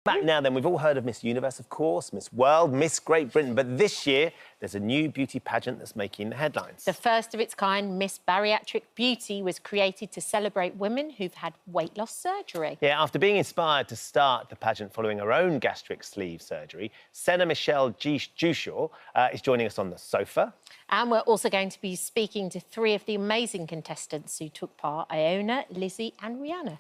Back now then, we've all heard of Miss Universe, of course, Miss World, Miss Great Britain, but this year there's a new beauty pageant that's making the headlines. The first of its kind, Miss Bariatric Beauty, was created to celebrate women who've had weight loss surgery. Yeah, after being inspired to start the pageant following her own gastric sleeve surgery, Senna Michelle Jushaw is joining us on the sofa. And we're also going to be speaking to three of the amazing contestants who took part, Iona, Lizzie and Rihanna.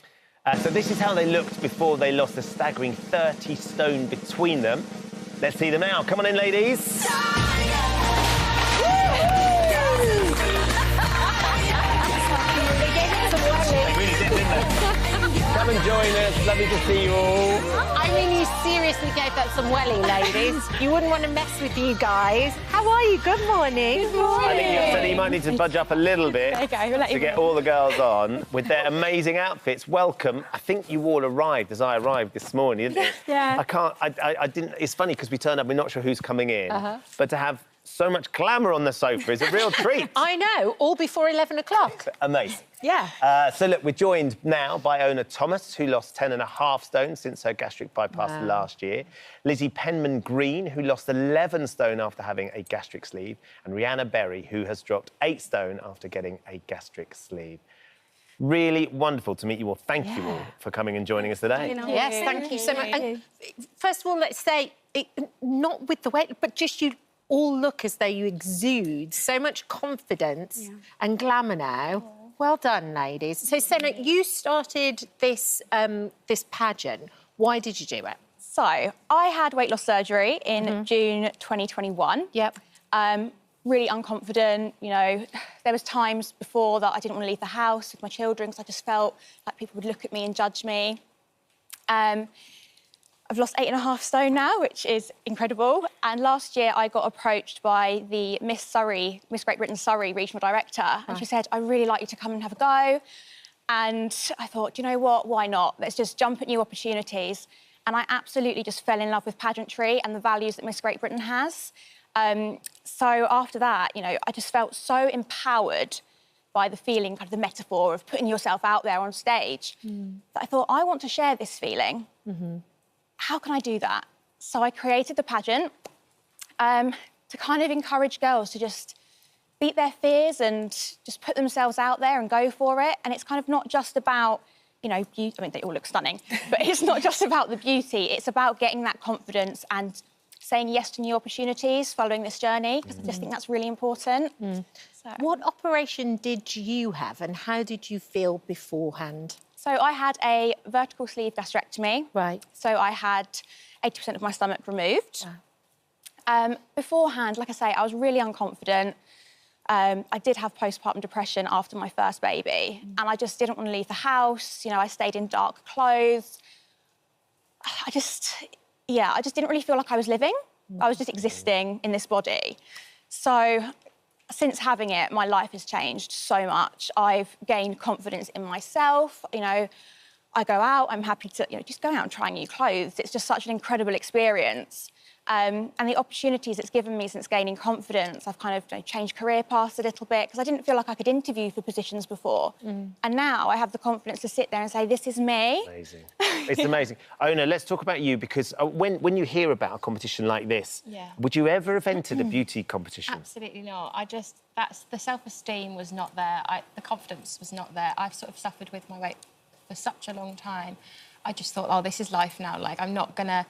So this is how they looked before they lost a staggering 30 stone between them. Let's see them now. Come on in, ladies. Come and join us. Lovely to see you all. I mean, you seriously gave that some welly, ladies. You wouldn't want to mess with you guys. How are you? Good morning. Good morning. I think you might need to budge up a little bit to get all the girls on with their amazing outfits. Welcome. I think you all arrived as I arrived this morning, didn't it? Yeah. I didn't. It's funny because we turned up, we're not sure who's coming in, but to have so much glamour on the sofa is a real treat. I know, all before 11 o'clock. Amazing. Yeah. So, look, we're joined now by Iona Thomas, who lost 10.5 stone since her gastric bypass last year. Lizzie Penman-Green, who lost 11 stone after having a gastric sleeve. And Rihanna Berry, who has dropped 8 stone after getting a gastric sleeve. Really wonderful to meet you all. Thank you all for coming and joining us today. Yes, thank you so much. And first of all, let's say, not with the weight, but just you all look as though you exude so much confidence and glamour now. Well done, ladies. So, Senna, you started this this pageant. Why did you do it? So, I had weight loss surgery in June 2021. Yep. Really unconfident, you know. There was times before that I didn't want to leave the house with my children because I just felt like people would look at me and judge me. I've lost 8.5 stone now, which is incredible. And last year I got approached by the Miss Great Britain Surrey regional director, and she said, I'd really like you to come and have a go. And I thought, you know what, why not? Let's just jump at new opportunities. And I absolutely just fell in love with pageantry and the values that Miss Great Britain has. So after that, you know, I just felt so empowered by the feeling, kind of the metaphor of putting yourself out there on stage, that I thought, I want to share this feeling. How can I do that? So I created the pageant to kind of encourage girls to just beat their fears and just put themselves out there and go for it. And it's kind of not just about, you know, beauty. I mean, they all look stunning, but it's not just about the beauty. It's about getting that confidence and saying yes to new opportunities following this journey, because I just think that's really important. So. What operation did you have and how did you feel beforehand? So I had a vertical sleeve gastrectomy. Right. So I had 80% of my stomach removed. Beforehand, like I say, I was really unconfident. I did have postpartum depression after my first baby, and I just didn't want to leave the house. You know, I stayed in dark clothes. I just didn't really feel like I was living. I was just existing in this body. So since having it, my life has changed so much. I've gained confidence in myself. You know, I go out, I'm happy to, you know, just go out and try new clothes. It's just such an incredible experience. And the opportunities it's given me since gaining confidence, I've kind of, you know, changed career paths a little bit because I didn't feel like I could interview for positions before. And now I have the confidence to sit there and say, this is me. Amazing. It's amazing. Iona, let's talk about you, because when you hear about a competition like this, would you ever have entered a beauty competition? Absolutely not. The self-esteem was not there. The confidence was not there. I've sort of suffered with my weight for such a long time. I just thought, oh, this is life now. Like, I'm not gonna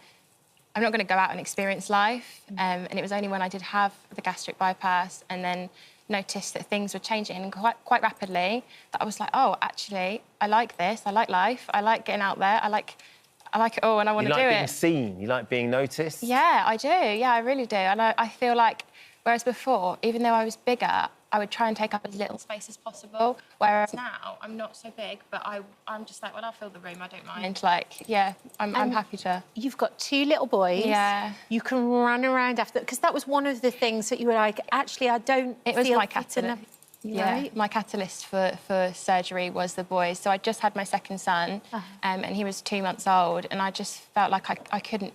go out and experience life. And it was only when I did have the gastric bypass and then noticed that things were changing quite rapidly that I was like, oh, actually, I like this. I like life. I like getting out there. I like it all, and I want to do it. You like being seen. You like being noticed. Yeah, I do. Yeah, I really do. And I feel like, whereas before, even though I was bigger, I would try and take up as little space as possible. Whereas now, I'm not so big, but I'm just like, well, I'll fill the room. I don't mind. Like, yeah, I'm happy to. You've got 2 little boys. Yeah. You can run around after, because that was one of the things that you were like, actually, I don't It was feel my fit catalyst. enough. Yeah, Right. my catalyst for surgery was the boys. So I just had my second son, and he was 2 months old, and I just felt like I couldn't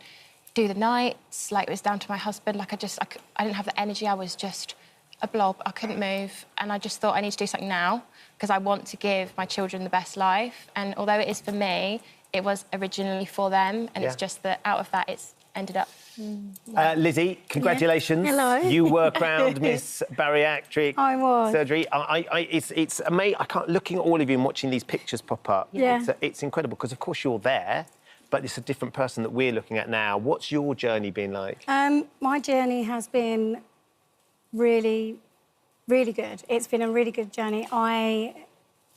do the nights. Like, it was down to my husband. Like, I didn't have the energy. I was just a blob. I couldn't move, and I just thought I need to do something now because I want to give my children the best life. And although it is for me, it was originally for them, and it's just that out of that, it's ended up. Lizzie, congratulations. Hello. You were crowned Miss Bariatric I was. Surgery. It's amazing. I can't, looking at all of you and watching these pictures pop up, Yeah. it's incredible, because, of course, you're there, but it's a different person that we're looking at now. What's your journey been like? My journey has been really, really good. It's been a really good journey.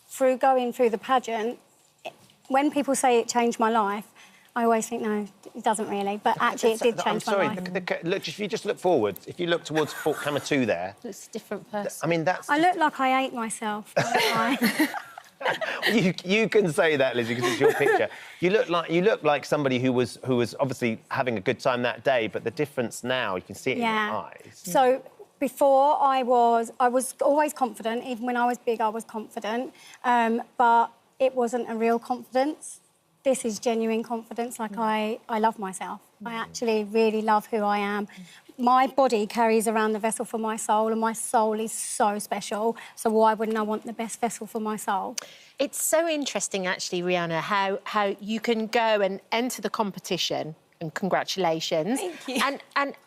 Through going through the pageant, when people say it changed my life, I always think, no, it doesn't really. But actually, it did change my life. Look, if you just look forward, if you look towards camera 2 there... It's a different person. I mean, that's... I look like I ate myself. Don't I? You can say that, Lizzie, because it's your picture. You look like somebody who was obviously having a good time that day, but the difference now, you can see it in your eyes. So before I was always confident. Even when I was big, I was confident. But it wasn't a real confidence. This is genuine confidence. Like, I love myself. I actually really love who I am. My body carries around the vessel for my soul, and my soul is so special. So why wouldn't I want the best vessel for my soul? It's so interesting, actually, Rihanna, how you can go and enter the competition, and congratulations. Thank you.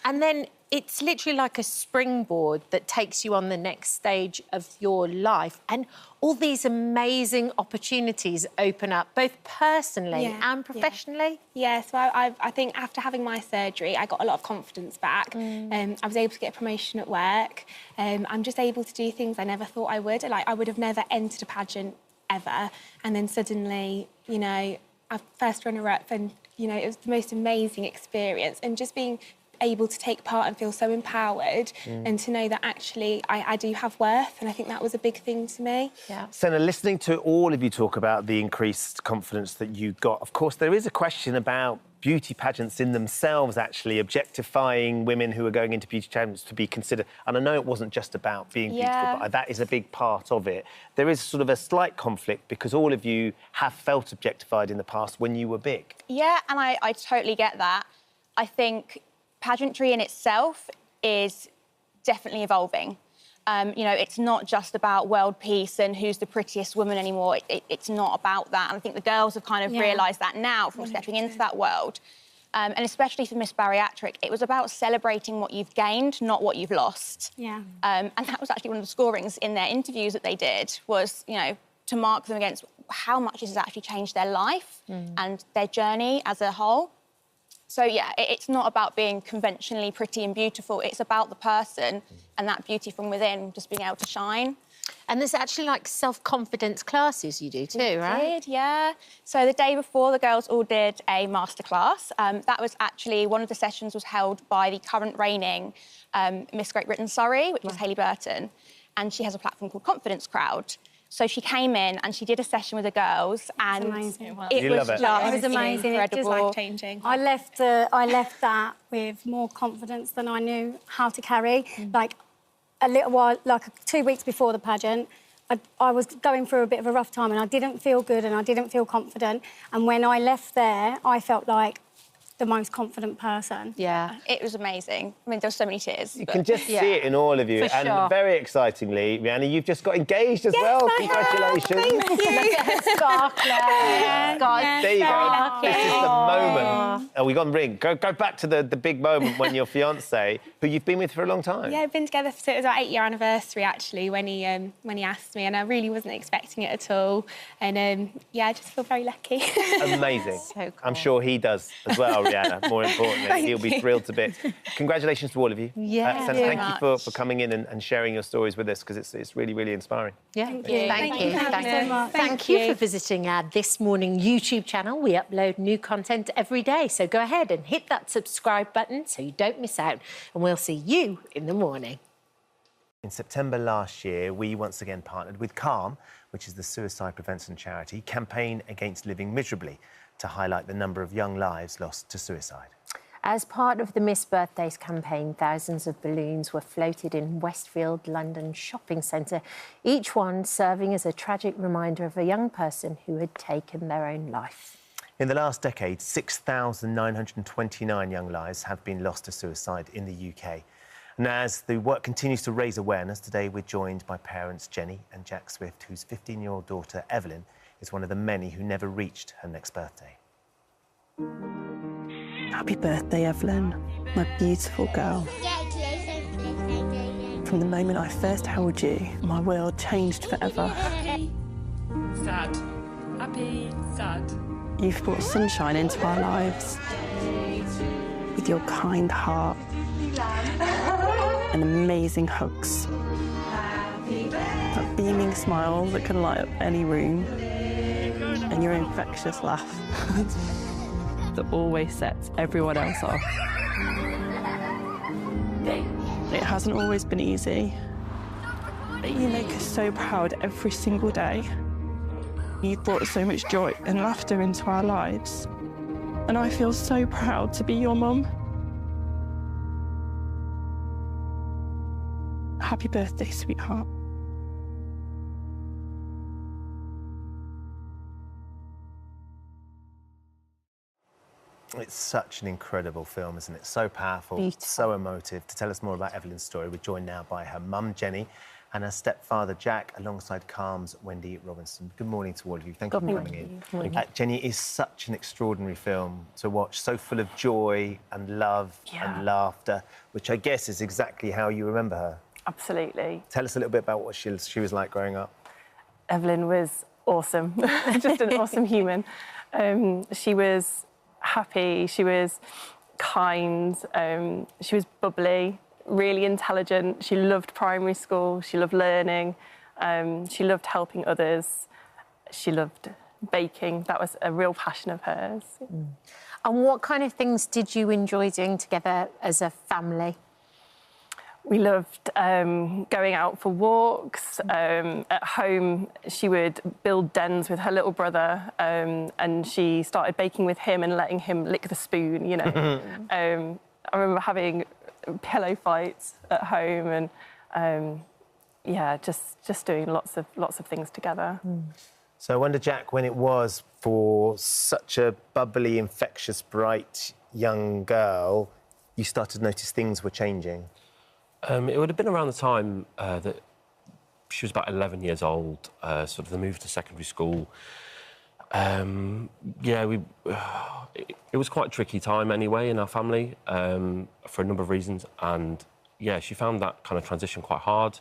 And then it's literally like a springboard that takes you on the next stage of your life, and all these amazing opportunities open up, both personally and professionally. Yeah, so I think after having my surgery, I got a lot of confidence back. I was able to get a promotion at work. I'm just able to do things I never thought I would. Like, I would have never entered a pageant ever. And then suddenly, you know, I first runner-up, and, you know, it was the most amazing experience. And just being able to take part and feel so empowered, and to know that actually I do have worth, and I think that was a big thing to me. Yeah. Senna, listening to all of you talk about the increased confidence that you got, of course, there is a question about beauty pageants in themselves, actually objectifying women who are going into beauty pageants to be considered. And I know it wasn't just about being beautiful, but that is a big part of it. There is sort of a slight conflict because all of you have felt objectified in the past when you were big. Yeah, and I totally get that. I think pageantry in itself is definitely evolving. You know, it's not just about world peace and who's the prettiest woman anymore. It's not about that. And I think the girls have kind of realised that now from stepping into that world. And especially for Miss Bariatric, it was about celebrating what you've gained, not what you've lost. Yeah. And that was actually one of the scorings in their interviews that they did, was, you know, to mark them against how much this has actually changed their life and their journey as a whole. So, yeah, it's not about being conventionally pretty and beautiful. It's about the person and that beauty from within just being able to shine. And there's actually, like, self-confidence classes you do too, right? We did, yeah. So the day before, the girls all did a masterclass. That was actually, one of the sessions was held by the current reigning Miss Great Britain Surrey, which is Hayley Burton. And she has a platform called Confidence Crowd. So she came in and she did a session with the girls, and amazing. it You was love it. just It was amazing. It incredible. just Life-changing. I left that with more confidence than I knew how to carry. Like, a little while, like 2 weeks before the pageant, I was going through a bit of a rough time, and I didn't feel good and I didn't feel confident. And when I left there, I felt like the most confident person. Yeah. It was amazing. I mean, there were so many tears. You can just see it in all of you. For and sure. very excitingly, Rihanna, you've just got engaged as well. Congratulations. Thank you. Sparkler. God, There you go. lucky. This is the moment. Oh, we got a ring. Go back to the big moment when your fiancé, who you've been with for a long time. Yeah, I've been together so it was our 8-year anniversary actually when he asked me, and I really wasn't expecting it at all. And yeah, I just feel very lucky. Amazing. So cool. I'm sure he does as well, Rihanna, more importantly. He'll be thrilled to bits. Congratulations to all of you. Yeah. Senna, Thank thank you for coming in and sharing your stories with us, because it's really, really inspiring. Yeah. Thank you. Thank you. Thank you so much. Thank you for visiting our This Morning YouTube channel. We upload new content every day, so go ahead and hit that subscribe button so you don't miss out, and we'll see you in the morning. In September last year, we once again partnered with Calm, which is the suicide prevention charity, Campaign Against Living Miserably, to highlight the number of young lives lost to suicide. As part of the Miss Birthdays campaign, thousands of balloons were floated in Westfield, London shopping centre, each one serving as a tragic reminder of a young person who had taken their own life. In the last decade, 6,929 young lives have been lost to suicide in the UK. And as the work continues to raise awareness, today we're joined by parents Jenny and Jack Swift, whose 15-year-old daughter, Evelyn, is one of the many who never reached her next birthday. Happy birthday, Evelyn, my beautiful girl. From the moment I first held you, my world changed forever. Sad. Happy, sad. You've brought sunshine into our lives with your kind heart and amazing hugs. That beaming smile that can light up any room and your infectious laugh that always sets everyone else off. It hasn't always been easy, but you make us so proud every single day. You've brought so much joy and laughter into our lives, and I feel so proud to be your mum. Happy birthday, sweetheart. It's such an incredible film, isn't it? So powerful, Beautiful. so emotive. To tell us more about Evelyn's story, we're joined now by her mum, Jenny, and her stepfather, Jack, alongside Calm's Wendy Robinson. Good morning to all of you. Thank you for coming in. Jenny, is such an extraordinary film to watch, so full of joy and love and laughter, which I guess is exactly how you remember her. Absolutely. Tell us a little bit about what she was like growing up. Evelyn was awesome, just an awesome human. She was happy, she was kind, she was bubbly, really intelligent. She loved primary school, she loved learning, she loved helping others, she loved baking. That was a real passion of hers. And what kind of things did you enjoy doing together as a family? We loved going out for walks. At home, she would build dens with her little brother, and she started baking with him and letting him lick the spoon, you know. I remember having pillow fights at home and, yeah, just doing lots of things together. So I wonder, Jack, when it was for such a bubbly, infectious, bright young girl, you started to notice things were changing. It would have been around the time that she was about 11 years old, sort of the move to secondary school. Yeah, it was quite a tricky time anyway in our family for a number of reasons. And, yeah, she found that kind of transition quite hard.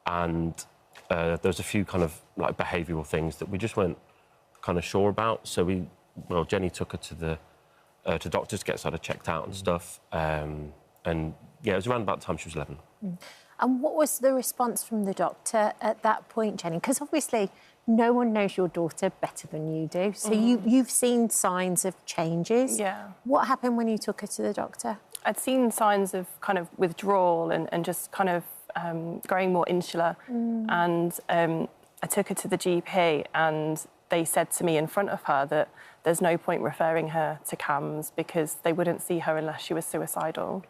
And there was a few kind of, like, behavioural things that we just weren't kind of sure about. So Jenny took her to doctors to get sort of checked out and stuff. And, yeah, it was around about the time she was 11. And what was the response from the doctor at that point, Jenny? Because obviously no one knows your daughter better than you do. So you've seen signs of changes. Yeah. What happened when you took her to the doctor? I'd seen signs of kind of withdrawal and just kind of growing more insular. And I took her to the GP and they said to me in front of her that there's no point referring her to CAMS because they wouldn't see her unless she was suicidal.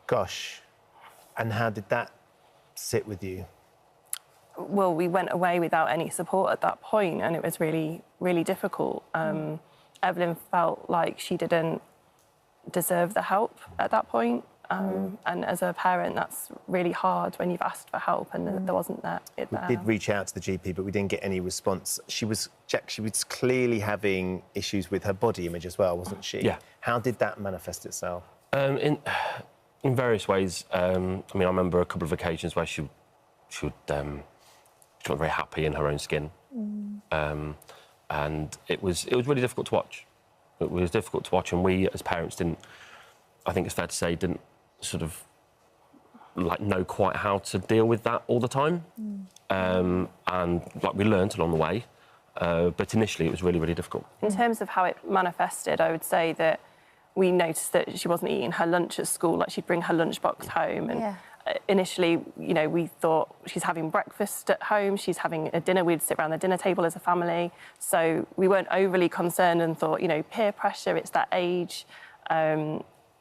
Gosh. And how did that sit with you? Well, we went away without any support at that point, and it was really, really difficult. Evelyn felt like she didn't deserve the help at that point. And as a parent, that's really hard when you've asked for help and there wasn't that. We did reach out to the GP, but we didn't get any response. She was clearly having issues with her body image as well, wasn't she? Yeah. How did that manifest itself? In various ways. I mean, I remember a couple of occasions where she wasn't very happy in her own skin. And it was really difficult to watch. It was difficult to watch, and we, as parents, I think it's fair to say, didn't sort of, like, know quite how to deal with that all the time. And, like, we learnt along the way. But initially, it was really, really difficult. In terms of how it manifested, I would say that we noticed that she wasn't eating her lunch at school, like she'd bring her lunchbox home. And initially, you know, we thought she's having breakfast at home, she's having a dinner, we'd sit around the dinner table as a family. So we weren't overly concerned and thought, you know, peer pressure, it's that age.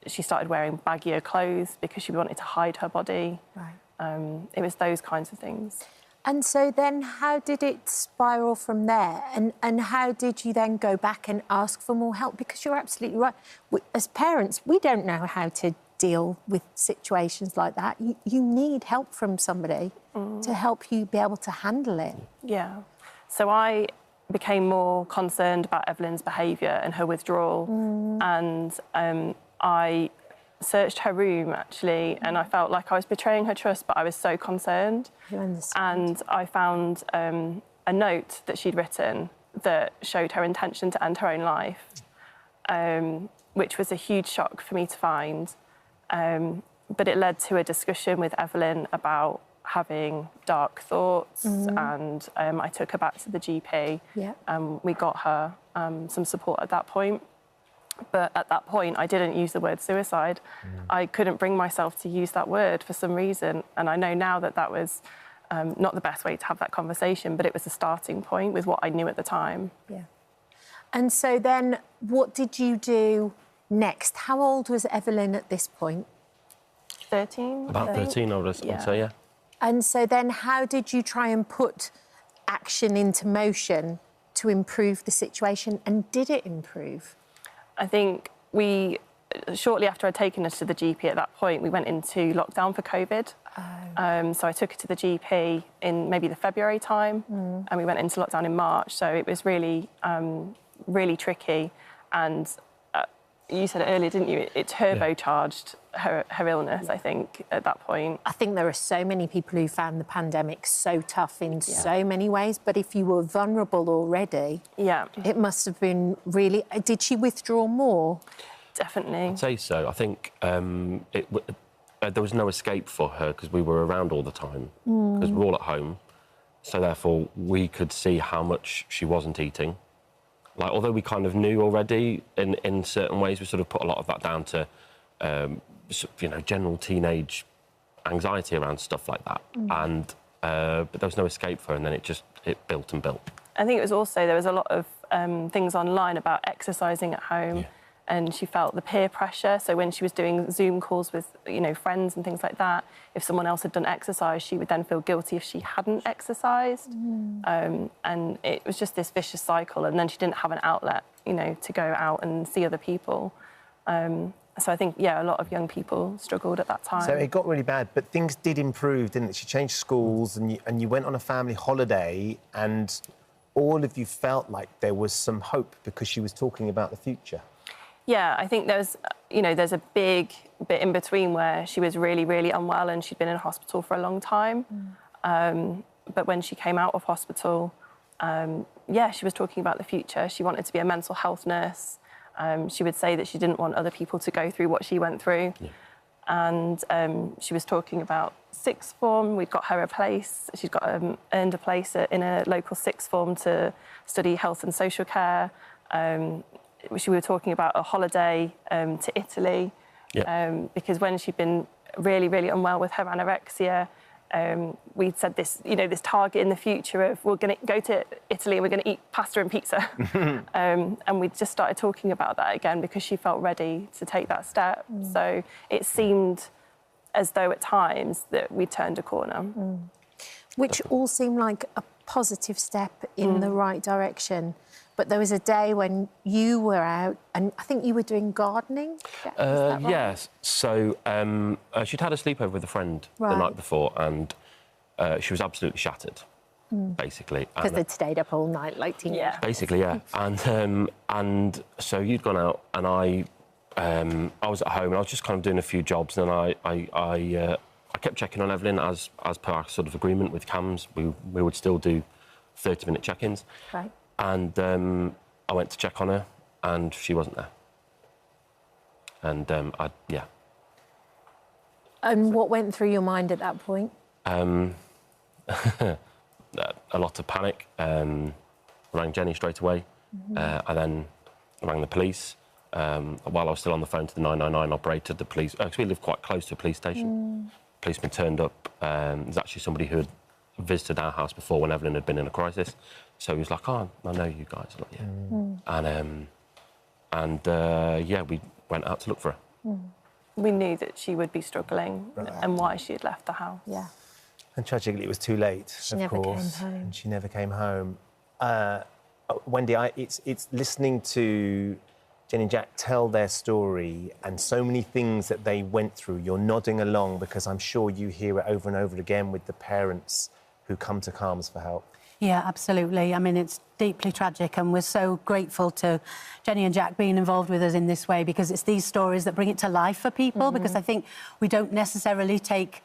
She started wearing baggier clothes because she wanted to hide her body. Right. It was those kinds of things. And so then how did it spiral from there? And how did you then go back and ask for more help? Because you're absolutely right. As parents, we don't know how to deal with situations like that. You need help from somebody to help you be able to handle it. Yeah. So I became more concerned about Evelyn's behaviour and her withdrawal. And I searched her room, actually, and I felt like I was betraying her trust, but I was so concerned. You understand. And I found a note that she'd written that showed her intention to end her own life, which was a huge shock for me to find. But it led to a discussion with Evelyn about having dark thoughts, and I took her back to the GP. Yeah. We got her some support at that point. But at that point, I didn't use the word suicide. I couldn't bring myself to use that word for some reason. And I know now that that was not the best way to have that conversation, but it was a starting point with what I knew at the time. Yeah. And so then what did you do next? How old was Evelyn at this point? 13? About 13, I would say, yeah. And so then how did you try and put action into motion to improve the situation? And did it improve? I think shortly after I'd taken her to the GP at that point, we went into lockdown for COVID. So I took her to the GP in maybe the February time, and we went into lockdown in March. So it was really, really tricky. And you said it earlier, didn't you? It turbocharged her illness, I think, at that point. I think there are so many people who found the pandemic so tough in so many ways, but if you were vulnerable already, it must have been really... Did she withdraw more? Definitely. I'd say so. I think there was no escape for her because we were around all the time, because we were all at home. So therefore, we could see how much she wasn't eating. Like, although we kind of knew already in certain ways, we sort of put a lot of that down to, general teenage anxiety around stuff like that. And but there was no escape for her, and then it built and built. I think it was also, there was a lot of things online about exercising at home, and she felt the peer pressure. So when she was doing Zoom calls with, friends and things like that, if someone else had done exercise, she would then feel guilty if she hadn't exercised. And it was just this vicious cycle. And then she didn't have an outlet, to go out and see other people. So I think, a lot of young people struggled at that time. So it got really bad, but things did improve, didn't it? She changed schools and you went on a family holiday, and all of you felt like there was some hope because she was talking about the future. Yeah, I think there's a big bit in between where she was really, really unwell and she'd been in hospital for a long time. But when she came out of hospital, she was talking about the future. She wanted to be a mental health nurse. She would say that she didn't want other people to go through what she went through. And she was talking about sixth form. We'd got her a place. She's got earned a place in a local sixth form to study health and social care. We were talking about a holiday to Italy, because when she'd been really, really unwell with her anorexia, we'd said this target in the future of we're going to go to Italy and we're going to eat pasta and pizza. And we just started talking about that again because she felt ready to take that step. So it seemed as though at times that we turned a corner. Which all seemed like a positive step in the right direction. But there was a day when you were out, and I think you were doing gardening? Is that right? Yes. So she'd had a sleepover with a friend the night before, and she was absolutely shattered, basically. Because they'd stayed up all night like teenagers. Yeah. Basically, yeah. And so you'd gone out, and I was at home, and I was just kind of doing a few jobs, and I kept checking on Evelyn as per our sort of agreement with CAMS. We would still do 30-minute check-ins. Right. And I went to check on her, and she wasn't there. And And what went through your mind at that point? A lot of panic. I rang Jenny straight away. I then rang the police. While I was still on the phone to the 999 operator, the police... Actually, we live quite close to a police station. Policeman turned up. There's actually somebody who had visited our house before when Evelyn had been in a crisis. So he was like, oh, I know you guys. Like, we went out to look for her. We knew that she would be struggling and why she had left the house. Yeah. And tragically, it was too late, She of never course. came home. And she never came home. Wendy, it's listening to Jen and Jack tell their story and so many things that they went through. You're nodding along because I'm sure you hear it over and over again with the parents who come to CAMS for help. Yeah, absolutely. I mean, it's deeply tragic, and we're so grateful to Jenny and Jack being involved with us in this way, because it's these stories that bring it to life for people, because I think we don't necessarily take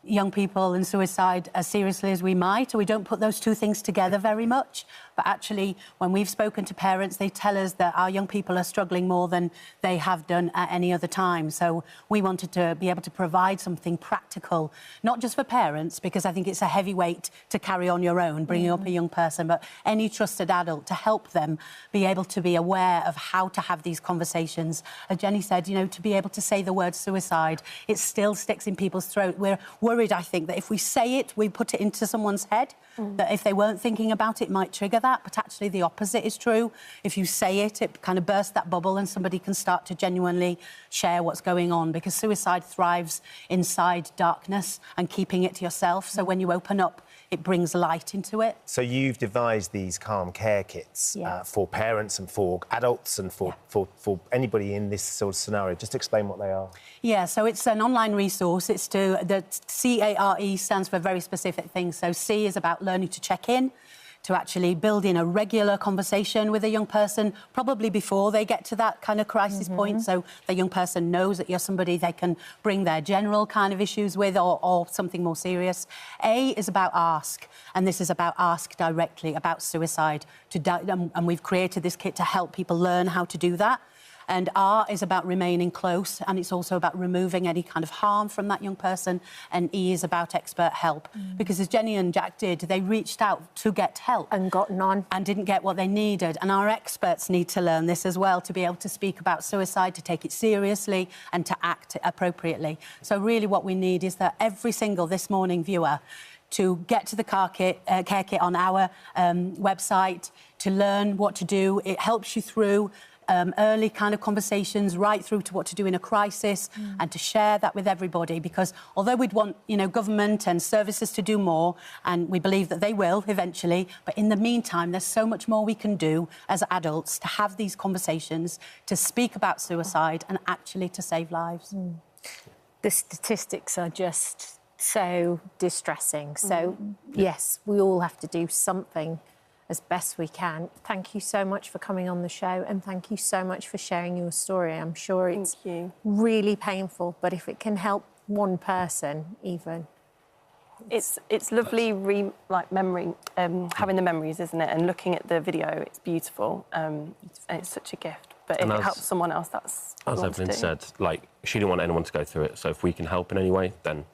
young people and suicide as seriously as we might, or we don't put those two things together very much. But actually, when we've spoken to parents, they tell us that our young people are struggling more than they have done at any other time. So we wanted to be able to provide something practical, not just for parents, because I think it's a heavy weight to carry on your own, bringing up a young person, but any trusted adult to help them be able to be aware of how to have these conversations. As Jenny said, you know, to be able to say the word suicide, it still sticks in people's throat. We're worried, I think, that if we say it, we put it into someone's head, that if they weren't thinking about it, might trigger that. But actually the opposite is true. If you say it, it kind of bursts that bubble and somebody can start to genuinely share what's going on, because suicide thrives inside darkness and keeping it to yourself. So when you open up, it brings light into it. So you've devised these calm care kits for parents and for adults and for anybody in this sort of scenario. Just explain what they are. Yeah, so it's an online resource. It's the CARE stands for very specific things. So C is about learning to check in, to actually build in a regular conversation with a young person, probably before they get to that kind of crisis point, so the young person knows that you're somebody they can bring their general kind of issues with, or something more serious. A is about ask, and this is about ask directly about suicide, and we've created this kit to help people learn how to do that. And R is about remaining close, and it's also about removing any kind of harm from that young person. And E is about expert help. Because as Jenny and Jack did, they reached out to get help. And got none. And didn't get what they needed. And our experts need to learn this as well, to be able to speak about suicide, to take it seriously and to act appropriately. So really what we need is that every single This Morning viewer to get to the care kit on our website, to learn what to do. It helps you through early kind of conversations right through to what to do in a crisis, and to share that with everybody, because although we'd want, you know, government and services to do more, and we believe that they will eventually, but in the meantime there's so much more we can do as adults to have these conversations, to speak about suicide and actually to save lives. The statistics are just so distressing. So yes, we all have to do something as best we can. Thank you so much for coming on the show, and thank you so much for sharing your story. I'm sure it's really painful, but if it can help one person even. It's lovely, having the memories, isn't it? And looking at the video, it's beautiful. And it's such a gift. But if it helps someone else, that's what as we want Evelyn to do. said, like, she didn't want anyone to go through it. So if we can help in any way, then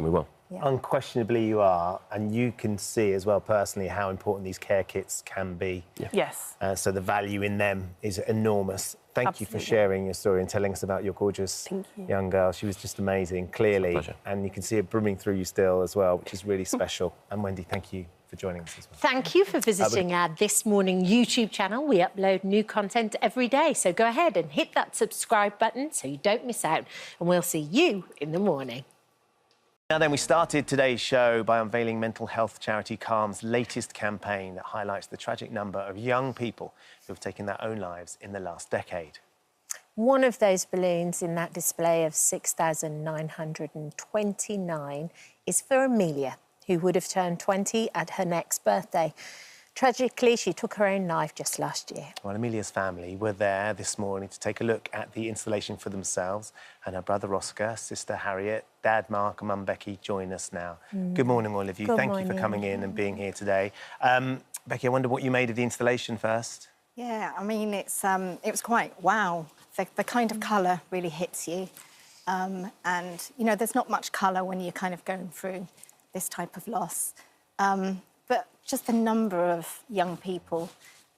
we will. Unquestionably you are, and you can see as well personally how important these care kits can be. Yes. So the value in them is enormous. Thank you for sharing your story and telling us about your gorgeous young girl. She was just amazing, clearly. It's a pleasure. And you can see it brimming through you still as well, which is really special. And Wendy, thank you for joining us as well. Thank you for visiting our This Morning YouTube channel. We upload new content every day, so go ahead and hit that subscribe button so you don't miss out. And we'll see you in the morning. Now then, we started today's show by unveiling mental health charity Calm's latest campaign that highlights the tragic number of young people who have taken their own lives in the last decade. One of those balloons in that display of 6,929 is for Amelia, who would have turned 20 at her next birthday. Tragically, she took her own life just last year. Well, Amelia's family were there this morning to take a look at the installation for themselves, and her brother Oscar, sister Harriet, dad Mark and mum Becky join us now. Good morning, all of you. Thank you for coming in and being here today. Becky, I wonder what you made of the installation first. Yeah, I mean, it was quite wow. The kind of colour really hits you. And, you know, there's not much colour when you're kind of going through this type of loss. But just the number of young people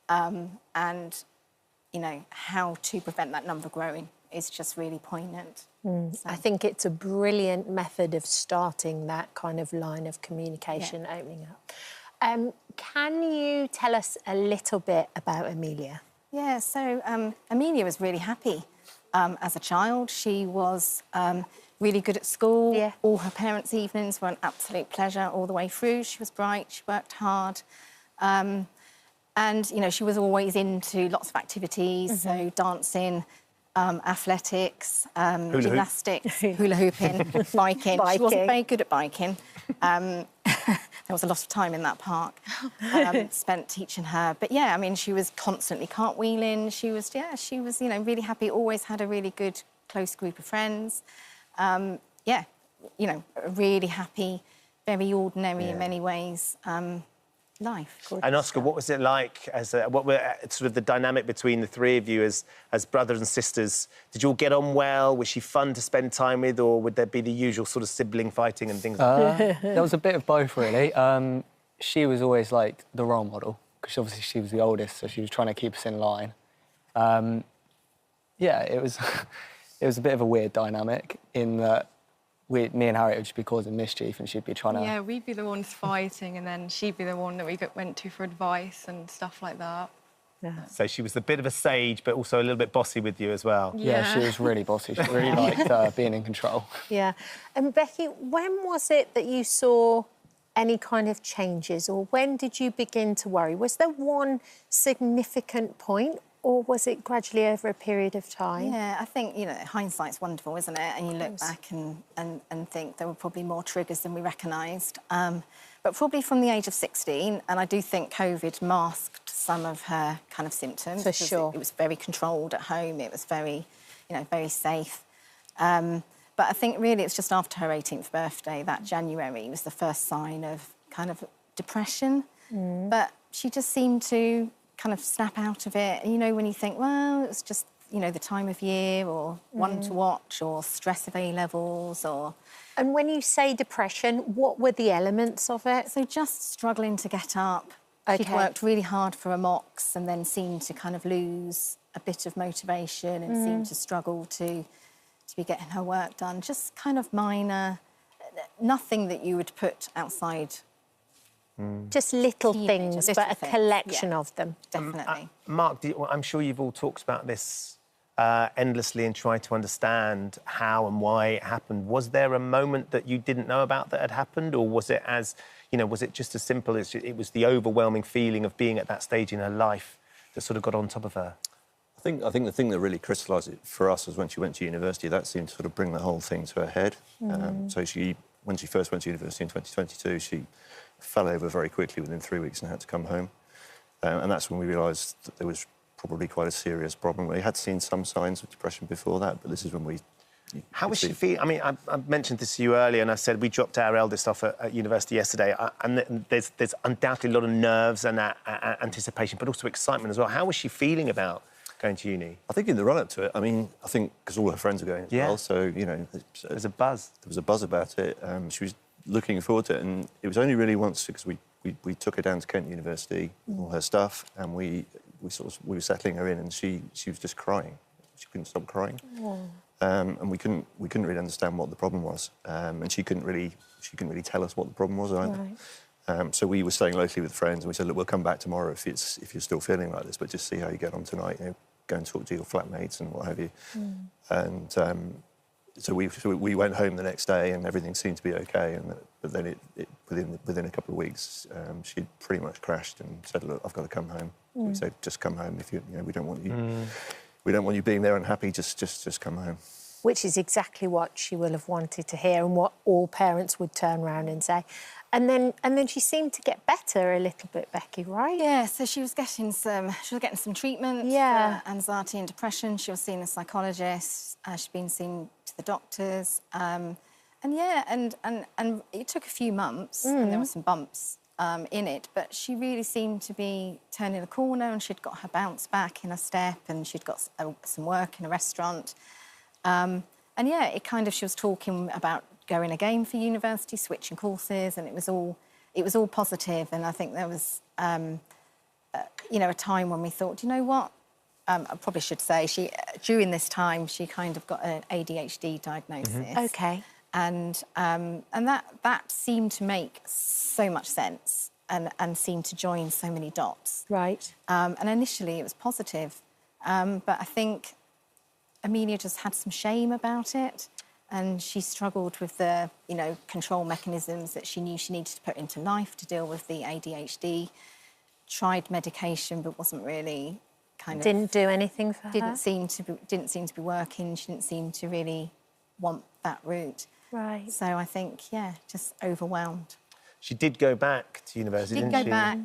and, you know, how to prevent that number growing is just really poignant. So. I think it's a brilliant method of starting that kind of line of communication, opening up. Can you tell us a little bit about Amelia? Yeah, so Amelia was really happy as a child. She was really good at school. Yeah. All her parents' evenings were an absolute pleasure all the way through. She was bright, she worked hard. And, you know, she was always into lots of activities, so dancing, athletics, gymnastics, hula hooping, biking. She wasn't very good at biking. there was a lot of time in that park spent teaching her. But yeah, I mean, she was constantly cartwheeling. She was, you know, really happy. Always had a really good, close group of friends. Yeah, you know, a really happy, very ordinary in many ways. Life. And Oscar, what was it like what were sort of the dynamic between the three of you as brothers and sisters? Did you all get on well? Was she fun to spend time with, or would there be the usual sort of sibling fighting and things like that? There was a bit of both, really. She was always like the role model because obviously she was the oldest, so she was trying to keep us in line. Yeah, it was it was a bit of a weird dynamic in that me and Harriet would just be causing mischief and she'd be trying to... Yeah, we'd be the ones fighting and then she'd be the one that we went to for advice and stuff like that. Yeah. So she was a bit of a sage, but also a little bit bossy with you as well. Yeah, she was really bossy. She really liked being in control. Yeah. And Becky, when was it that you saw any kind of changes, or when did you begin to worry? Was there one significant point, or was it gradually over a period of time? Yeah, I think, you know, hindsight's wonderful, isn't it? And you look back and think there were probably more triggers than we recognised. But probably from the age of 16, and I do think COVID masked some of her kind of symptoms. For sure. It was very controlled at home. It was very, you know, very safe. But I think really it's just after her 18th birthday, that January, was the first sign of kind of depression. But she just seemed to kind of snap out of it. And, you know, when you think, well, it's just, you know, the time of year or one to watch or stress of A-levels or... And when you say depression, what were the elements of it? So just struggling to get up. Okay. She'd worked really hard for her mocks and then seemed to kind of lose a bit of motivation and seemed to struggle to be getting her work done. Just kind of minor, nothing that you would put outside. Just little things, but a collection of them. Definitely. Mark, I'm sure you've all talked about this endlessly and tried to understand how and why it happened. Was there a moment that you didn't know about that had happened, or was it as, you know, was it just as simple as it was the overwhelming feeling of being at that stage in her life that sort of got on top of her? I think the thing that really crystallised it for us was when she went to university. That seemed to sort of bring the whole thing to a head. So when she first went to university in 2022, she fell over very quickly within 3 weeks and had to come home. And that's when we realised that there was probably quite a serious problem. We had seen some signs of depression before that, but this is when we... How was she feeling? I mean, I mentioned this to you earlier, and I said we dropped our eldest off at university yesterday, and there's undoubtedly a lot of nerves and anticipation, but also excitement as well. How was she feeling about going to uni? I think in the run-up to it, I mean, I think because all her friends are going as well, so, you know... There's a buzz. There was a buzz about it. She was looking forward to it, and it was only really once, because we took her down to Kent University, all her stuff, and we were settling her in, and she was just crying. She couldn't stop crying. And we couldn't really understand what the problem was, and she couldn't really tell us what the problem was either. Right. So we were staying locally with friends, and we said, look, we'll come back tomorrow if you're still feeling like this, but just see how you get on tonight. You know, go and talk to your flatmates and what have you. And so we went home the next day, and everything seemed to be okay. But then within a couple of weeks, she'd pretty much crashed and said, look, I've got to come home. We said, just come home. If you know, we don't want you. We don't want you being there unhappy. Just come home. Which is exactly what she will have wanted to hear, and what all parents would turn around and say. And then she seemed to get better a little bit, Becky, right? Yeah. So she was getting some treatment. For anxiety and depression. She was seeing a psychologist. She'd been seen to the doctors. And it took a few months, and there were some bumps in it, but she really seemed to be turning a corner, and she'd got her bounce back in her step, and she'd got some work in a restaurant. It kind of, she was talking about going again for university, switching courses, and it was all positive. And I think there was, a time when we thought, you know what? I probably should say during this time she kind of got an ADHD diagnosis. Okay. And that seemed to make so much sense and seemed to join so many dots. Right. And initially it was positive, but I think Amelia just had some shame about it, and she struggled with the, control mechanisms that she knew she needed to put into life to deal with the ADHD. Tried medication, but wasn't really Didn't do anything for her? Didn't seem to be working. She didn't seem to really want that route. Right. So I think, just overwhelmed. She did go back to university, She did didn't go she? back,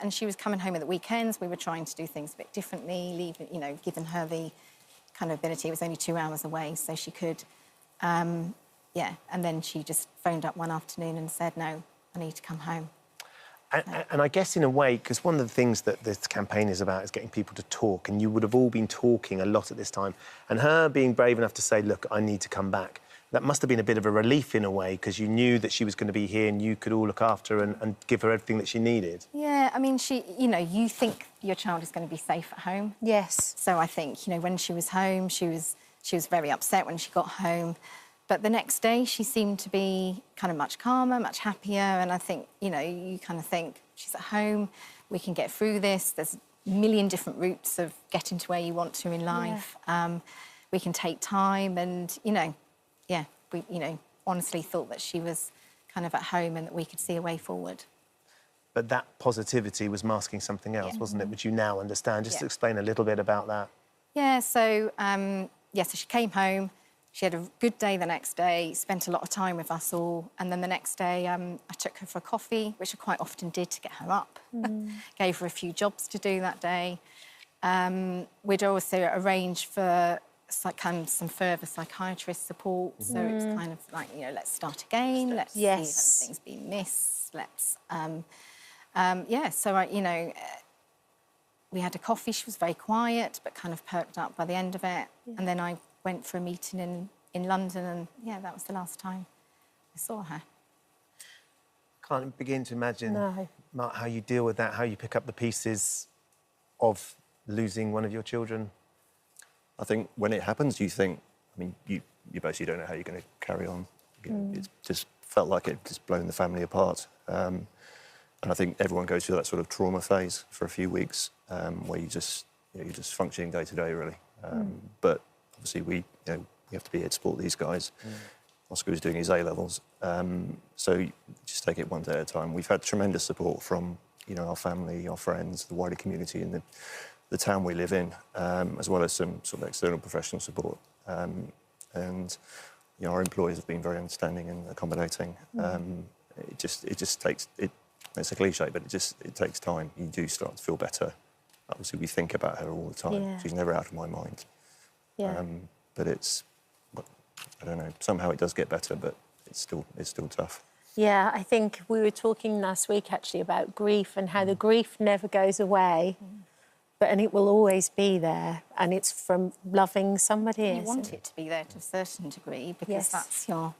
and she was coming home at the weekends. We were trying to do things a bit differently, giving her the kind of ability. It was only 2 hours away, so she could, And then she just phoned up one afternoon and said, no, I need to come home. And I guess in a way, because one of the things that this campaign is about is getting people to talk, and you would have all been talking a lot at this time, and her being brave enough to say, look, I need to come back, that must have been a bit of a relief in a way, because you knew that she was going to be here and you could all look after her and give her everything that she needed. Yeah, I mean, you think your child is going to be safe at home. Yes. So I think, when she was home, she was very upset when she got home. But the next day, she seemed to be kind of much calmer, much happier. And I think, you kind of think, she's at home, we can get through this. There's a million different routes of getting to where you want to in life. Yeah. We can take time and, we, honestly thought that she was kind of at home and that we could see a way forward. But that positivity was masking something else, wasn't it? Which you now understand. Just to explain a little bit about that. Yeah, so she came home. She had a good day the next day, spent a lot of time with us all. And then the next day, I took her for a coffee, which I quite often did to get her up. Gave her a few jobs to do that day. We'd also arranged for some further psychiatrist support. So it was kind of like, let's start again. Let's see if anything's been missed. Let's... we had a coffee. She was very quiet, but kind of perked up by the end of it. Yeah. And then I went for a meeting in London, and that was the last time I saw her. Can't begin to imagine, Mark, how you deal with that, how you pick up the pieces of losing one of your children. I think when it happens, you think, you basically don't know how you're going to carry on. It just felt like it just blown the family apart. And I think everyone goes through that sort of trauma phase for a few weeks, where you're just functioning day to day, really. But obviously, we have to be here to support these guys. Oscar was doing his A-levels, so you just take it one day at a time. We've had tremendous support from our family, our friends, the wider community, and the town we live in, as well as some sort of external professional support. And our employees have been very understanding and accommodating. It just takes it. It's a cliche, but it takes time. You do start to feel better. Obviously, we think about her all the time. Yeah. She's never out of my mind. Yeah. But I don't know. Somehow it does get better, but it's still tough. Yeah, I think we were talking last week actually about grief and how the grief never goes away, and it will always be there. And it's from loving somebody. You want it to be there to a certain degree because that's your,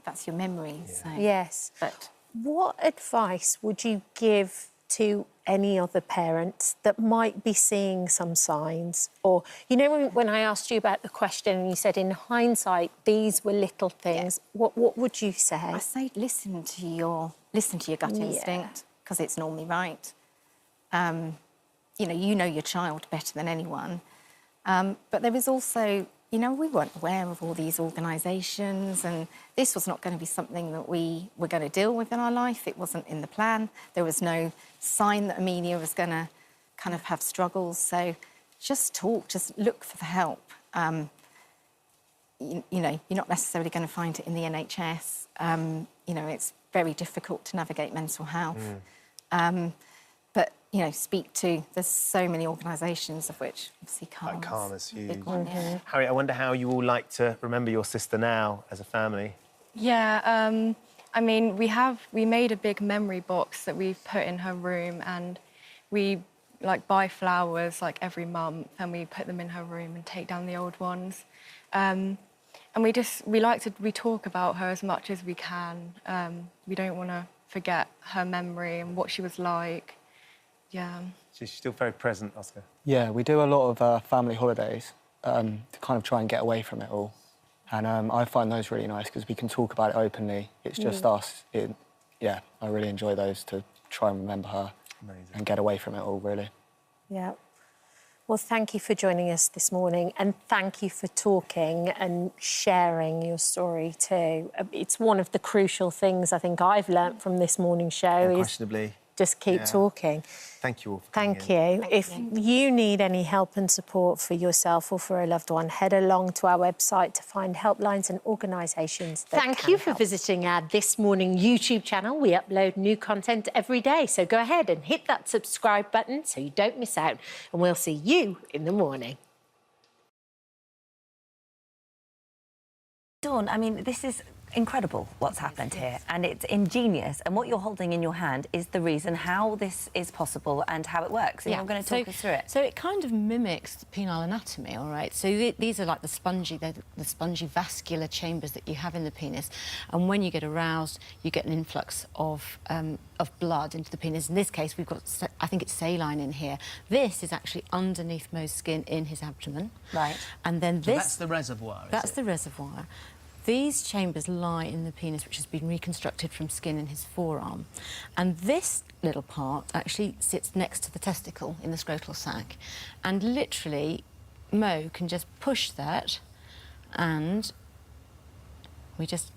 that's your memory. Yeah. So. Yes. But what advice would you give to any other parents that might be seeing some signs? Or, when I asked you about the question and you said in hindsight, these were little things, what would you say? I say listen to your gut instinct, because it's normally right. You know your child better than anyone. But there is also, we weren't aware of all these organisations, and this was not going to be something that we were going to deal with in our life. It wasn't in the plan. There was no sign that Amelia was going to kind of have struggles. So just talk, just look for the help. You're not necessarily going to find it in the NHS. It's very difficult to navigate mental health. But, speak to... There's so many organisations, of which obviously Calm. Calm is huge. Big one, yeah. Harriet, I wonder how you all like to remember your sister now as a family. Yeah, we made a big memory box that we've put in her room, and we buy flowers every month, and we put them in her room and take down the old ones. And we talk about her as much as we can. We don't want to forget her memory and what she was like. Yeah. She's still very present, Oscar. Yeah, we do a lot of family holidays to kind of try and get away from it all. And I find those really nice because we can talk about it openly. It's just us. I really enjoy those to try and remember her. Amazing. And get away from it all, really. Yeah. Well, thank you for joining us this morning, and thank you for talking and sharing your story too. It's one of the crucial things I think I've learnt from this morning show. Unquestionably. just keep talking. Thank you all. Thank you. If you need any help and support for yourself or for a loved one, head along to our website to find helplines and organisations that Thank you for visiting our This Morning YouTube channel. We upload new content every day, so go ahead and hit that subscribe button so you don't miss out, and we'll see you in the morning. Dawn, I mean, this is incredible what's happened here, and it's ingenious, and what you're holding in your hand is the reason how this is possible and how it works, and you're going to talk us through it. So it kind of mimics the penile anatomy, all right? So these are like the spongy vascular chambers that you have in the penis, and when you get aroused, you get an influx of blood into the penis. In this case, we've got, I think it's saline in here. This is actually underneath Mo's skin in his abdomen. Right. And then So that's the reservoir, That's the reservoir. These chambers lie in the penis, which has been reconstructed from skin in his forearm. And this little part actually sits next to the testicle in the scrotal sac. And literally, Mo can just push that, and we just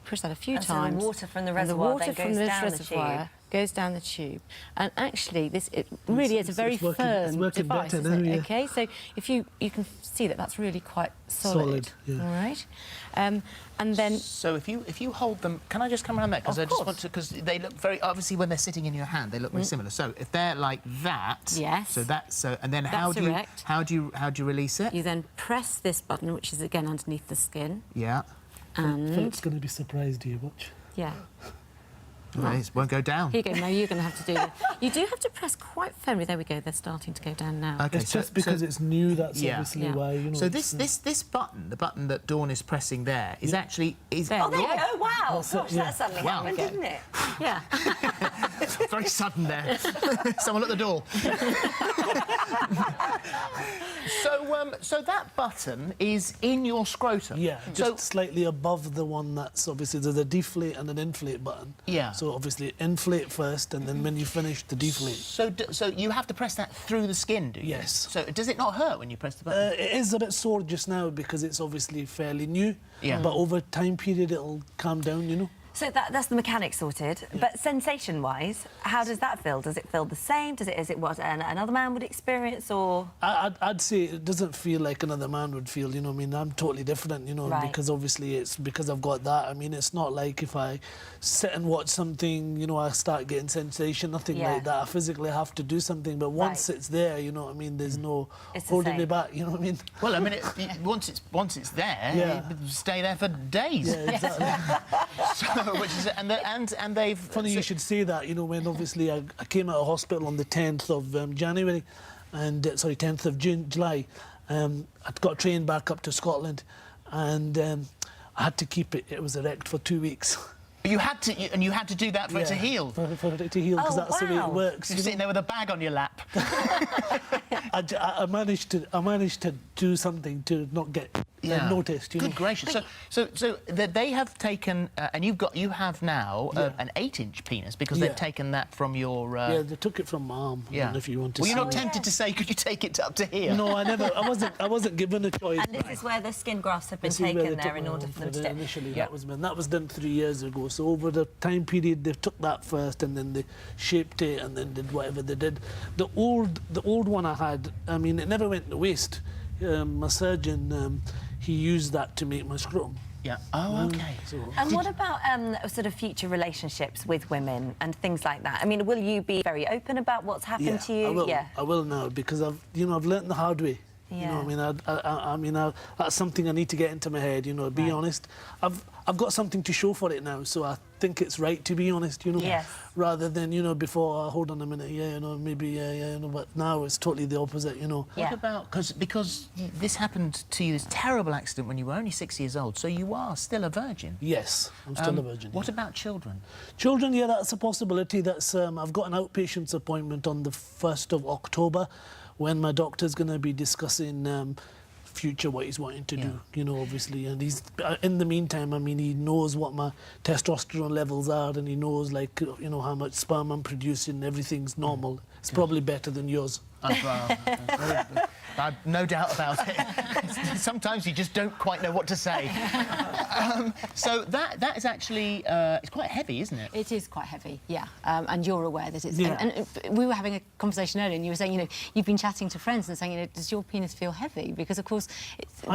push that a few times. So the water from the reservoir then goes down the tube. Goes down the tube, and actually it really is a very firm device, isn't it? Okay, so if you can see that that's really quite solid. Yeah. All right, and then so if you hold them, can I just come around there, because I just want to, because they look very obviously when they're sitting in your hand they look very similar. So if they're like that, yes. So that's and then how do you release it? You then press this button, which is again underneath the skin. Yeah. And Philip's going to be surprised. Do you watch? Yeah. It won't go down. Here you go, Mo, you're going to have to do that. You do have to press quite firmly. There we go, they're starting to go down now. Okay, it's just because it's new, that's obviously why, you know... So this button, the button that Dawn is pressing there, is actually... Oh, there you go, wow! Gosh, that suddenly happened, didn't it? Yeah. Very sudden there. Someone at the door. So that button is in your scrotum? Yeah, just slightly above the one that's obviously... There's a deflate and an inflate button. Yeah. So obviously inflate first, and then when you finish, the deflate. So you have to press that through the skin, do you? Yes. So does it not hurt when you press the button? It is a bit sore just now because it's obviously fairly new. Yeah. But over time period, it'll calm down, you know. So that's the mechanics sorted. Yeah. But sensation-wise, how does that feel? Does it feel the same? Is it what another man would experience, or...? I'd say it doesn't feel like another man would feel, you know. I mean, I'm totally different, you know, because obviously it's because I've got that. I mean, it's not like if I sit and watch something, you know, I start getting sensation, nothing like that. I physically have to do something, but once it's there, you know what I mean, there's no holding me back, you know what I mean? Well, I mean, once it's there, you stay there for days. Yeah, exactly. Which is, and they've... Funny you should say that, you know, when obviously I came out of hospital on the 10th of January, and, 10th of July, I'd got trained back up to Scotland, and I had to keep it. It was erect for 2 weeks. You had to, and you had to do that for it to heal? For it to heal, because that's the way it works. You're sitting there with a bag on your lap. I managed to do something to not get noticed. You Good know? gracious! So they have taken, and you have now an 8-inch penis because they've taken that from your. Yeah, they took it from my arm. Yeah. If you want to. Well, you're not tempted to say, could you take it up to here? No, I wasn't given a choice. And this is where the skin grafts have been taken there in order for them to stay. Initially, that was done 3 years ago. So over the time period, they took that first, and then they shaped it, and then did whatever they did. The old one I had, I mean, it never went to waste. My surgeon, he used that to make my scrotum. Yeah. Oh, okay. And what about sort of future relationships with women and things like that? I mean, will you be very open about what's happened to you? I will now, because I've learnt the hard way. You know what I mean? That's something I need to get into my head, you know, be honest. I've got something to show for it now, so I think it's right to be honest, you know. Yes. Rather than, you know, before, hold on a minute, you know, maybe, you know, but now it's totally the opposite, you know. What about, because this happened to you, this terrible accident when you were only 6 years old, so you are still a virgin? Yes, I'm still a virgin. What about children? Children, yeah, that's a possibility. That's I've got an outpatient's appointment on the 1st of October when my doctor's going to be discussing future what he's wanting to do, you know, obviously. And he's, in the meantime, I mean, he knows what my testosterone levels are, and he knows, like, you know, how much sperm I'm producing. Everything's normal. It's probably better than yours. I've no doubt about it. Sometimes you just don't quite know what to say. So that is actually it's quite heavy, isn't it? It is quite heavy, yeah. And you're aware that it's... Yeah. And we were having a conversation earlier, and you were saying, you know, you've been chatting to friends and saying, you know, does your penis feel heavy? Because, of course,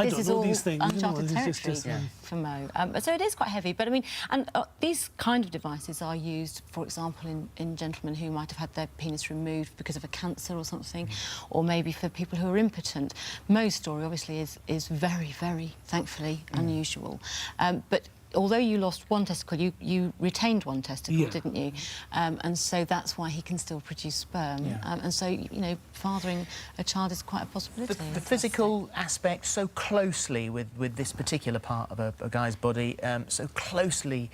this is all uncharted territory for Mo. So it is quite heavy. But, I mean, and these kind of devices are used, for example, in gentlemen who might have had their penis removed because of a cancer or something, or maybe for people who are impotent. Mo's story, obviously, is very, very, thankfully, unusual. But although you lost one testicle, you retained one testicle, didn't you? And so that's why he can still produce sperm. And so, you know, fathering a child is quite a possibility. The physical aspect so closely with this particular part of a guy's body, so closely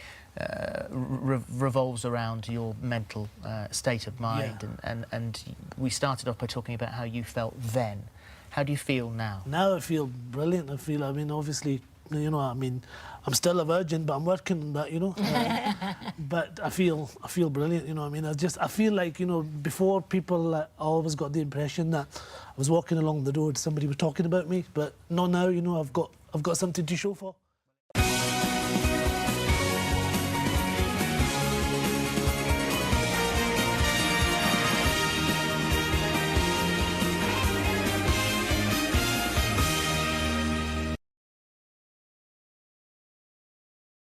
revolves around your mental state of mind. And we started off by talking about how you felt then. How do you feel now? Now I feel brilliant. I mean, obviously, you know, I mean, I'm still a virgin, but I'm working on that, you know. But I feel brilliant, you know. I mean, I feel like, you know, before people I always got the impression that I was walking along the road, somebody was talking about me, but not now, you know. I've got something to show for.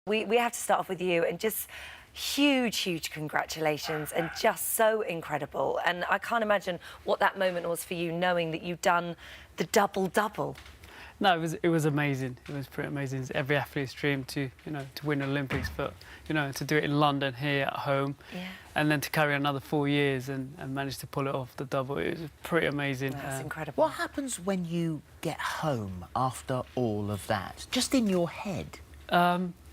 We have to start off with you, and just huge congratulations, and just so incredible. And I can't imagine what that moment was for you, knowing that you've done the double-double. No, it was amazing. It was pretty amazing. It's every athlete's dream to, you know, to win Olympics, but, you know, to do it in London here at home, and then to carry another 4 years and manage to pull it off, the double. It was pretty amazing. That's incredible. What happens when you get home after all of that, just in your head?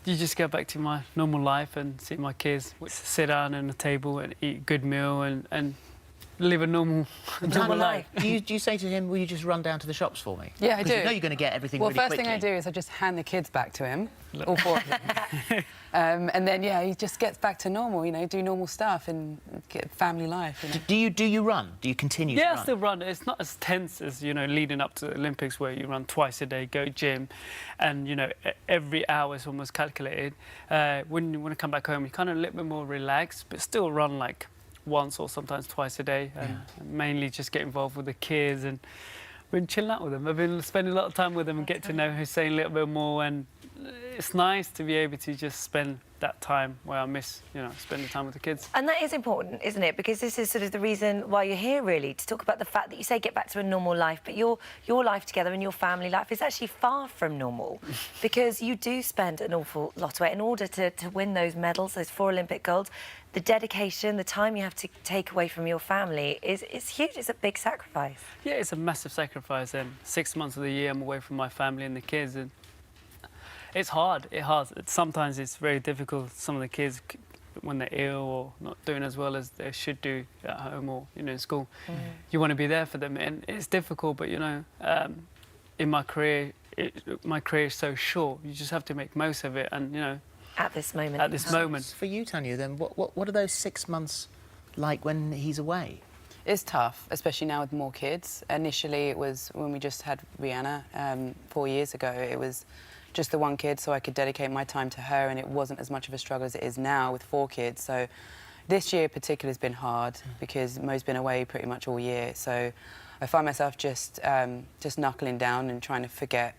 You just go back to my normal life and see my kids, sit down at a table and eat a good meal and live a normal life. Do you say to him, will you just run down to the shops for me? Yeah, I do. You know you're going to get everything really quickly. quickly. Well, first thing I do is I just hand the kids back to him, all four of them. And then, yeah, he just gets back to normal, you know, do normal stuff and get family life. You know? Do you run? Do you continue to run? Yeah, I still run. It's not as tense as, you know, leading up to the Olympics, where you run twice a day, go gym, and, you know, every hour is almost calculated. When you want to come back home, you're kind of a little bit more relaxed, but still run like once or sometimes twice a day, and mainly just get involved with the kids and been chilling out with them. I've been spending a lot of time with them and get to know Hussein a little bit more, and it's nice to be able to just spend that time where I miss, you know, spending time with the kids. And that is important, isn't it? Because this is sort of the reason why you're here, really, to talk about the fact that you say get back to a normal life, but your life together and your family life is actually far from normal, because you do spend an awful lot away in order to win those medals, those 4 Olympic golds. The dedication, the time you have to take away from your family is huge. It's a big sacrifice. Yeah, it's a massive sacrifice, and 6 months of the year I'm away from my family and the kids, and it's hard. Sometimes it's very difficult. Some of the kids, when they're ill or not doing as well as they should do at home or, you know, in school, you want to be there for them, and it's difficult. But, you know, in my career, my career is so short. You just have to make most of it, and, you know, at this moment. At this moment. For you, Tanya, then, what are those 6 months like when he's away? It's tough, especially now with more kids. Initially, it was when we just had Rihanna 4 years ago. It was just the one kid, so I could dedicate my time to her, and it wasn't as much of a struggle as it is now with 4 kids. So this year in particular has been hard because Mo's been away pretty much all year. So I find myself just knuckling down and trying to forget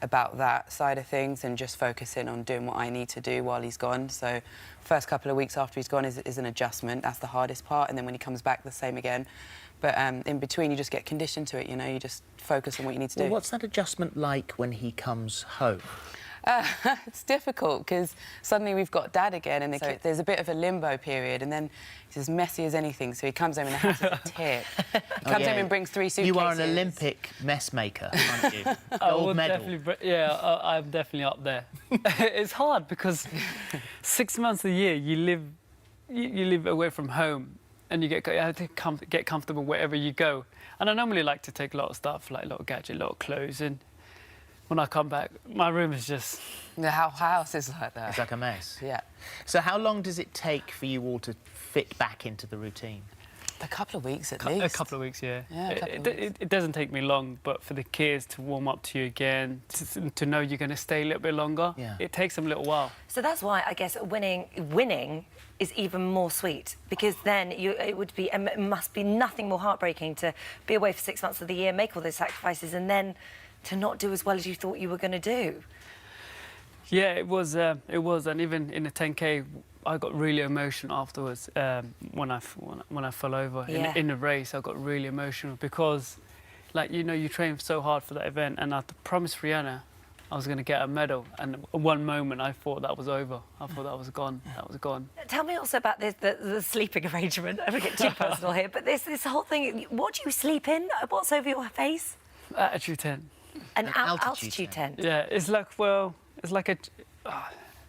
about that side of things and just focusing on doing what I need to do while he's gone. So first couple of weeks after he's gone is an adjustment. That's the hardest part. And then when he comes back, the same again. But in between, you just get conditioned to it, you know, you just focus on what you need to do. What's that adjustment like when he comes home? It's difficult because suddenly we've got Dad again, and there's a bit of a limbo period, and then he's as messy as anything, so he comes home and the house is a tip. He comes home and brings 3 suitcases. You are an Olympic mess maker, aren't you? Gold medal. I'm definitely up there. It's hard because 6 months a year you live away from home, and you have to get comfortable wherever you go. And I normally like to take a lot of stuff, like a lot of gadgets, a lot of clothes, and when I come back, my room is just... The house is like that. It's like a mess. Yeah. So how long does it take for you all to fit back into the routine? A couple of weeks at A least. couple of weeks, yeah. Yeah, a couple of weeks. It doesn't take me long, but for the kids to warm up to you again, to know you're going to stay a little bit longer, it takes them a little while. So that's why I guess winning is even more sweet, because then it must be nothing more heartbreaking to be away for 6 months of the year, make all those sacrifices, and then to not do as well as you thought you were going to do. Yeah, it was, and even in the 10K, I got really emotional afterwards when I fell over in the race. I got really emotional because, like, you train so hard for that event, and I promised Rihanna I was going to get a medal. And at one moment, I thought that was over. I thought that was gone. That was gone. Tell me also about the sleeping arrangement. I don't get too personal here, but this whole thing. What do you sleep in? What's over your face? Altitude tent. An altitude tent. Yeah, it's like a.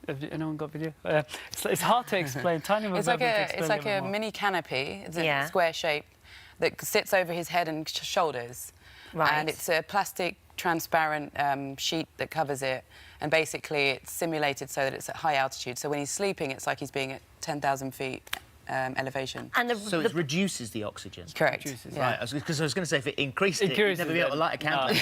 Have anyone got video? It's hard to explain. Tiny It's like a mini canopy. It's a square shape that sits over his head and shoulders. Right. And it's a plastic transparent sheet that covers it. And basically, it's simulated so that it's at high altitude. So when he's sleeping, it's like he's being at 10,000 feet elevation. And so it reduces the oxygen. Correct. Right, because I was going to say if it increased it, you'd never be able to light a candle.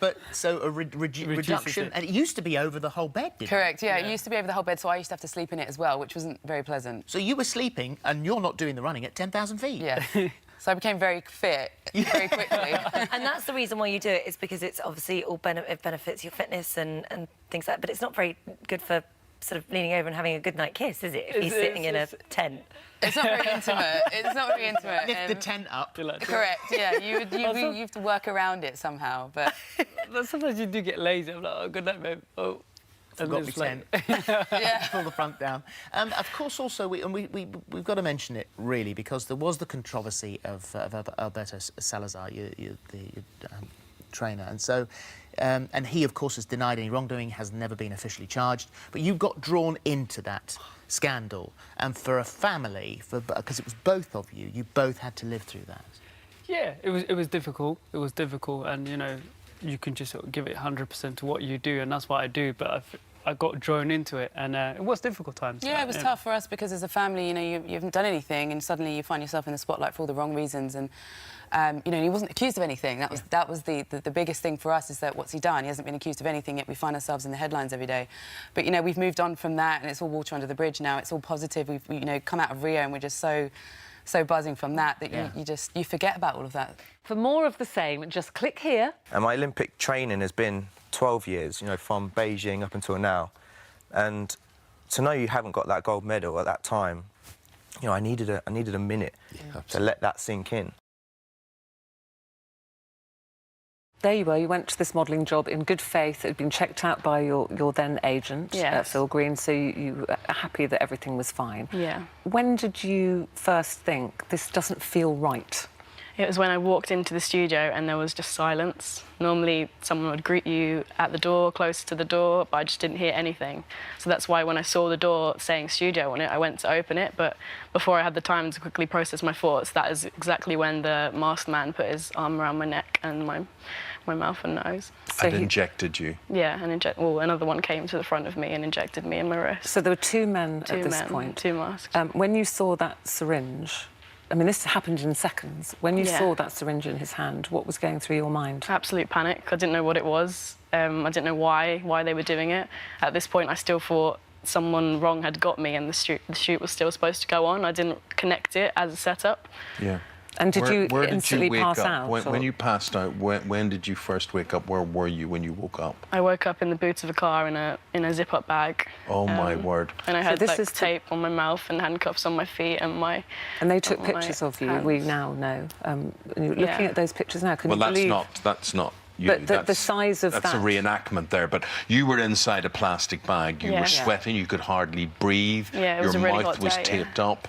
But a reduction, and it used to be over the whole bed, didn't Correct, yeah, it used to be over the whole bed, so I used to have to sleep in it as well, which wasn't very pleasant. So you were sleeping, and you're not doing the running at 10,000 feet? Yeah. So I became very fit very quickly. And that's the reason why you do it, is because it's obviously it benefits your fitness and things like that, but it's not very good for sort of leaning over and having a good night kiss, is it? If he's sitting in a tent. It's not very intimate. It's not very intimate. Lift the tent up. Correct, yeah. You have to work around it somehow, but... Sometimes you do get lazy. I'm like, oh, good night, babe. Oh. Forgot my tent. Yeah. Pull the front down. Of course, also, we've got to mention it, really, because there was the controversy of Alberto Salazar, your trainer. And so... and he, of course, has denied any wrongdoing, has never been officially charged. But you got drawn into that scandal. And for a family, because it was both of you, you both had to live through that. Yeah, it was difficult. It was difficult, and, you can just sort of give it 100% to what you do, and that's what I do. But I got drawn into it, and it was difficult times. Yeah, it was tough for us because as a family, you haven't done anything, and suddenly you find yourself in the spotlight for all the wrong reasons. And he wasn't accused of anything. That was the biggest thing for us, is that what's he done? He hasn't been accused of anything, yet we find ourselves in the headlines every day. But we've moved on from that, and it's all water under the bridge now. It's all positive. We've come out of Rio, and we're just so buzzing from that you forget about all of that. For more of the same, just click here. And my Olympic training has been 12 years, from Beijing up until now. And to know you haven't got that gold medal at that time, I needed a minute to let that sink in. There you were, you went to this modelling job in good faith. It had been checked out by your then agent, Phil Green, so you were happy that everything was fine. Yeah. When did you first think, this doesn't feel right? It was when I walked into the studio and there was just silence. Normally someone would greet you at the door, close to the door, but I just didn't hear anything. So that's why when I saw the door saying studio on it, I went to open it, but before I had the time to quickly process my thoughts, that is exactly when the masked man put his arm around my neck and my mouth and nose. So and injected you? Yeah, and another one came to the front of me and injected me in my wrist. So there were two men at this point? Two masks. When you saw that syringe, I mean, this happened in seconds. When you saw that syringe in his hand, what was going through your mind? Absolute panic. I didn't know what it was. I didn't know why they were doing it. At this point, I still thought someone wrong had got me and the shoot was still supposed to go on. I didn't connect it as a setup. Yeah. And did you where instantly did you wake pass up? out? When you passed out, when did you first wake up? Where were you when you woke up? I woke up in the boot of a car in a zip-up bag. Oh, my word. And I had tape on my mouth and handcuffs on my feet and my... And they took pictures of you, we now know. You're looking at those pictures now, can you believe... that's not you. But the size of that's a reenactment there, but you were inside a plastic bag, you were sweating, you could hardly breathe, it was your a really mouth hot was day, taped up.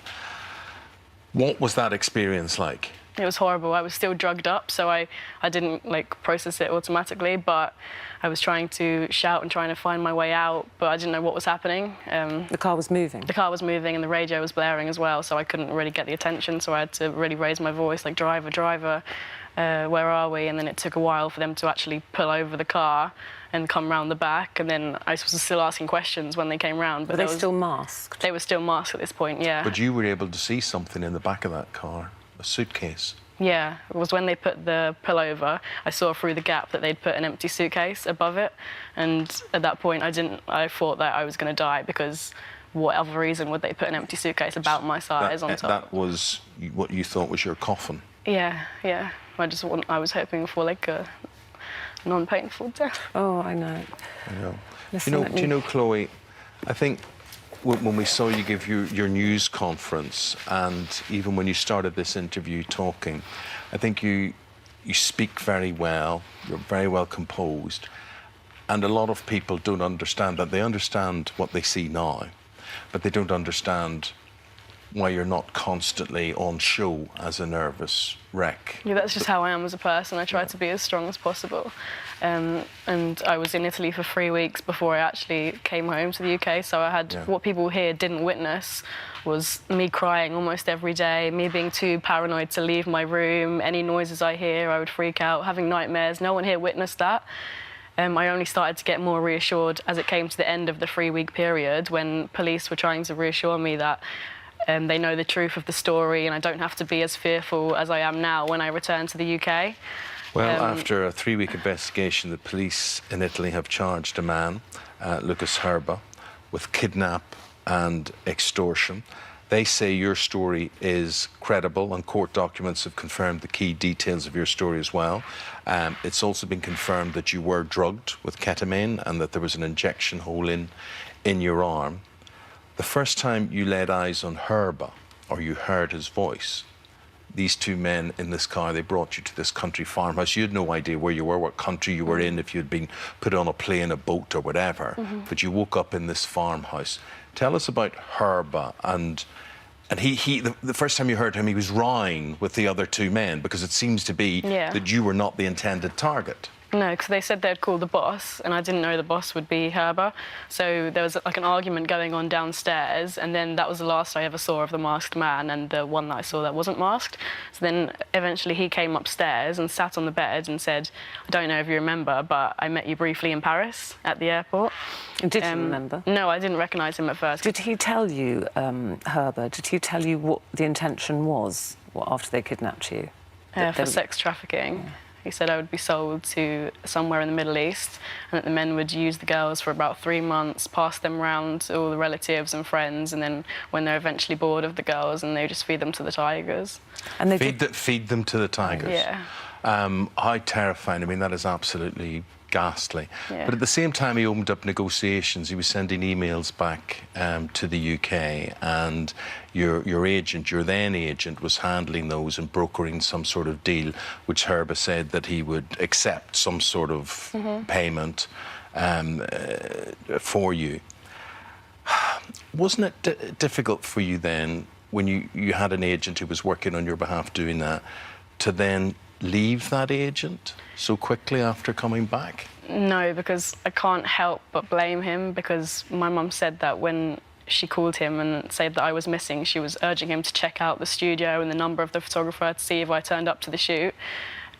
What was that experience like? It was horrible. I was still drugged up, so I didn't process it automatically, but I was trying to shout and trying to find my way out, but I didn't know what was happening. The car was moving? The car was moving and the radio was blaring as well, so I couldn't really get the attention, so I had to really raise my voice, like, driver, driver. where are we? And then it took a while for them to actually pull over the car and come round the back, and then I was still asking questions when they came round. But were they still masked? They were still masked at this point, yeah. But you were able to see something in the back of that car, a suitcase. Yeah, it was when they put the pullover, I saw through the gap that they'd put an empty suitcase above it, and at that point I thought that I was going to die, because what other reason would they put an empty suitcase about my size on top? That was what you thought was your coffin? Yeah, yeah. I was hoping for like a non-painful death. Oh, I know. I know. Do you know, Chloe, I think when we saw you give your news conference, and even when you started this interview talking, I think you speak very well, you're very well composed, and a lot of people don't understand that. They understand what they see now, but they don't understand why you're not constantly on show as a nervous wreck. Yeah, that's just how I am as a person. I try to be as strong as possible. And I was in Italy for 3 weeks before I actually came home to the UK, so I had what people here didn't witness was me crying almost every day, me being too paranoid to leave my room. Any noises I hear, I would freak out, having nightmares. No one here witnessed that. I only started to get more reassured as it came to the end of the 3-week period, when police were trying to reassure me that they know the truth of the story and I don't have to be as fearful as I am now when I return to the UK. Well, after a 3-week investigation, the police in Italy have charged a man, Lucas Herba, with kidnap and extortion. They say your story is credible, and court documents have confirmed the key details of your story as well. It's also been confirmed that you were drugged with ketamine and that there was an injection hole in your arm. The first time you laid eyes on Herba, or you heard his voice, these two men in this car, they brought you to this country farmhouse. You had no idea where you were, what country you were in, if you'd been put on a plane, a boat or whatever, but you woke up in this farmhouse. Tell us about Herba, and the first time you heard him, he was rowing with the other two men, because it seems to be that you were not the intended target. No, because they said they'd call the boss, and I didn't know the boss would be Herba. So there was like an argument going on downstairs, and then that was the last I ever saw of the masked man, and the one that I saw that wasn't masked. So then eventually he came upstairs and sat on the bed and said, I don't know if you remember, but I met you briefly in Paris at the airport. And did you remember? No, I didn't recognise him at first. Did he tell you, Herba, did he tell you what the intention was after they kidnapped you? For sex trafficking. Yeah. He said I would be sold to somewhere in the Middle East, and that the men would use the girls for about 3 months, pass them around to all the relatives and friends, and then when they're eventually bored of the girls, and they just feed them to the tigers. And they feed them to the tigers? Yeah. How terrifying. I mean, that is absolutely ghastly. Yeah. But at the same time he opened up negotiations, he was sending emails back to the UK, and your agent, your then agent, was handling those and brokering some sort of deal, which Herba said that he would accept some sort of payment for you. Wasn't it difficult for you then, when you had an agent who was working on your behalf doing that, to then leave that agent so quickly after coming back? No, because I can't help but blame him, because my mum said that when she called him and said that I was missing, she was urging him to check out the studio and the number of the photographer to see if I turned up to the shoot.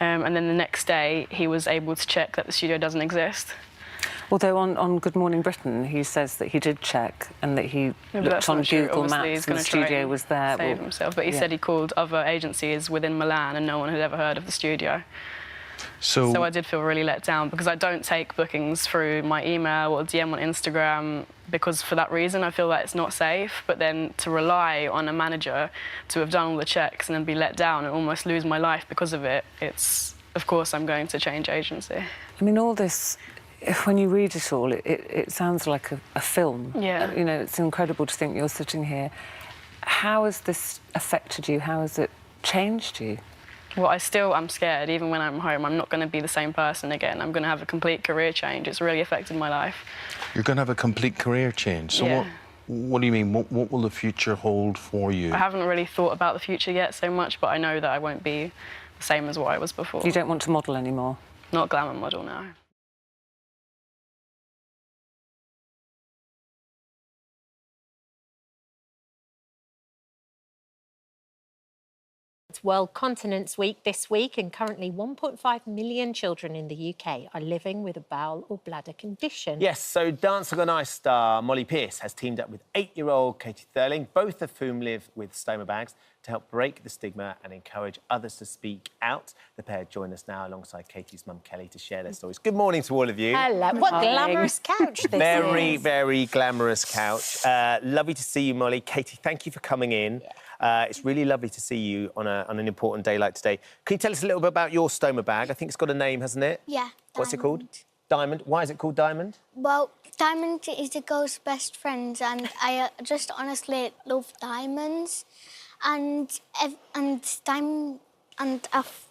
And then the next day he was able to check that the studio doesn't exist. Although on Good Morning Britain, he says that he did check and that he looked on Google Maps and the studio was there. Save himself, but he said he called other agencies within Milan and no one had ever heard of the studio. So I did feel really let down, because I don't take bookings through my email or DM on Instagram, because for that reason I feel that it's not safe. But then to rely on a manager to have done all the checks and then be let down and almost lose my life because of it, of course I'm going to change agency. I mean, all this, when you read it all, it sounds like a film. Yeah. You know, it's incredible to think you're sitting here. How has this affected you? How has it changed you? Well, I'm scared. Even when I'm home, I'm not going to be the same person again. I'm going to have a complete career change. It's really affected my life. You're going to have a complete career change? So yeah. What do you mean? What will the future hold for you? I haven't really thought about the future yet so much, but I know that I won't be the same as what I was before. You don't want to model anymore? Not glamour model, no. It's World Continence Week this week, and currently 1.5 million children in the UK are living with a bowel or bladder condition. Yes, so Dancing on Ice star Molly Pearce has teamed up with 8-year-old Katie Thurling, both of whom live with stoma bags, to help break the stigma and encourage others to speak out. The pair join us now alongside Katie's mum Kelly to share their stories. Good morning to all of you. Hello. What glamorous couch this Very, is. very glamorous couch. Lovely to see you, Molly. Katie, thank you for coming in. It's really lovely to see you on an important day like today. Can you tell us a little bit about your stoma bag? I think it's got a name, hasn't it? Yeah. What's it called? Diamond. Why is it called Diamond? Well, Diamond is a girl's best friend, and I just honestly love diamonds, and I've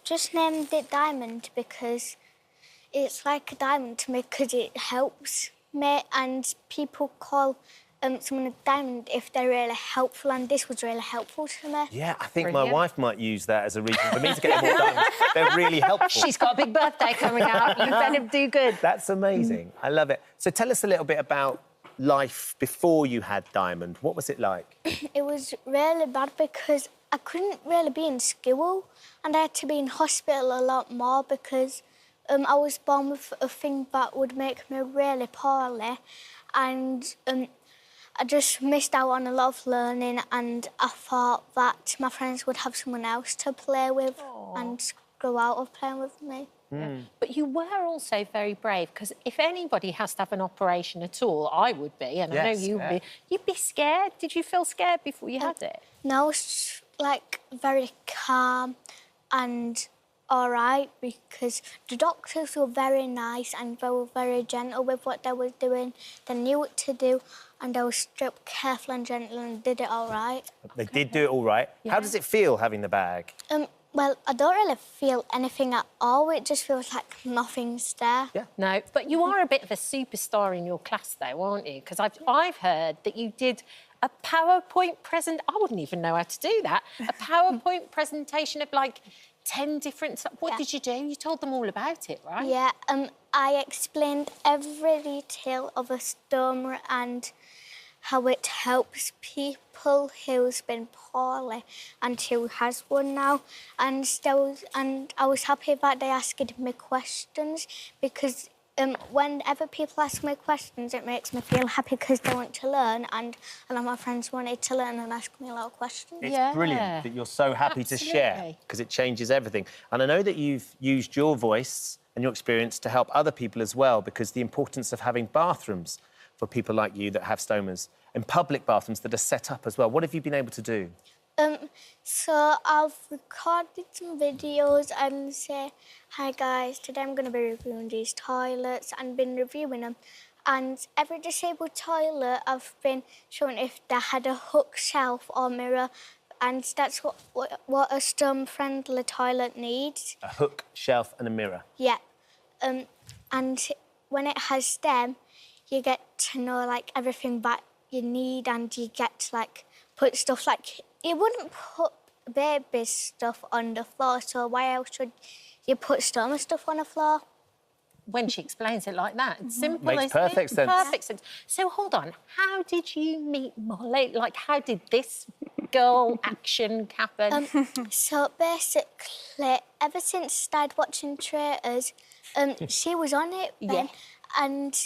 just named it Diamond because it's like a diamond to me because it helps me, and people call someone a diamond if they're really helpful, and this was really helpful to me. Yeah, I think my wife might use that as a reason for me to get more diamonds. They're really helpful. She's got a big birthday coming up. You better do good. That's amazing. I love it. So tell us a little bit about life before you had Diamond. What was it like? It was really bad because I couldn't really be in school, and I had to be in hospital a lot more because I was born with a thing that would make me really poorly, and I just missed out on a lot of learning, and I thought that my friends would have someone else to play with and grow out of playing with me. But you were also very brave, because if anybody has to have an operation at all, I would be, and I know you would be. You'd be scared. Did you feel scared before you had it? No, I was like very calm and all right, because the doctors were very nice and they were very gentle with what they were doing. They knew what to do, and they were stripped careful and gentle and did it all right. They did do it all right. Yeah. How does it feel having the bag? Well, I don't really feel anything at all. It just feels like nothing's there. Yeah. No, but you are a bit of a superstar in your class, though, aren't you? Because I've heard that you did a PowerPoint I wouldn't even know how to do that. A PowerPoint presentation of like 10 different... What did you do? You told them all about it, right? Yeah, I explained every detail of a stoma and how it helps people who's been poorly and who has one now. And I was happy that they asked me questions, because whenever people ask me questions, it makes me feel happy because they want to learn, and a lot of my friends wanted to learn and ask me a lot of questions. It's brilliant that you're so happy to share, because it changes everything. And I know that you've used your voice and your experience to help other people as well, because the importance of having bathrooms for people like you that have stomas, and public bathrooms that are set up as well. What have you been able to do? So I've recorded some videos and say, hi guys, today I'm going to be reviewing these toilets, and been reviewing them. And every disabled toilet I've been showing if they had a hook shelf or mirror, and that's what a stoma-friendly toilet needs. A hook, shelf and a mirror. Yeah. And when it has them, you get to know like everything that you need, and you get to like put stuff like... You wouldn't put baby stuff on the floor, so why else should you put stoma stuff on the floor? When she explains it like that, it's simple. Makes perfect sense. Perfect sense. So hold on, how did you meet Molly? Like, how did this girl action happen? So basically, ever since I started watching Traitors, she was on it then, and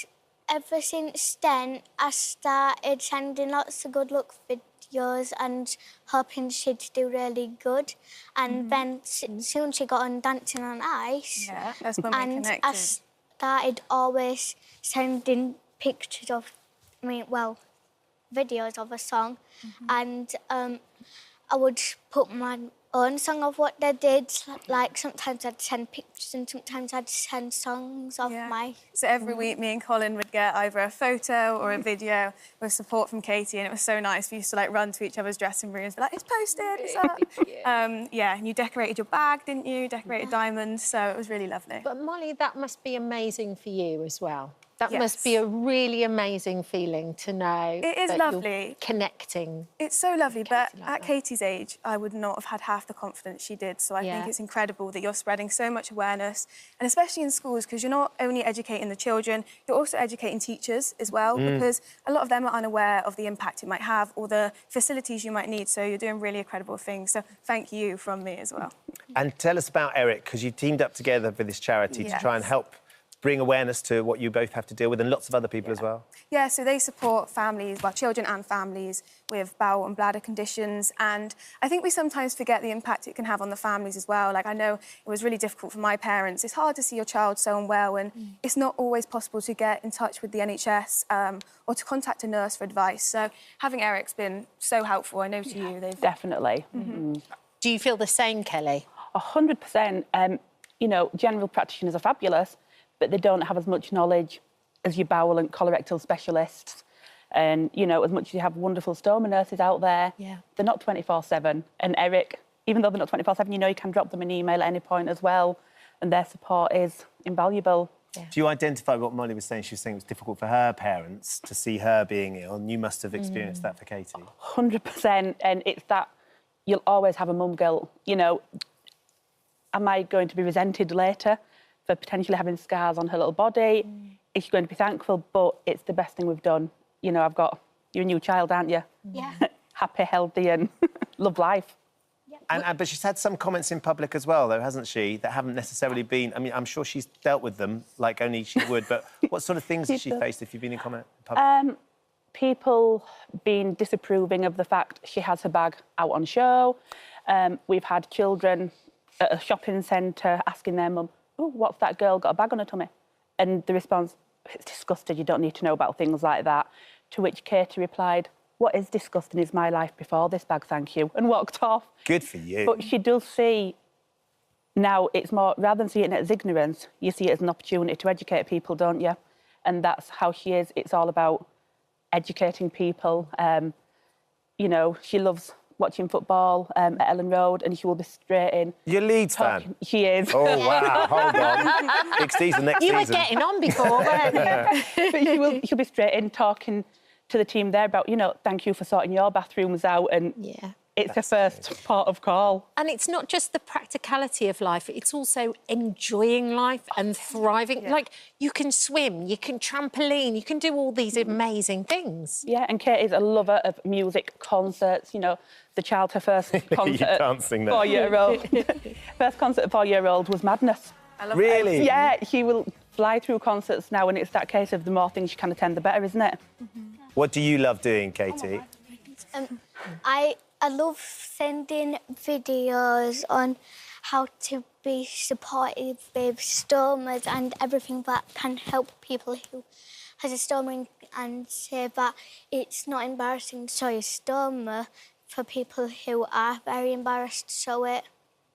ever since then, I started sending lots of good luck videos and hoping she'd do really good. And then soon she got on Dancing on Ice. Yeah, that's when we connected. I started always sending pictures of, videos of a song, and I would put my own song of what they did. Like sometimes I'd send pictures and sometimes I'd send songs of my... So every week me and Colin would get either a photo or a video with support from Katie, and it was so nice. We used to like run to each other's dressing rooms, be like, it's posted, it's up. And you decorated your bag, didn't you? Decorated diamonds, so it was really lovely. But Molly, that must be amazing for you as well. That must be a really amazing feeling to know. It is that lovely. You're connecting. It's so lovely, but at Katie's age, I would not have had half the confidence she did. So I think it's incredible that you're spreading so much awareness, and especially in schools, because you're not only educating the children, you're also educating teachers as well, because a lot of them are unaware of the impact it might have or the facilities you might need. So you're doing really incredible things. So thank you from me as well. And tell us about Eric, because you've teamed up together with this charity to try and help bring awareness to what you both have to deal with, and lots of other people as well. Yeah, so they support families, well, children and families with bowel and bladder conditions. And I think we sometimes forget the impact it can have on the families as well. Like, I know it was really difficult for my parents. It's hard to see your child so unwell, and it's not always possible to get in touch with the NHS or to contact a nurse for advice. So having Eric's been so helpful. I know to you, they've... Definitely. Do you feel the same, Kelly? 100%. You know, general practitioners are fabulous, but they don't have as much knowledge as your bowel and colorectal specialists. And, you know, as much as you have wonderful stoma nurses out there, they're not 24/7. And Eric, even though they're not 24/7, you know, you can drop them an email at any point as well, and their support is invaluable. Do you identify what Molly was saying? She was saying it was difficult for her parents to see her being ill, and you must have experienced that for Katie. 100%. And it's that you'll always have a mum guilt. You know, am I going to be resented later for potentially having scars on her little body? Is she going to be thankful? But it's the best thing we've done. You know, you're a new child, aren't you? Yeah. Happy, healthy and love life. But she's had some comments in public as well, though, hasn't she, that haven't necessarily been... I mean, I'm sure she's dealt with them like only she would, but what sort of things has she faced if you've been in comment in public? People being disapproving of the fact she has her bag out on show. We've had children at a shopping centre asking their mum, "Oh, what's that girl got a bag on her tummy?" And the response, "It's disgusting, you don't need to know about things like that." To which Katie replied, "What is disgusting is my life before this bag, thank you," and walked off. Good for you. But she does see, now it's more, rather than seeing it as ignorance, you see it as an opportunity to educate people, don't you? And that's how she is. It's all about educating people. You know, she loves watching football at Ellen Road, and she will be straight in. Your Leeds fan? She is. Oh, wow, hold on. Big season next season. You were getting on before, weren't you? But she'll be straight in talking to the team there about, you know, thank you for sorting your bathrooms out, and it's the first part of call. And it's not just the practicality of life, it's also enjoying life and thriving. Like, you can swim, you can trampoline, you can do all these amazing things. Yeah, and Kate is a lover of music, concerts, you know, the child, her first concert You can't sing that. 4-year-old. First concert at 4-year-old was madness. I love Really? that. Yeah, she will fly through concerts now, and it's that case of the more things she can attend, the better, isn't it? What do you love doing, Katie? I love sending videos on how to be supportive with stomas and everything that can help people who has a stoma, and say that it's not embarrassing to show your stoma for people who are very embarrassed to show it.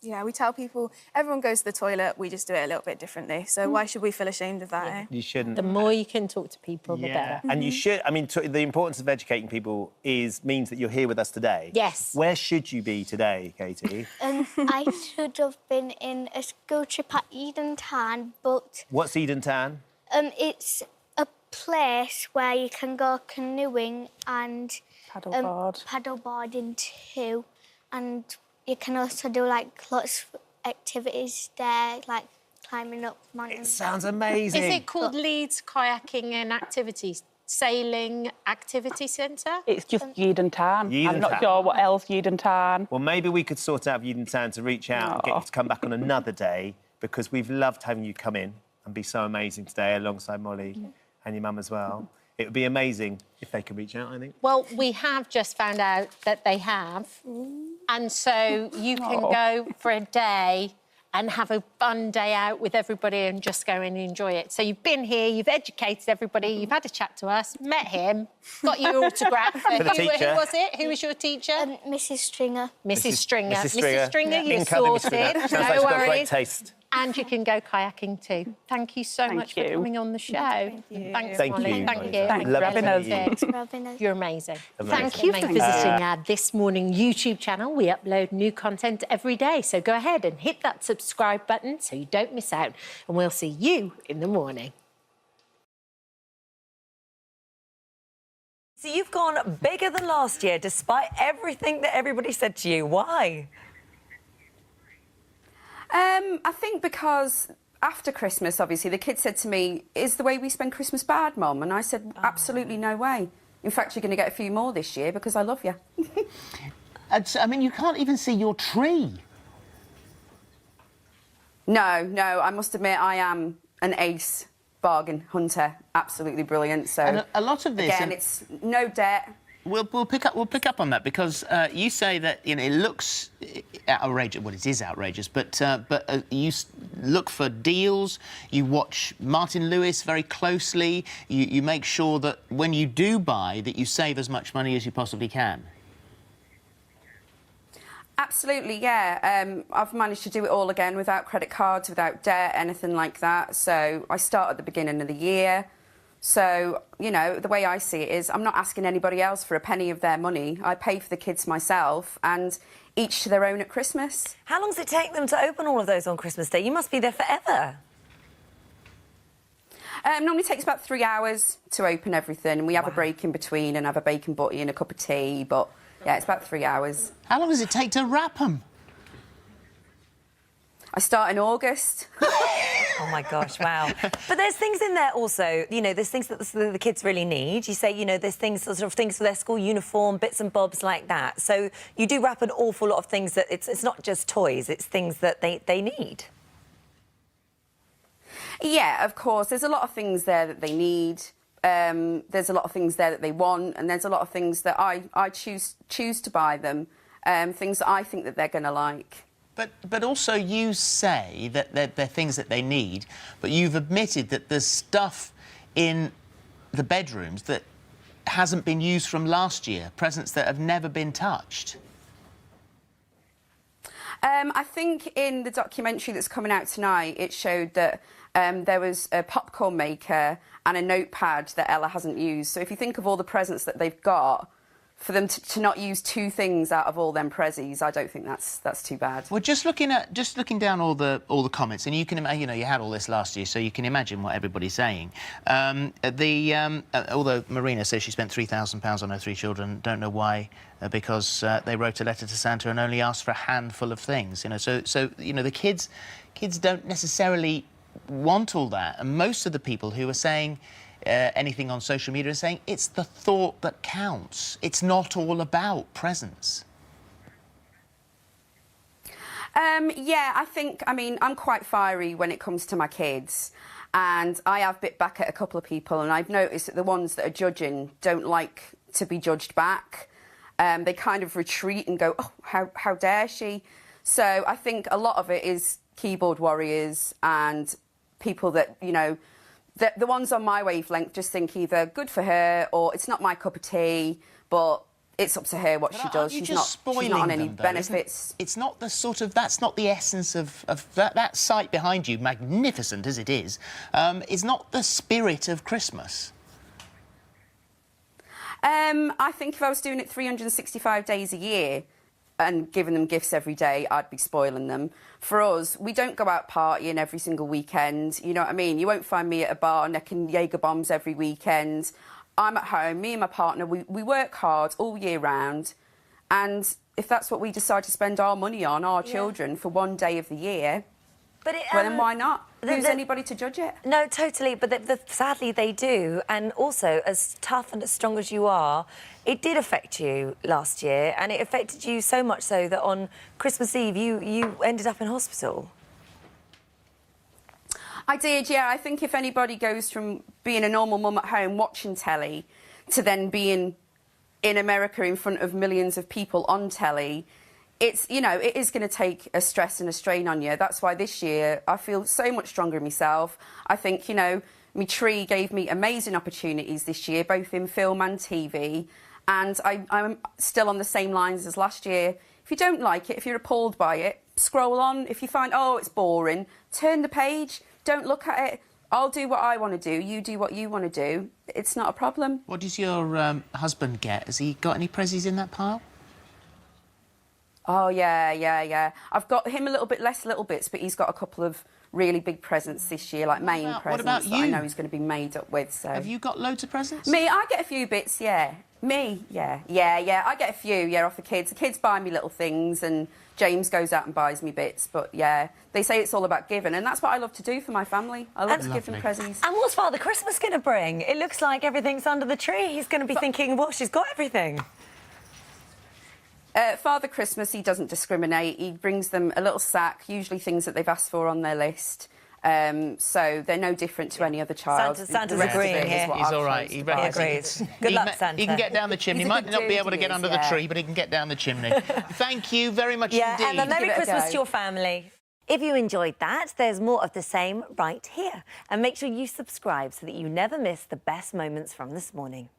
Yeah, we tell people, everyone goes to the toilet, we just do it a little bit differently. So why should we feel ashamed of that, eh? You shouldn't. The more you can talk to people, the better. And you should... I mean, the importance of educating people means that you're here with us today. Yes. Where should you be today, Katie? I should have been in a school trip at Edenton, but... What's Edenton? It's a place where you can go canoeing and... paddleboarding too. And you can also do, like, lots of activities there, like climbing up mountains. It sounds amazing. Is it called Leeds Kayaking and Activities Sailing Activity Centre? It's just Edenton. I'm not sure what else Edenton. Well, maybe we could sort out Edenton to reach out and get you to come back on another day, because we've loved having you come in and be so amazing today alongside Molly and your mum as well. It would be amazing if they could reach out, I think. Well, we have just found out that they have. And so you can go for a day and have a fun day out with everybody and just go and enjoy it. So you've been here, you've educated everybody, you've had a chat to us, met him, got your autograph. For the teacher. Who was it? Who was your teacher? Mrs. Stringer. Mrs. Stringer. Mrs. Stringer, you're incoming sorted. Mrs. Stringer. Sounds like No she's got worries. great taste. And you can go kayaking too. Thank you so much for coming on the show. Thanks, Thank Molly. you. Thank you. Thanks for having us. Thanks for having us. You're amazing. Amazing. Thank you for visiting our This Morning YouTube channel. We upload new content every day, so go ahead and hit that subscribe button so you don't miss out. And we'll see you in the morning. So you've gone bigger than last year, despite everything that everybody said to you. Why? I think because after Christmas, obviously, the kids said to me, "Is the way we spend Christmas bad, Mum?" And I said, "Absolutely no way. In fact, you're going to get a few more this year because I love you." I mean, you can't even see your tree. No, I must admit I am an ace bargain hunter. Absolutely brilliant. So And a lot of this... Again, it's no debt. We'll pick up on that because you say that it looks outrageous. Well, it is outrageous, but you look for deals. You watch Martin Lewis very closely. You make sure that when you do buy, that you save as much money as you possibly can. Absolutely, yeah. I've managed to do it all again without credit cards, without debt, anything like that. So I start at the beginning of the year. So, the way I see it is I'm not asking anybody else for a penny of their money. I pay for the kids myself and each to their own at Christmas. How long does it take them to open all of those on Christmas Day? You must be there forever. Normally takes about 3 hours to open everything. And we have a break in between and have a bacon butty and a cup of tea. But, yeah, it's about 3 hours. How long does it take to wrap them? I start in August. Oh, my gosh, wow. But there's things in there also, there's things that the kids really need. You say, there's things, sort of things for their school uniform, bits and bobs like that. So you do wrap an awful lot of things that it's not just toys, it's things that they need. Yeah, of course. There's a lot of things there that they need. There's a lot of things there that they want, and there's a lot of things that I choose to buy them, things that I think that they're going to like. But also you say that they're things that they need, but you've admitted that there's stuff in the bedrooms that hasn't been used from last year, presents that have never been touched. I think in the documentary that's coming out tonight, it showed that there was a popcorn maker and a notepad that Ella hasn't used. So if you think of all the presents that they've got, for them to not use 2 things out of all them prezzies, I don't think that's too bad. Well, just looking down all the comments, and you can imagine, you had all this last year, so you can imagine what everybody's saying. Although Marina says she spent £3,000 on her 3 children, don't know why, because they wrote a letter to Santa and only asked for a handful of things. So the kids don't necessarily want all that, and most of the people who are saying anything on social media is saying it's the thought that counts. It's not all about presents. Yeah, I'm quite fiery when it comes to my kids, and I have bit back at a couple of people, and I've noticed that the ones that are judging don't like to be judged back. They kind of retreat and go, "Oh, how dare she?" So I think a lot of it is keyboard warriors and people that, the ones on my wavelength just think either good for her or it's not my cup of tea, but it's up to her what she does. She's not on any benefits. It's not the sort of... That's not the essence of that site behind you, magnificent as it is not the spirit of Christmas. I think if I was doing it 365 days a year and giving them gifts every day, I'd be spoiling them. For us, we don't go out partying every single weekend, you know what I mean? You won't find me at a bar necking Jaeger bombs every weekend. I'm at home, me and my partner, we work hard all year round, and if that's what we decide to spend our money on, our children, for one day of the year, well, then why not? Who's anybody to judge it? No, totally, but sadly they do. And also, as tough and as strong as you are, it did affect you last year, and it affected you so much so that on Christmas Eve you ended up in hospital. I did, yeah. I think if anybody goes from being a normal mum at home watching telly to then being in America in front of millions of people on telly, it is going to take a stress and a strain on you. That's why this year I feel so much stronger in myself. I think, my tree gave me amazing opportunities this year, both in film and TV, and I'm still on the same lines as last year. If you don't like it, if you're appalled by it, scroll on. If you find, oh, it's boring, turn the page. Don't look at it. I'll do what I want to do. You do what you want to do. It's not a problem. What does your husband get? Has he got any prezzies in that pile? Oh, yeah. I've got him a little bit less little bits, but he's got a couple of really big presents this year, like main presents what about you? that I know he's going to be made up with. So have you got loads of presents? Me, I get a few bits, yeah. Me, yeah. I get a few, off the kids. The kids buy me little things and James goes out and buys me bits. But, yeah, they say it's all about giving, and that's what I love to do for my family. I love to give them presents. And what's Father Christmas going to bring? It looks like everything's under the tree. He's going to be thinking, well, she's got everything. Father Christmas, he doesn't discriminate. He brings them a little sack, usually things that they've asked for on their list. So they're no different to any other child. Santa's agreeing here. He's all right. He agrees. Good luck, Santa. He can get down the chimney. He might not be able to get under the tree, but he can get down the chimney. Thank you very much indeed. And a Merry Christmas to your family. If you enjoyed that, there's more of the same right here. And make sure you subscribe so that you never miss the best moments from this morning.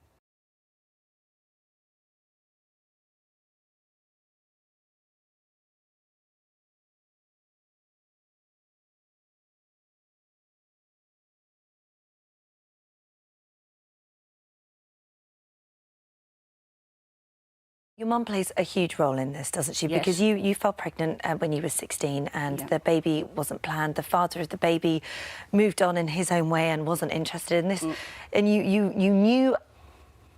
Your mum plays a huge role in this, doesn't she? Yes. Because you fell pregnant when you were 16 and the baby wasn't planned. The father of the baby moved on in his own way and wasn't interested in this. And you knew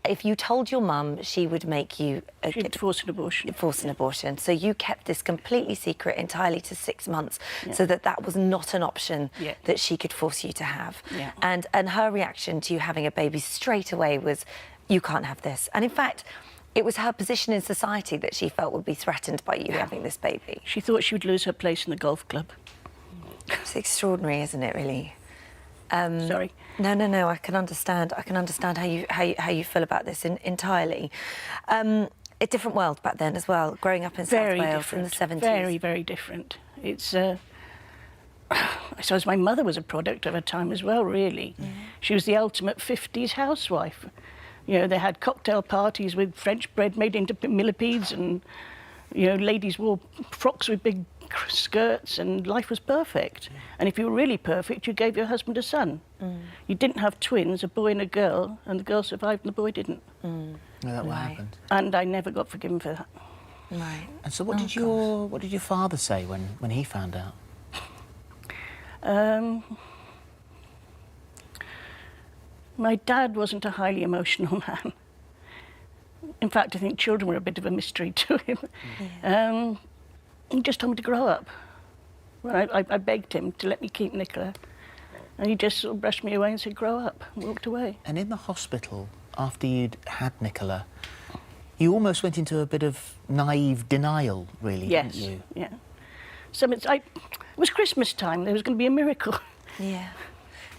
if you told your mum, she would make you... She'd force an abortion. Force an abortion. So you kept this completely secret entirely to 6 months so that was not an option that she could force you to have. Yeah. And her reaction to you having a baby straight away was, you can't have this. And in fact... it was her position in society that she felt would be threatened by you having this baby. She thought she would lose her place in the golf club. It's extraordinary, isn't it, really? Sorry. No, I can understand. I can understand how you feel about this entirely. A different world back then as well, growing up in South Wales in the 70s. Very, very different. It's... I suppose my mother was a product of her time as well, really. Yeah. She was the ultimate 50s housewife. You know, they had cocktail parties with French bread made into millipedes and, you know, ladies wore frocks with big skirts and life was perfect. And if you were really perfect, you gave your husband a son. You didn't have twins, a boy and a girl, and the girl survived and the boy didn't. No, that what happened. And I never got forgiven for that. Right. And so what did your father say when he found out? My dad wasn't a highly emotional man. In fact, I think children were a bit of a mystery to him. Yeah. He just told me to grow up. Well, I begged him to let me keep Nicola. And he just sort of brushed me away and said, grow up, and walked away. And in the hospital, after you'd had Nicola, you almost went into a bit of naive denial, really, didn't you? Yeah. So it was Christmas time. There was going to be a miracle. Yeah.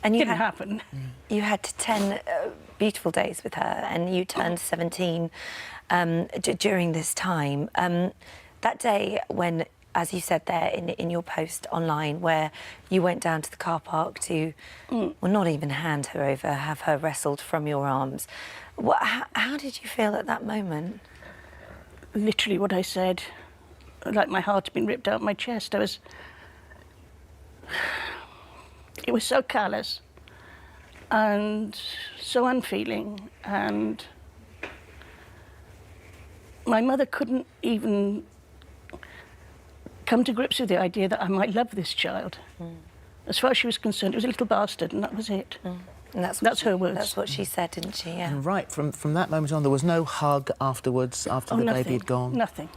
And didn't happen. You had 10 beautiful days with her, and you turned 17 during this time. That day when, as you said there in your post online, where you went down to the car park to, well, not even hand her over, have her wrestled from your arms. How did you feel at that moment? Literally what I said, like my heart had been ripped out of my chest. It was so callous and so unfeeling, and my mother couldn't even come to grips with the idea that I might love this child. As far as she was concerned, it was a little bastard, and that was it. And that's her words. That's what she said, didn't she? Yeah. And right, from that moment on, there was no hug afterwards, after the baby had gone? Nothing.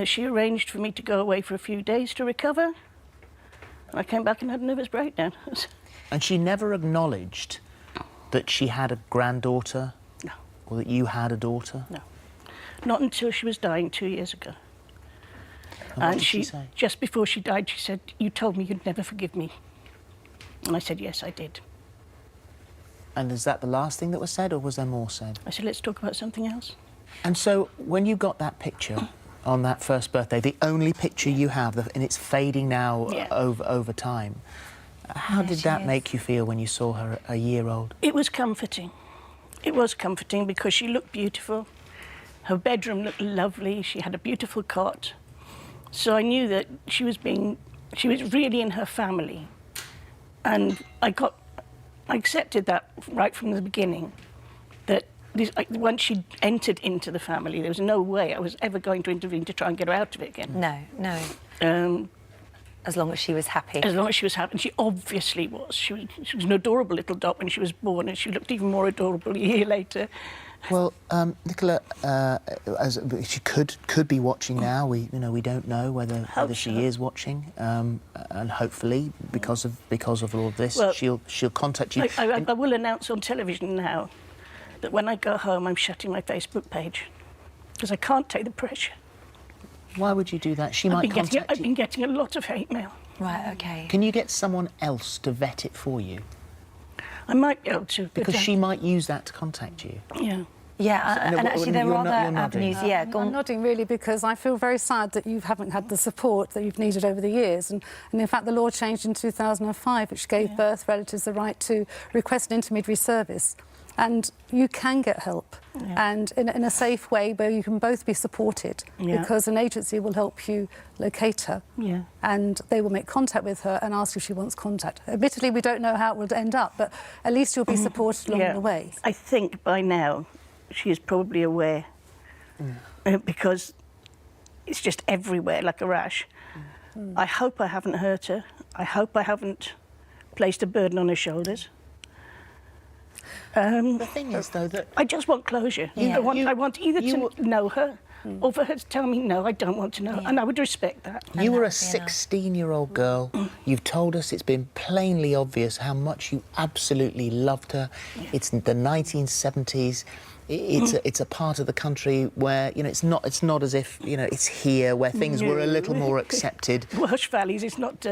She arranged for me to go away for a few days to recover. I came back and had a nervous breakdown. And she never acknowledged that she had a granddaughter? No. Or that you had a daughter? No. Not until she was dying 2 years ago. And what did she say? Just before she died, she said, you told me you'd never forgive me. And I said, yes, I did. And is that the last thing that was said, or was there more said? I said, let's talk about something else. And so, when you got that picture on that first birthday, the only picture you have, and it's fading now over time, how did that make you feel when you saw her a year old? It was comforting. It was comforting because she looked beautiful. Her bedroom looked lovely. She had a beautiful cot. So I knew that she was really in her family. And I accepted that right from the beginning, that once she entered into the family, there was no way I was ever going to intervene to try and get her out of it again. No. As long as she was happy. As long as she was happy. And she obviously was. She was an adorable little dot when she was born, and she looked even more adorable a year later. Well, Nicola, she could be watching now. We don't know whether she is watching, and hopefully because of all of this, Well, she'll contact you. I will announce on television now that when I go home, I'm shutting my Facebook page because I can't take the pressure. Why would you do that? She might contact you. I've been getting a lot of hate mail. Right, OK. Can you get someone else to vet it for you? I might be able to. Because she might use that to contact you. Yeah. Yeah, and actually there are other avenues. Yeah, go on. I'm nodding really because I feel very sad that you haven't had the support that you've needed over the years. And in fact, the law changed in 2005, which gave birth relatives the right to request an intermediary service. And you can get help, and in a safe way where you can both be supported, because an agency will help you locate her, and they will make contact with her and ask if she wants contact. Admittedly, we don't know how it will end up, but at least you'll be supported along the way. I think by now she is probably aware, because it's just everywhere like a rash. I hope I haven't hurt her. I hope I haven't placed a burden on her shoulders. The thing is, though, that I just want closure. I want either to know her or for her to tell me, no, I don't want to know, and I would respect that. You were a 16-year-old girl. You've told us it's been plainly obvious how much you absolutely loved her. It's the 1970s. It's a part of the country where it's not as if it's here where things were a little more accepted. Welsh Valleys, it's not.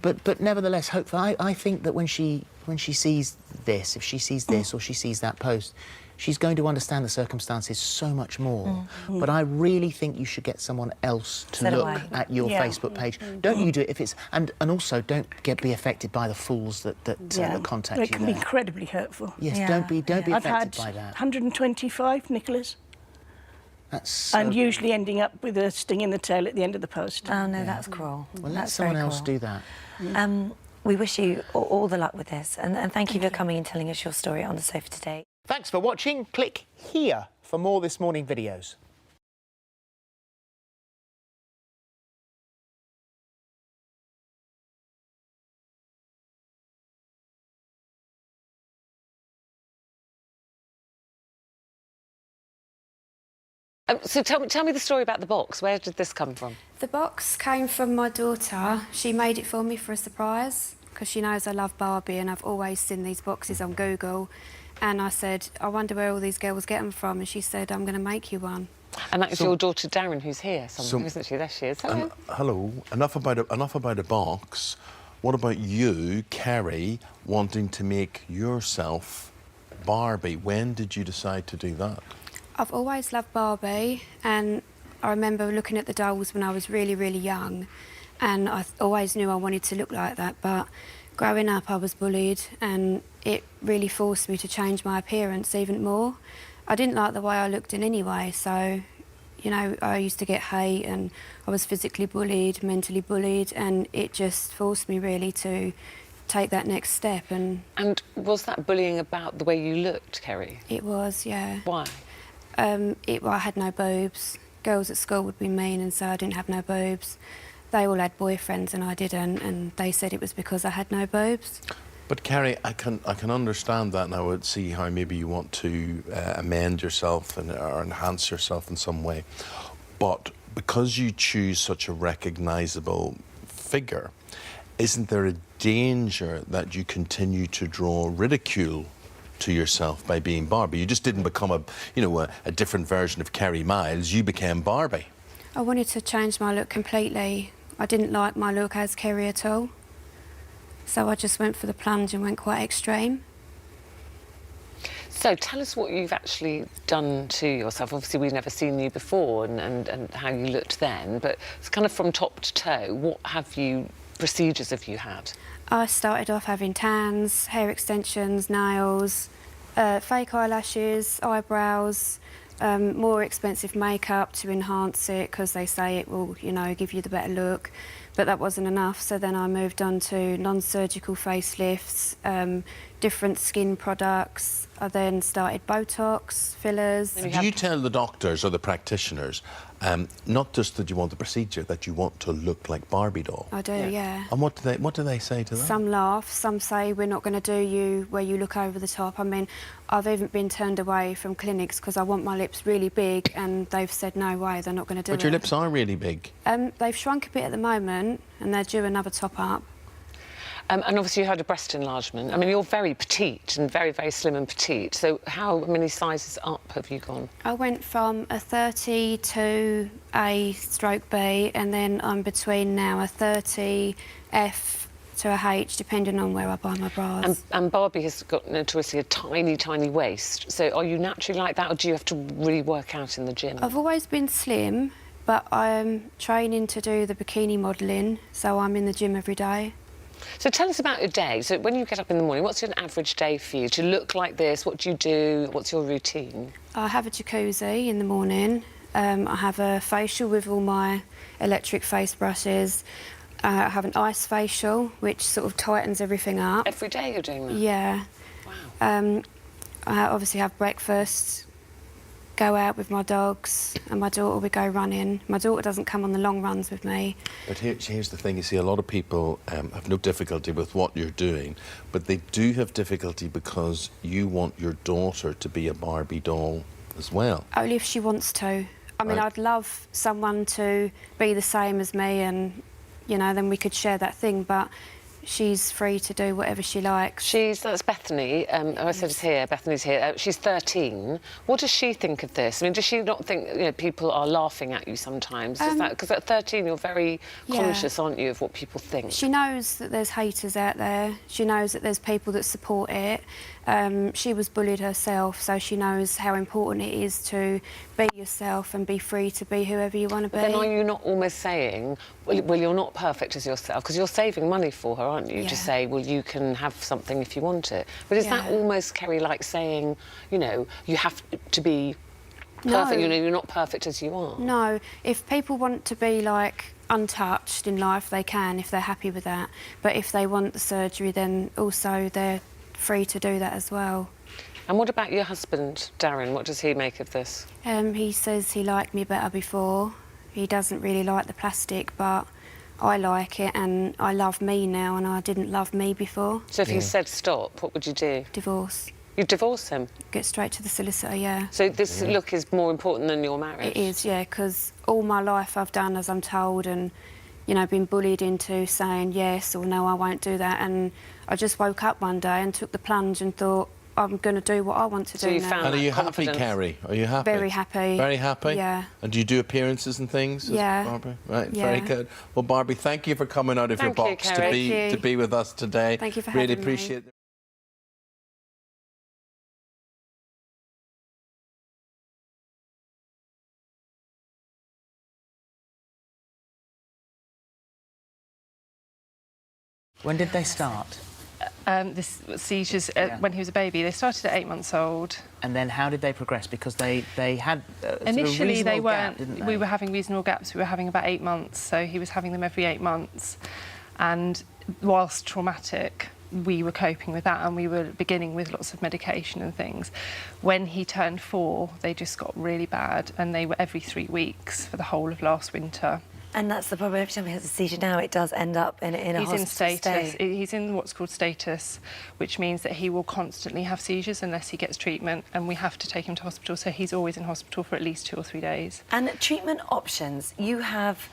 But nevertheless, hopefully, I think that when she sees this, if she sees this or she sees that post, she's going to understand the circumstances so much more. But I really think you should get someone else to look at your Facebook page. Don't you do it if it's and also don't be affected by the fools that contact you. It can be incredibly hurtful. Yes, don't be affected I've had by that. 125 Nicholas. That's so and usually ending up with a sting in the tail at the end of the post. Oh no, that's cruel. Well, let someone else do that. We wish you all the luck with this, and thank you for coming and telling us your story on The Sofa Today. Thanks for watching. Click here for more This Morning videos. So tell me the story about the box. Where did this come from? The box came from my daughter. She made it for me for a surprise because she knows I love Barbie and I've always seen these boxes on Google. And I said, I wonder where all these girls get them from. And she said, I'm going to make you one. And that is your daughter Darren, who's here somewhere, isn't she? There she is. Hello. Hello. Enough about a box. What about you, Kerry, wanting to make yourself Barbie? When did you decide to do that? I've always loved Barbie, and I remember looking at the dolls when I was really, really young, and I always knew I wanted to look like that, but growing up I was bullied, and it really forced me to change my appearance even more. I didn't like the way I looked in any way, so, you know, I used to get hate, and I was physically bullied, mentally bullied, and it just forced me really to take that next step. And was that bullying about the way you looked, Kerry? It was, yeah. Why? I had no boobs. Girls at school would be mean and say I didn't have no boobs. They all had boyfriends and I didn't, and they said it was because I had no boobs. But Kerry, I can understand that, and I would see how maybe you want to amend yourself or enhance yourself in some way. But because you choose such a recognisable figure, isn't there a danger that you continue to draw ridicule to yourself by being Barbie? You just didn't become a different version of Kerry Miles. You became Barbie. I wanted to change my look completely. I didn't like my look as Kerry at all. So I just went for the plunge and went quite extreme. So tell us what you've actually done to yourself. Obviously, we've never seen you before and how you looked then, but it's kind of from top to toe. What procedures have you had? I started off having tans, hair extensions, nails, fake eyelashes, eyebrows, more expensive makeup to enhance it because they say it will, give you the better look. But that wasn't enough, so then I moved on to non-surgical facelifts, different skin products. I then started Botox, fillers. Do you tell the doctors or the practitioners, not just that you want the procedure, that you want to look like Barbie doll? I do, yeah. And what do they say to that? Some laugh, some say we're not going to do you where you look over the top. I mean, I've even been turned away from clinics because I want my lips really big, and they've said no way, they're not going to do it. But your lips are really big. They've shrunk a bit at the moment, and they're due another top up. And obviously you had a breast enlargement. I mean, you're very petite and very, very slim and petite. So how many sizes up have you gone? I went from a 30 to A/B, and then I'm between now a 30F to a H, depending on where I buy my bras. And Barbie has got notoriously a tiny, tiny waist. So are you naturally like that, or do you have to really work out in the gym? I've always been slim, but I'm training to do the bikini modelling, so I'm in the gym every day. So tell us about your day. So when you get up in the morning, what's an average day for you? To look like this, what do you do? What's your routine? I have a jacuzzi in the morning. I have a facial with all my electric face brushes. I have an ice facial, which sort of tightens everything up. Every day you're doing that? Yeah. Wow. I obviously have breakfast, go out with my dogs, and my daughter, we go running. My daughter doesn't come on the long runs with me. But here's the thing, you see, a lot of people have no difficulty with what you're doing, but they do have difficulty because you want your daughter to be a Barbie doll as well. Only if she wants to. I mean, I'd love someone to be the same as me, and, you know, then we could share that thing, but she's free to do whatever she likes. That's Bethany. I said it's here. Bethany's here. She's 13. What does she think of this? I mean, does she not think people are laughing at you sometimes? Because at 13 you're very conscious, aren't you, of what people think? She knows that there's haters out there. She knows that there's people that support it. She was bullied herself, so she knows how important it is to be yourself and be free to be whoever you want to be. But then are you not almost saying, well, you're not perfect as yourself, because you're saving money for her, aren't you? Yeah. To say, well, you can have something if you want it. But is that almost, Kerry, like saying, you know, you have to be perfect, you know, you're not perfect as you are? No. If people want to be, like, untouched in life, they can, if they're happy with that. But if they want the surgery, then also they're free to do that as well. And what about your husband, Darren? What does he make of this? He says he liked me better before. He doesn't really like the plastic, but I like it, and I love me now, and I didn't love me before. So if he said stop, what would you do? Divorce. You'd divorce him? Get straight to the solicitor, yeah. So this look is more important than your marriage? It is, yeah, because all my life I've done as I'm told, and, you know, been bullied into saying yes or no, I won't do that. And I just woke up one day and took the plunge and thought, I'm going to do what I want to do now. And are you happy, Kerry? Are you happy? Very happy. Very happy? Yeah. And do you do appearances and things? Yeah. Barbie? Right, Yeah. very good. Well, Barbie, thank you for coming out of your box to be with us today. Thank you for really having me. appreciate it. When did they start? This seizures when he was a baby. They started at 8 months old. And then how did they progress? Because they had initially they weren't. Gap, didn't they? We were having reasonable gaps. We were having about 8 months, so he was having them every 8 months. And whilst traumatic, we were coping with that, and we were beginning with lots of medication and things. When he turned 4, they just got really bad, and they were every 3 weeks for the whole of last winter. And that's the problem. Every time he has a seizure now, it does end up in a He's hospital in status. stay. He's in what's called status, which means that he will constantly have seizures unless he gets treatment, and we have to take him to hospital. So he's always in hospital for at least 2 or 3 days. And treatment options. You have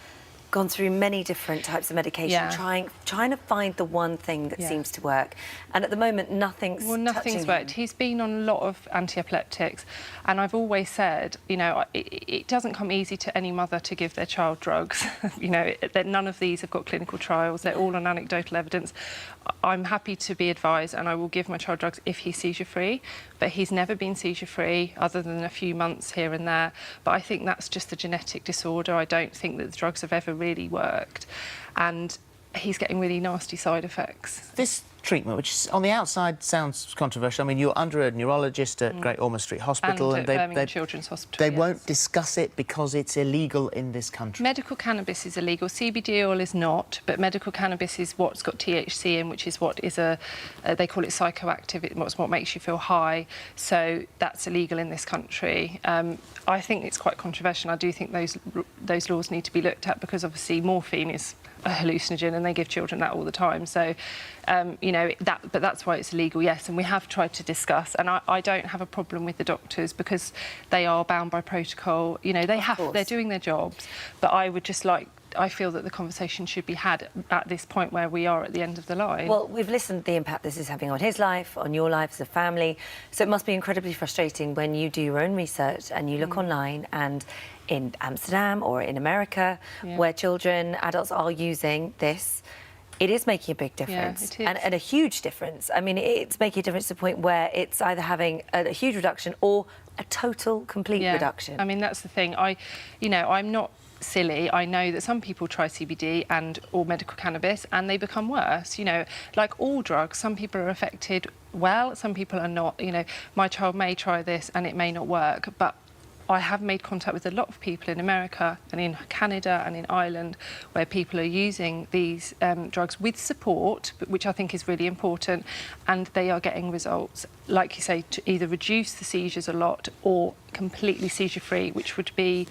gone through many different types of medication, trying to find the one thing that seems to work. And at the moment, nothing's nothing's worked. He's been on a lot of anti-epileptics, and I've always said, you know, it doesn't come easy to any mother to give their child drugs. You know, that none of these have got clinical trials. They're all on anecdotal evidence. I'm happy to be advised, and I will give my child drugs if he's seizure-free, but he's never been seizure-free other than a few months here and there. But I think that's just a genetic disorder. I don't think that the drugs have ever really worked, and he's getting really nasty side effects. This treatment, which on the outside sounds controversial. I mean, you're under a neurologist at Great Ormond Street Hospital, and Birmingham Children's Hospital. They won't discuss it because it's illegal in this country. Medical cannabis is illegal. CBD oil is not, but medical cannabis is what's got THC in, which is what is they call it psychoactive. It's what makes you feel high. So that's illegal in this country. I think it's quite controversial. I do think those laws need to be looked at because obviously morphine is a hallucinogen and they give children that all the time. So, you know, but that's why it's illegal, yes. And we have tried to discuss, and I don't have a problem with the doctors because they are bound by protocol. You know, they're doing their jobs. But I feel that the conversation should be had at this point where we are at the end of the line. Well, we've listened to the impact this is having on his life, on your life as a family. So it must be incredibly frustrating when you do your own research and you look online and in Amsterdam or in America, where children, adults are using this, it is making a big difference. Yeah, it is. And a huge difference. I mean, it's making a difference to the point where it's either having a huge reduction or a total, complete reduction. I mean, that's the thing. I'm not silly. I know that some people try CBD or medical cannabis and they become worse. You know, like all drugs, some people are affected well, some people are not. You know, my child may try this and it may not work, but I have made contact with a lot of people in America and in Canada and in Ireland where people are using these drugs with support, which I think is really important, and they are getting results, like you say, to either reduce the seizures a lot or completely seizure-free, which would be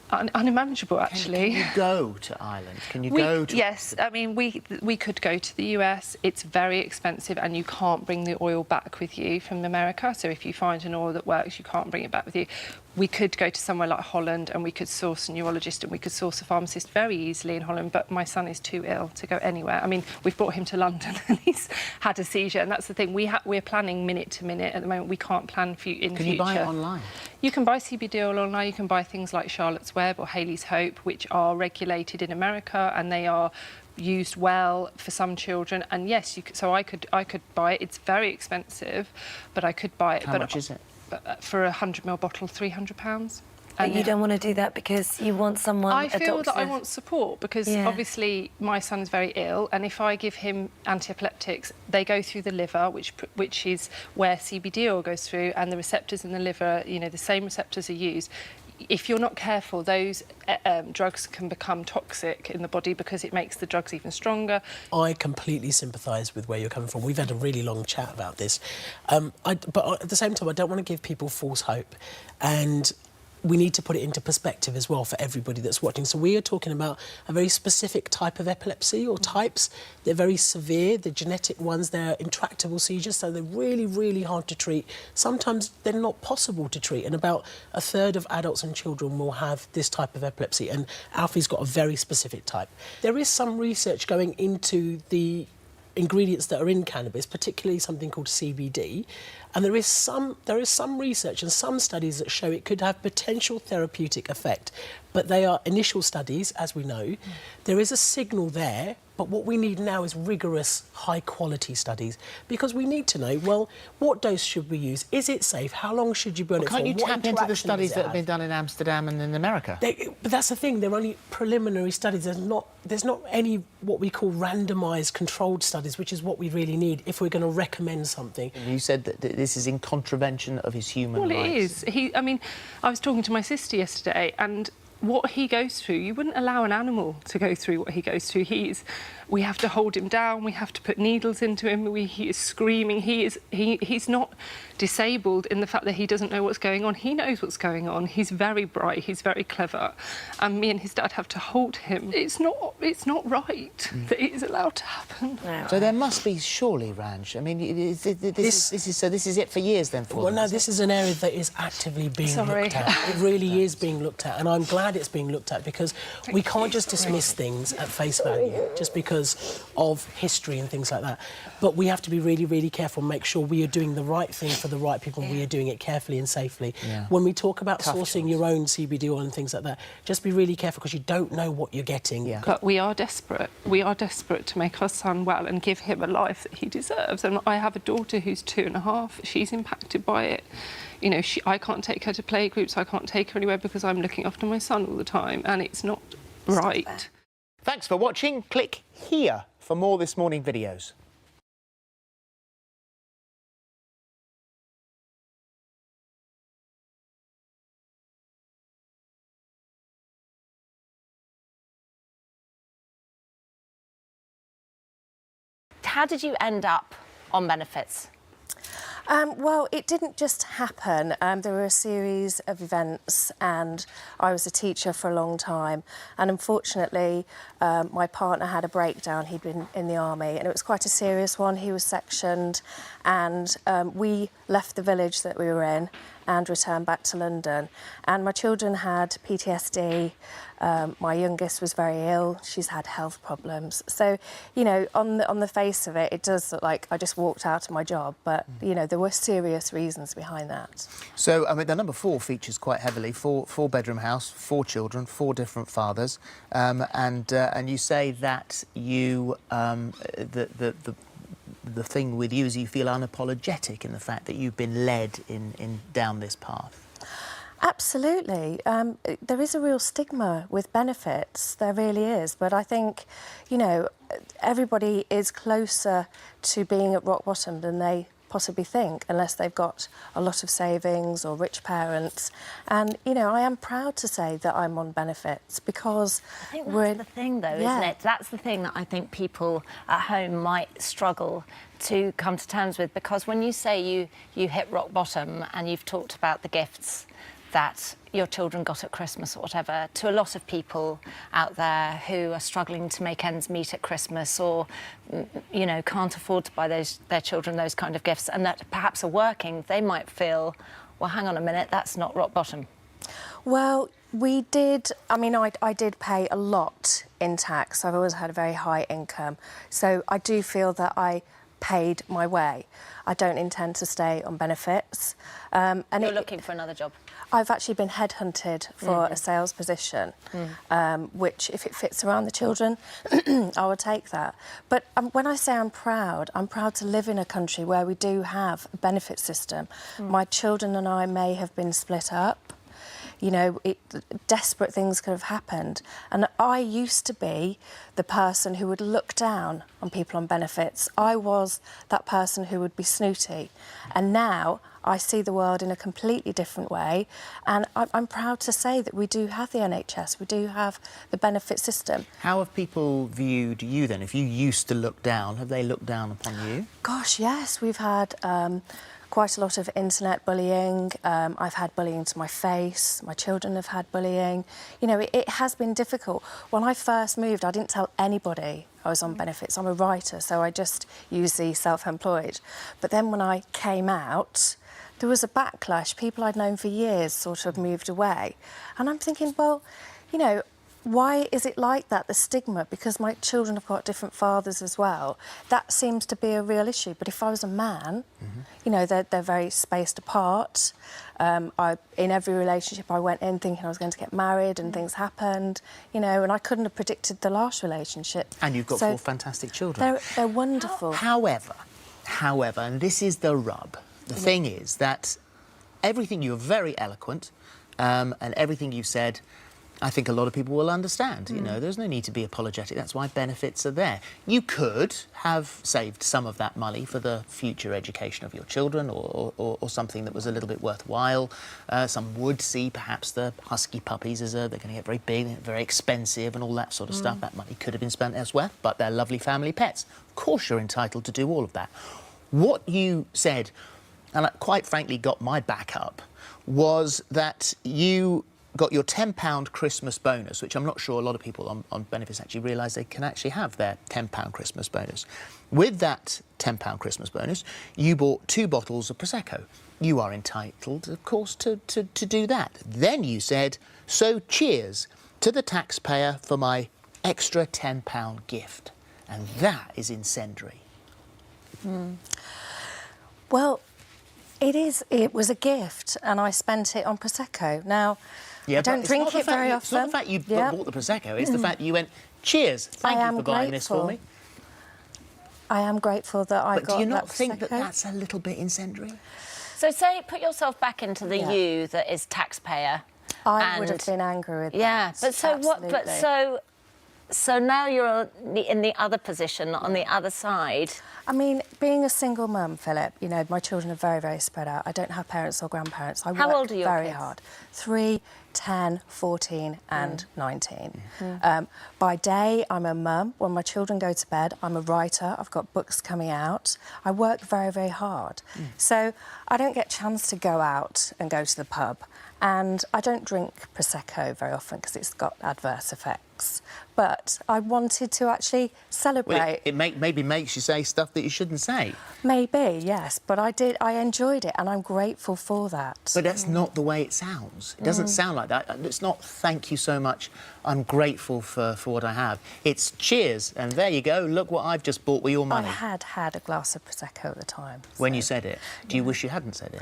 unimaginable, actually. Can you go to Ireland? Can you go to... Yes, I mean, we could go to the US. It's very expensive and you can't bring the oil back with you from America. So if you find an oil that works, you can't bring it back with you. We could go to somewhere like Holland and we could source a neurologist and we could source a pharmacist very easily in Holland, but my son is too ill to go anywhere. I mean, we've brought him to London and he's had a seizure, and that's the thing. We're planning minute to minute at the moment. We can't plan in the future. Can you buy it online? You can buy CBD oil online. You can buy things like Charlotte's Web or Haley's Hope, which are regulated in America, and they are used well for some children. And yes, I could buy it. It's very expensive, but I could buy it. How much is it? For a 100ml bottle, £300. But you don't want to do that because you want someone, I feel that I want support because obviously my son is very ill, and if I give him anti-epileptics, they go through the liver, which is where CBD oil goes through, and the receptors in the liver, you know, the same receptors are used. If you're not careful, those drugs can become toxic in the body because it makes the drugs even stronger. I completely sympathise with where you're coming from. We've had a really long chat about this. But at the same time, I don't want to give people false hope. And we need to put it into perspective as well for everybody that's watching. So we are talking about a very specific type of epilepsy or types. They're very severe, the genetic ones, they're intractable seizures, so they're really, really hard to treat. Sometimes they're not possible to treat, and about a third of adults and children will have this type of epilepsy, and Alfie's got a very specific type. There is some research going into the ingredients that are in cannabis, particularly something called CBD, and there is some research and some studies that show it could have potential therapeutic effect, but they are initial studies, as we know. There is a signal there, but what we need now is rigorous, high-quality studies, because we need to know, well, what dose should we use? Is it safe? How long should you burn it for? Can't you What tap into the interaction studies does it that have been done in Amsterdam and in America? But that's the thing, they're only preliminary studies. There's not any what we call randomised controlled studies, which is what we really need if we're going to recommend something. You said that this is in contravention of his human rights. Well, it is. I mean, I was talking to my sister yesterday, and what he goes through, you wouldn't allow an animal to go through what he goes through. We have to hold him down, we have to put needles into him, he is screaming. He's not disabled in the fact that he doesn't know what's going on. He knows what's going on. He's very bright, he's very clever. And me and his dad have to hold him. It's not right that it is allowed to happen. So there must be, surely, Ranj. I mean, this is it for years then for them? Well, no, this is an area that is actively being looked at. It really is being looked at, and I'm glad it's being looked at, because we can't just dismiss things at face value just because of history and things like that. But we have to be really, really careful and make sure we are doing the right thing for the right people and we are doing it carefully and safely. When we talk about sourcing your own CBD oil and things like that, just be really careful because you don't know what you're getting. But we are desperate. We are desperate to make our son well and give him a life that he deserves. And I have a daughter who's 2.5. She's impacted by it. You know, I can't take her to playgroups, I can't take her anywhere because I'm looking after my son all the time, and it's not right. Thanks for watching. Click here for more This Morning videos. how did you end up on benefits? Well, it didn't just happen. There were a series of events, and I was a teacher for a long time. And unfortunately, my partner had a breakdown. He'd been in the army, and it was quite a serious one. He was sectioned, and we left the village that we were in and returned back to London. And my children had PTSD. My youngest was very ill. She's had health problems. So, you know, on the face of it, it does look like I just walked out of my job. But, you know, there were serious reasons behind that. So, I mean, the number 4 features quite heavily. Four-bedroom house, 4 children, 4 different fathers. And you say that you, the thing with you is you feel unapologetic in the fact that you've been led in down this path. Absolutely. There is a real stigma with benefits, there really is. But I think, you know, everybody is closer to being at rock bottom than they possibly think, unless they've got a lot of savings or rich parents. And, you know, I am proud to say that I'm on benefits because I think that's the thing, though, isn't it? That's the thing that I think people at home might struggle to come to terms with, because when you say you hit rock bottom and you've talked about the gifts that your children got at Christmas or whatever, to a lot of people out there who are struggling to make ends meet at Christmas or, you know, can't afford to buy their children those kind of gifts, and that perhaps are working, they might feel, well, hang on a minute, that's not rock bottom. Well, we did, I mean, I did pay a lot in tax. I've always had a very high income. So I do feel that I paid my way. I don't intend to stay on benefits. And you're looking for another job? I've actually been headhunted for a sales position, which, if it fits around the children, I would take that. But when I say I'm proud to live in a country where we do have a benefit system. My children and I may have been split up. You know, desperate things could have happened. And I used to be the person who would look down on people on benefits. I was that person who would be snooty. And now I see the world in a completely different way. And I'm proud to say that we do have the NHS, we do have the benefit system. How have people viewed you then? If you used to look down, have they looked down upon you? Gosh, yes. We've had quite a lot of internet bullying. I've had bullying to my face. My children have had bullying. You know, it has been difficult. When I first moved, I didn't tell anybody I was on benefits. I'm a writer, so I just use the self-employed. But then when I came out, there was a backlash. People I'd known for years sort of moved away. And I'm thinking, well, you know, why is it like that, the stigma? Because my children have got different fathers as well. That seems to be a real issue. But if I was a man, you know, they're very spaced apart. In every relationship I went in thinking I was going to get married and things happened, you know, and I couldn't have predicted the last relationship. And you've got 4 fantastic children. They're wonderful. However, and this is the rub, the thing is that everything, you're very eloquent, and everything you've said, I think a lot of people will understand. You know, there's no need to be apologetic. That's why benefits are there. You could have saved some of that money for the future education of your children or something that was a little bit worthwhile. Some would see perhaps the husky puppies as they're going to get very big, very expensive and all that sort of stuff. That money could have been spent elsewhere, but they're lovely family pets. Of course you're entitled to do all of that. What you said, and I quite frankly got my back up, was that you got your £10 Christmas bonus, which I'm not sure a lot of people on benefits actually realise they can actually have their £10 Christmas bonus. With that £10 Christmas bonus, you bought 2 bottles of Prosecco. You are entitled, of course, to do that. Then you said, so cheers to the taxpayer for my extra £10 gift. And that is incendiary. Well, it was a gift, and I spent it on Prosecco. Now, I don't drink it very often. It's not the fact you bought the Prosecco, it's the fact you went, cheers, thank you for buying this for me. I am grateful that I got that But do you not think Prosecco. that that's a little bit incendiary? So put yourself back into the you that is taxpayer. I would have been angry with that. Yeah, but so what? But so So now you're in the other position, on the other side. I mean, being a single mum, Philip, you know, my children are very, very spread out. I don't have parents or grandparents. I How work old are your very kids? hard. 3, 10, 14 and 19. Mm. By day, I'm a mum. When my children go to bed, I'm a writer. I've got books coming out. I work very, very hard. So I don't get a chance to go out and go to the pub. And I don't drink Prosecco very often because it's got adverse effects. But I wanted to actually celebrate. Well, it maybe makes you say stuff that you shouldn't say. Maybe, yes. But I enjoyed it and I'm grateful for that. But that's not the way it sounds. It doesn't sound like that. It's not thank you so much, I'm grateful for what I have. It's cheers, and there you go, look what I've just bought with your money. I had a glass of Prosecco at the time. When you said it. Do you wish you hadn't said it?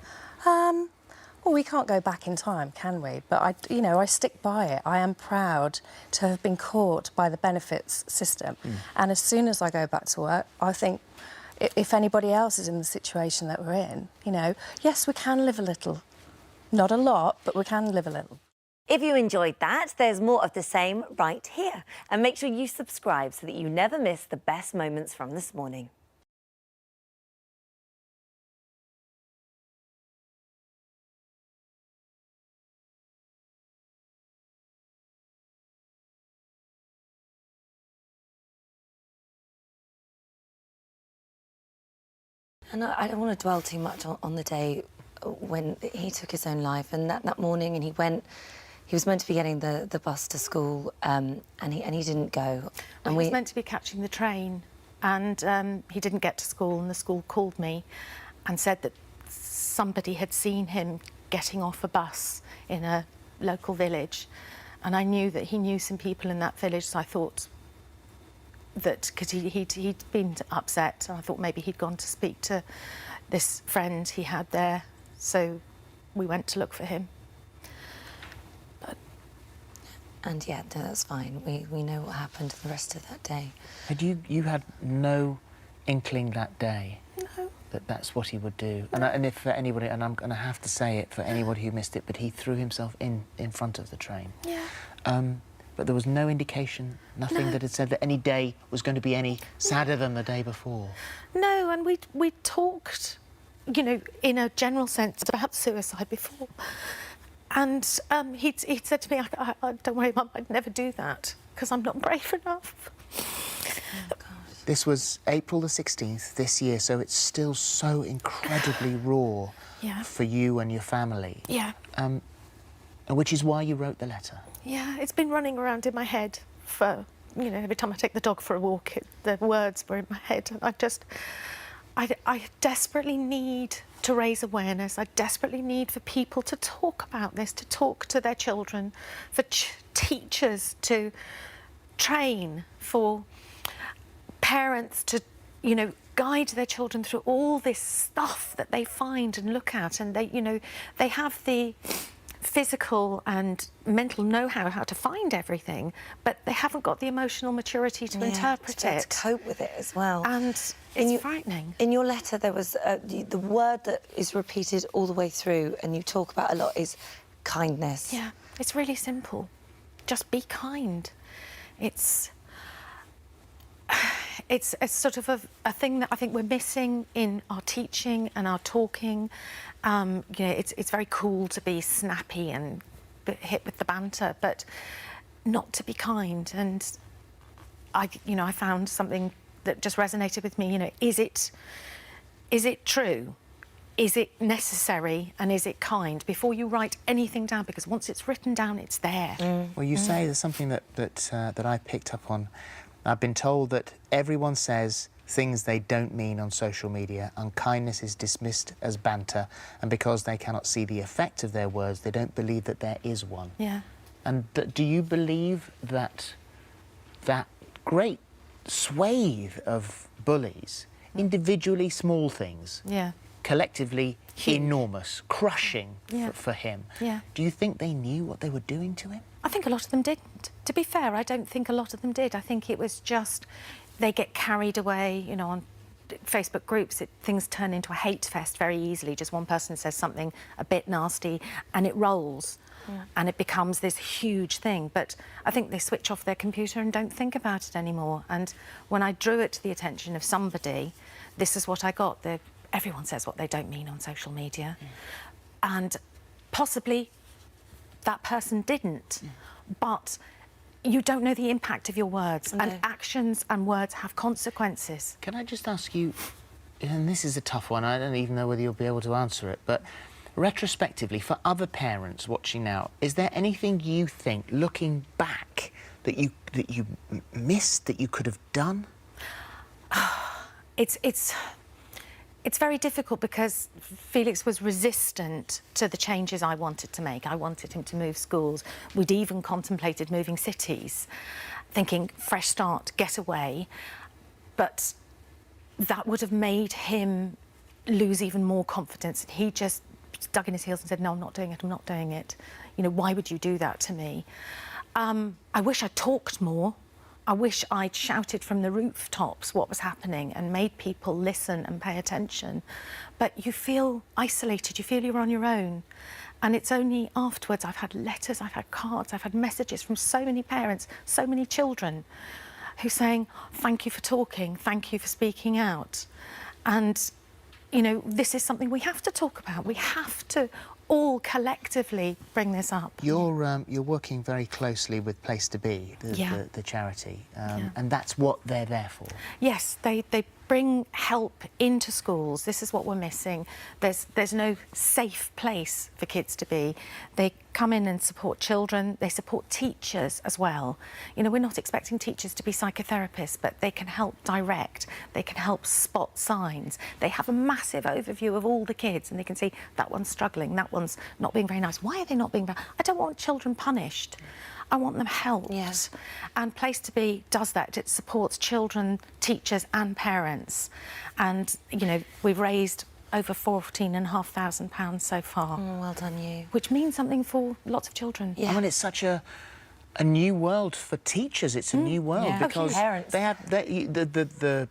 Well, we can't go back in time, can we? But I stick by it. I am proud to have been caught by the benefits system. And as soon as I go back to work, I think if anybody else is in the situation that we're in, you know, yes, we can live a little. Not a lot, but we can live a little. If you enjoyed that, there's more of the same right here. And make sure you subscribe so that you never miss the best moments from this morning. And I don't want to dwell too much on the day when he took his own life. And that morning, and he was meant to be getting the bus to school, and he didn't go. And he was meant to be catching the train, and he didn't get to school, and the school called me and said that somebody had seen him getting off a bus in a local village. And I knew that he knew some people in that village, so I thought that, because he'd been upset, I thought maybe he'd gone to speak to this friend he had there, so we went to look for him. And yeah, no, that's fine. We know what happened the rest of that day. Had you had no inkling that day No. that that's what he would do? And if for anybody, and I'm going to have to say it for anybody who missed it, but he threw himself in front of the train. Yeah. But there was no indication, nothing that had said that any day was going to be any sadder than the day before. No, and we talked, you know, in a general sense about suicide before. And he'd said to me, don't worry, Mum, I'd never do that, because I'm not brave enough. Oh, God. This was April the 16th this year, so it's still so incredibly raw for you and your family. Yeah. And which is why you wrote the letter. Yeah, it's been running around in my head for, you know, every time I take the dog for a walk, the words were in my head. And I desperately need to raise awareness. I desperately need for people to talk about this, to talk to their children, for teachers to train, for parents to, you know, guide their children through all this stuff that they find and look at. And they, you know, they have the physical and mental know-how how to find everything, but they haven't got the emotional maturity to interpret it. To cope with it as well. And it's frightening. In your letter, there was the word that is repeated all the way through, and you talk about a lot, is kindness. Yeah, it's really simple. Just be kind. It's sort of a thing that I think we're missing in our teaching and our talking. You know, it's very cool to be snappy and hit with the banter, but not to be kind. And I found something that just resonated with me. You know, is it true? Is it necessary? And is it kind? Before you write anything down, because once it's written down, it's there. Well, you say there's something that I picked up on. I've been told that everyone says things they don't mean on social media. Unkindness is dismissed as banter, and because they cannot see the effect of their words, they don't believe that there is one. Yeah. And do you believe that that great swathe of bullies, individually small things, collectively enormous, crushing for him, do you think they knew what they were doing to him? I think a lot of them didn't. To be fair, I don't think a lot of them did. I think it was just they get carried away, you know, on Facebook groups, things turn into a hate fest very easily. Just one person says something a bit nasty and it rolls. And it becomes this huge thing. But I think they switch off their computer and don't think about it anymore. And when I drew it to the attention of somebody, this is what I got. Everyone says what they don't mean on social media. And possibly that person didn't. But you don't know the impact of your words. And actions and words have consequences. Can I just ask you, and this is a tough one, I don't even know whether you'll be able to answer it, but retrospectively, for other parents watching now, is there anything you think, looking back, that you missed, that you could have done? It's very difficult because Felix was resistant to the changes I wanted to make. I wanted him to move schools. We'd even contemplated moving cities, thinking fresh start, get away. But that would have made him lose even more confidence. He just dug in his heels and said, no, I'm not doing it, I'm not doing it. You know, why would you do that to me? I wish I talked more. I wish I'd shouted from the rooftops what was happening and made people listen and pay attention. But you feel isolated, you feel you're on your own. And it's only afterwards I've had letters, I've had cards, I've had messages from so many parents, so many children who are saying, thank you for talking, thank you for speaking out. And you know, this is something we have to talk about. We have to all collectively bring this up. You're working very closely with Place to Be, the charity, and that's what they're there for. Yes, they bring help into schools. This is what we're missing. There's no safe place for kids to be. They come in and support children. They support teachers as well. You know, we're not expecting teachers to be psychotherapists, but they can help direct. They can help spot signs. They have a massive overview of all the kids and they can see that one's struggling, that one's not being very nice. Why are they not being very... I don't want children punished. I want them helped. Yes. And Place to Be does that. It supports children, teachers and parents. And, you know, we've raised over £14,500 so far. Well done, you. Which means something for lots of children. Yeah. I mean, it's such a new world for teachers. It's a new world because they have the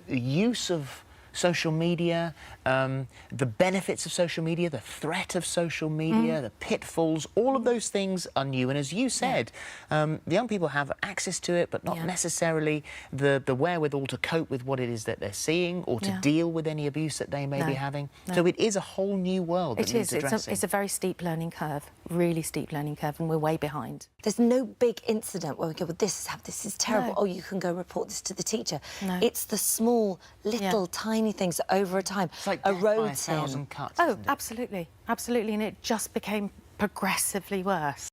use of social media, the benefits of social media, the threat of social media, the pitfalls, all of those things are new. And as you said, the young people have access to it, but not necessarily the wherewithal to cope with what it is that they're seeing or to deal with any abuse that they may be having. So it is a whole new world that needs addressing. It's a very steep learning curve, really steep learning curve, and we're way behind. There's no big incident where we go, well, this is terrible. Oh, you can go report this to the teacher. No. It's the small, little, tiny things that over time erodes him. Cuts, oh, absolutely, absolutely, and it just became progressively worse.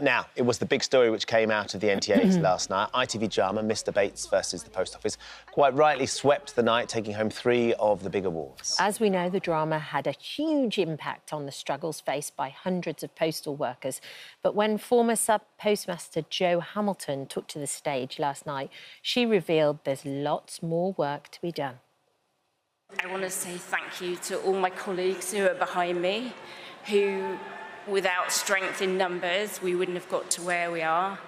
Now, it was the big story which came out of the NTAs last night. ITV drama, Mr Bates versus the Post Office, quite rightly swept the night, taking home 3 of the big awards. As we know, the drama had a huge impact on the struggles faced by hundreds of postal workers. But when former sub-postmaster Jo Hamilton took to the stage last night, she revealed there's lots more work to be done. I want to say thank you to all my colleagues who are behind me, who, without strength in numbers, we wouldn't have got to where we are.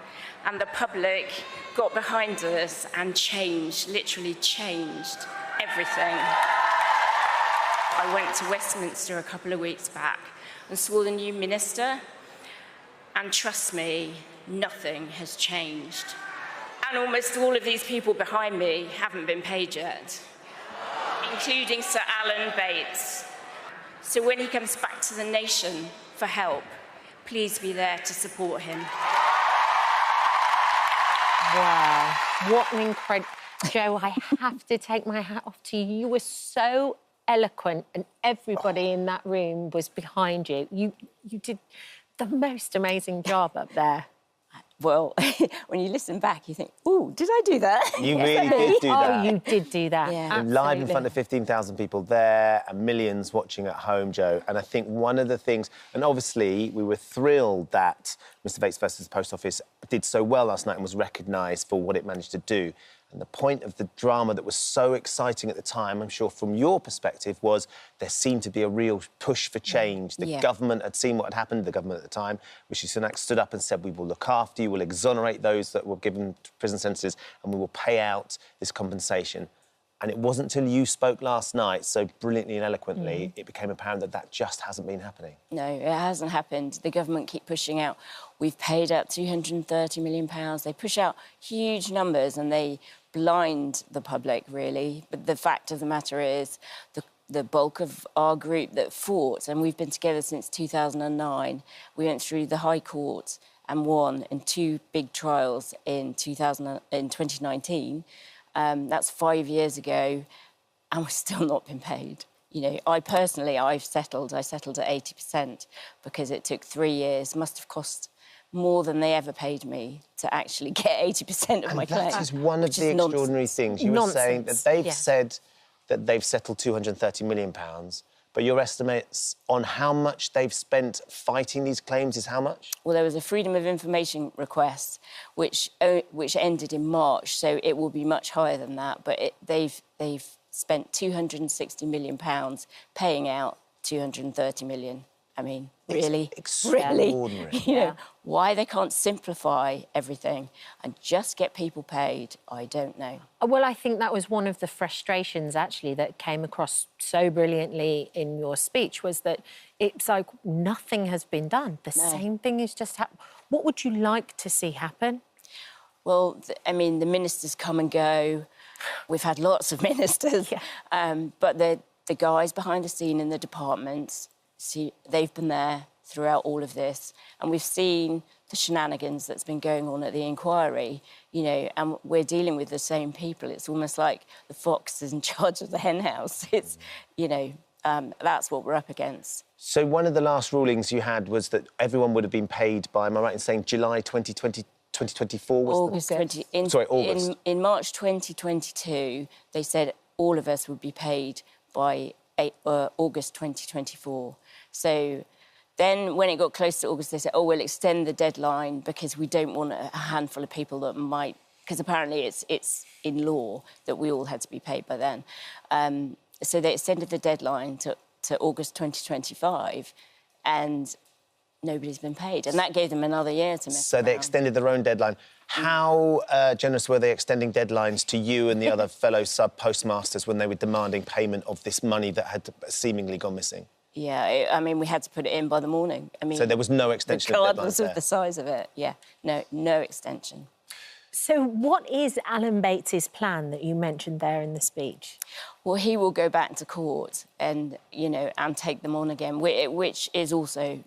And the public got behind us and changed, literally changed everything. I went to Westminster a couple of weeks back and saw the new minister, and trust me, nothing has changed. And almost all of these people behind me haven't been paid yet, including Sir Alan Bates. So when he comes back to the nation for help, please be there to support him. Wow, what an incredible... Jo, I have to take my hat off to you. You were so eloquent and everybody in that room was behind you. You did the most amazing job up there. Well, when you listen back, you think, ooh, did I do that? You really did do that. Oh, you did do that. Yeah. Live in front of 15,000 people there and millions watching at home, Jo. And I think one of the things, and obviously we were thrilled that Mr Bates versus the Post Office did so well last night and was recognised for what it managed to do. And the point of the drama that was so exciting at the time, I'm sure from your perspective, was there seemed to be a real push for change. The government had seen what had happened, the government at the time, Rishi Sunak stood up and said, we will look after you, we'll exonerate those that were given prison sentences and we will pay out this compensation. And it wasn't until you spoke last night so brilliantly and eloquently, it became apparent that that just hasn't been happening. No, it hasn't happened. The government keep pushing out. We've paid out £230 million. They push out huge numbers and they blind the public, really. But the fact of the matter is the bulk of our group that fought, and we've been together since 2009, we went through the High Court and won in 2 big trials in 2019. That's 5 years ago, and we've still not been paid. You know, I settled at 80% because it took 3 years, must have cost more than they ever paid me to actually get 80% of my claim. That is one of the extraordinary things. You were saying that they've said that they've settled £230 million, but your estimates on how much they've spent fighting these claims is how much? Well, there was a Freedom of Information request, which ended in March, so it will be much higher than that. But they've spent £260 million paying out £230 million. I mean, really, extraordinary. Really, you know, why they can't simplify everything and just get people paid, I don't know. Well, I think that was one of the frustrations, actually, that came across so brilliantly in your speech, was that it's like nothing has been done. The same thing is just happening. What would you like to see happen? Well, I mean, the ministers come and go. We've had lots of ministers. But the guys behind the scene in the departments, they've been there throughout all of this, and we've seen the shenanigans that's been going on at the inquiry, you know, and we're dealing with the same people. It's almost like the fox is in charge of the hen house. It's, you know, that's what we're up against. So one of the last rulings you had was that everyone would have been paid by, am I right in saying July 2024? August. In March 2022, they said all of us would be paid by August 2024. So then when it got close to August, they said, oh, we'll extend the deadline because we don't want a handful of people that might... Because apparently it's in law that we all had to be paid by then. So they extended the deadline to August 2025 and nobody's been paid. And that gave them another year to mess So they around. extended their own deadline. How generous were they extending deadlines to you and the other fellow sub-postmasters when they were demanding payment of this money that had seemingly gone missing? Yeah, I mean, we had to put it in by the morning. I mean, so there was no extension of deadlines regardless there? of the size of it, no extension. So what is Alan Bates's plan that you mentioned there in the speech? Well, he will go back to court and, you know, and take them on again, which is also...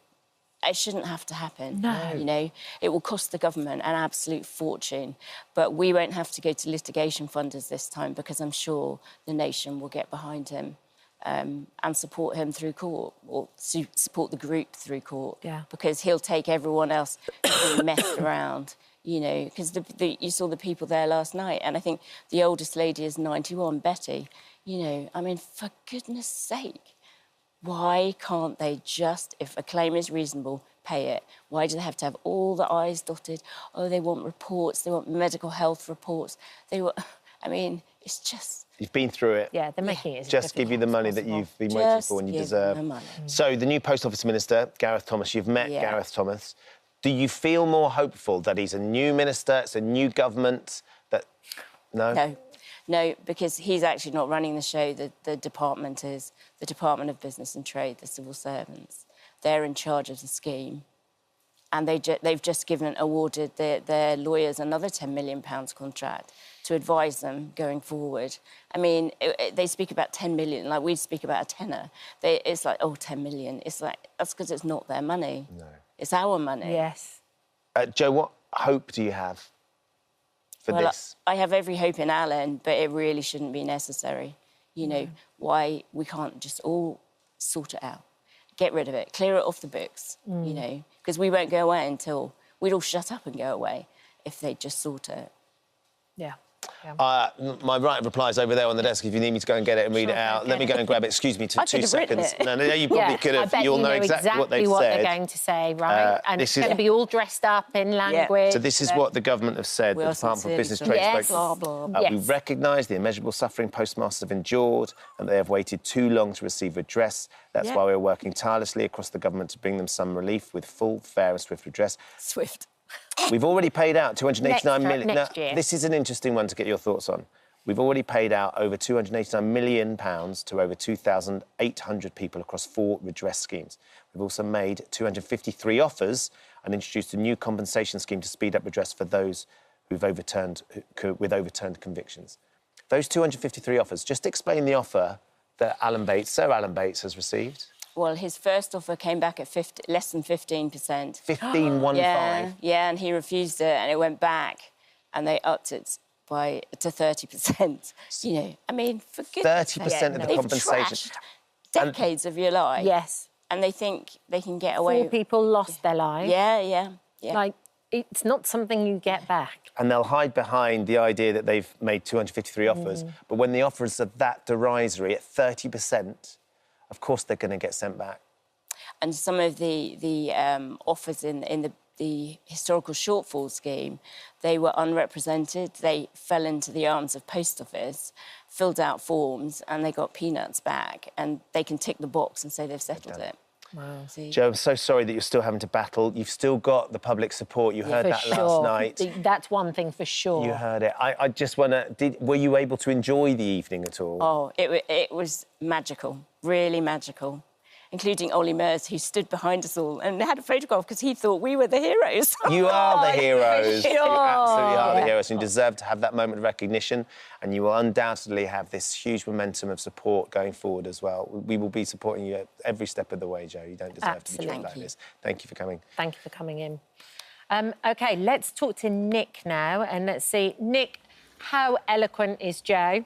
It shouldn't have to happen. No. You know, it will cost the government an absolute fortune, but we won't have to go to litigation funders this time because I'm sure the nation will get behind him and support him through court, or support the group through court. Yeah. Because he'll take everyone else being messed around. You know, because you saw the people there last night, and I think the oldest lady is 91, Betty. You know, I mean, for goodness sake. Why can't they just, if a claim is reasonable, pay it? Why do they have to have all the I's dotted? Oh, they want reports, they want medical health reports. I mean, it's just... You've been through it. Yeah, they're making it as Just give you the money that you've been waiting for and you deserve. So the new Post Office Minister, Gareth Thomas, you've met Gareth Thomas. Do you feel more hopeful that he's a new minister, it's a new government, that... No? No, because he's actually not running the show. The department is the Department of Business and Trade, the civil servants. They're in charge of the scheme. And they've just awarded their lawyers another £10 million contract to advise them going forward. I mean, they speak about 10 million, like we speak about a tenner. It's like, oh, 10 million. It's like, that's because it's not their money. No. It's our money. Yes. Jo, what hope do you have for this? I have every hope in Alan, but it really shouldn't be necessary. You know, why we can't just all sort it out. Get rid of it, clear it off the books, you know, because we won't go away until... We'd all shut up and go away if they just sort it. Yeah. My right of reply is over there on the desk if you need me to go and get it and read it out. Let me go and grab it. Excuse me, 2 seconds. No, you probably could have. I bet You'll you know exactly what they've what said. they're going to say, right? And this it's going to be all dressed up in language. So this is what the government have said, the Department for Business Trade Yes. We recognise the immeasurable suffering postmasters have endured and they have waited too long to receive redress. That's why we're working tirelessly across the government to bring them some relief with full, fair and swift redress. Swift. We've already paid out £289 million. Next year. This is an interesting one to get your thoughts on. We've already paid out over £289 million to over 2,800 people across 4 redress schemes. We've also made 253 offers and introduced a new compensation scheme to speed up redress for those with overturned convictions. Those 253 offers, just explain the offer that Sir Alan Bates has received. Well, his first offer came back at less than 15%. 15.15? Yeah, and he refused it, and it went back, and they upped it to 30%. You know, I mean, for goodness sake. 30% of the compensation. Trashed decades of your life. Yes. And they think they can get away. 4 people lost their lives. Yeah. Like, it's not something you get back. And they'll hide behind the idea that they've made 253 offers. But when the offers are that derisory at 30%, of course they're going to get sent back. And some of the offers in the historical shortfall scheme, they were unrepresented. They fell into the arms of Post Office, filled out forms, and they got peanuts back. And they can tick the box and say they've settled it. Wow. Jo, I'm so sorry that you're still having to battle. You've still got the public support. You heard that last night. That's one thing for sure. You heard it. I just want to... Were you able to enjoy the evening at all? Oh, it was magical, really magical, including Ollie Murs, who stood behind us all and had a photograph because he thought we were the heroes. You are the heroes. Sure. You absolutely are the heroes, and you deserve to have that moment of recognition, and you will undoubtedly have this huge momentum of support going forward as well. We will be supporting you at every step of the way, Jo. You don't deserve to be treated like this. Thank you for coming. Thank you for coming in. OK, let's talk to Nick now, and let's see. Nick, how eloquent is Jo?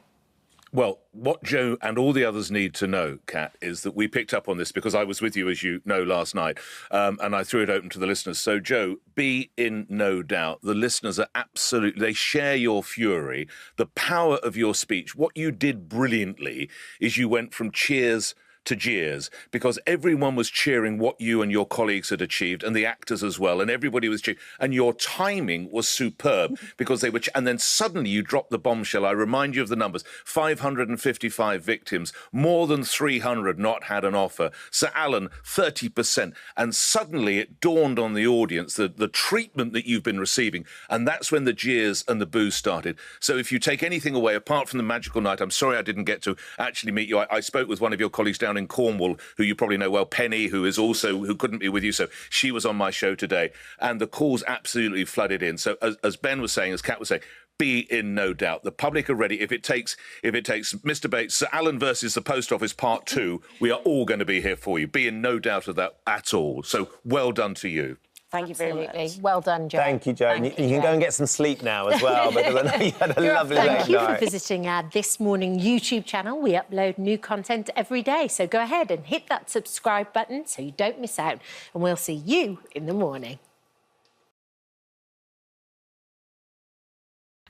Well, what Jo and all the others need to know, Kat, is that we picked up on this because I was with you, as you know, last night, and I threw it open to the listeners. So, Jo, be in no doubt. The listeners are absolutely... They share your fury, the power of your speech. What you did brilliantly is you went from cheers to jeers, because everyone was cheering what you and your colleagues had achieved, and the actors as well, and everybody was cheering. And your timing was superb, because they were... And then suddenly you dropped the bombshell. I remind you of the numbers. 555 victims, more than 300 not had an offer. Sir Alan, 30%. And suddenly it dawned on the audience the treatment that you've been receiving, and that's when the jeers and the boos started. So if you take anything away, apart from the magical night, I'm sorry I didn't get to actually meet you. I spoke with one of your colleagues down in Cornwall, who you probably know well, Penny, who couldn't be with you, so she was on my show today, and the calls absolutely flooded in. So as Ben was saying, as Kat was saying, be in no doubt. The public are ready. If it takes Mr. Bates, Sir Alan versus the Post Office Part 2, we are all going to be here for you. Be in no doubt of that at all. So well done to you. Thank you very much. Well done, Jo. Thank you, Jo. You can go and get some sleep now as well, because I know you had a lovely late night. Thank you for visiting our This Morning YouTube channel. We upload new content every day, so go ahead and hit that subscribe button so you don't miss out, and we'll see you in the morning.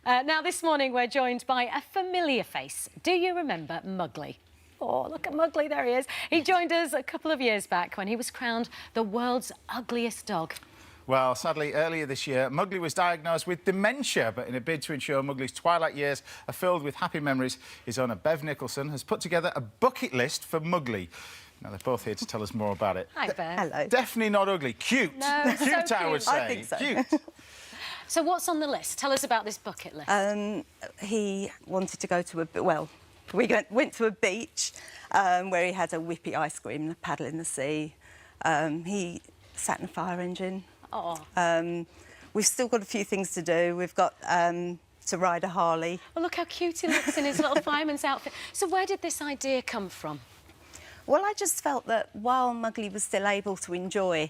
Now, this morning, we're joined by a familiar face. Do you remember Muggley? Oh, look at Muggley, there he is. He joined us a couple of years back when he was crowned the world's ugliest dog. Well, sadly, earlier this year, Muggley was diagnosed with dementia, but in a bid to ensure Muggley's twilight years are filled with happy memories, his owner, Bev Nicholson, has put together a bucket list for Muggley. Now, they're both here to tell us more about it. Hi, Bev. Hello. Definitely not ugly. Cute. No, cute, so I would cute. say. I think so. Cute. So what's on the list? Tell us about this bucket list. He wanted to go to we went to a beach where he had a whippy ice cream and a paddle in the sea. He sat in a fire engine. Oh. We've still got a few things to do. We've got to ride a Harley. Oh, look how cute he looks in his little fireman's outfit. So where did this idea come from? Well, I just felt that while Muggley was still able to enjoy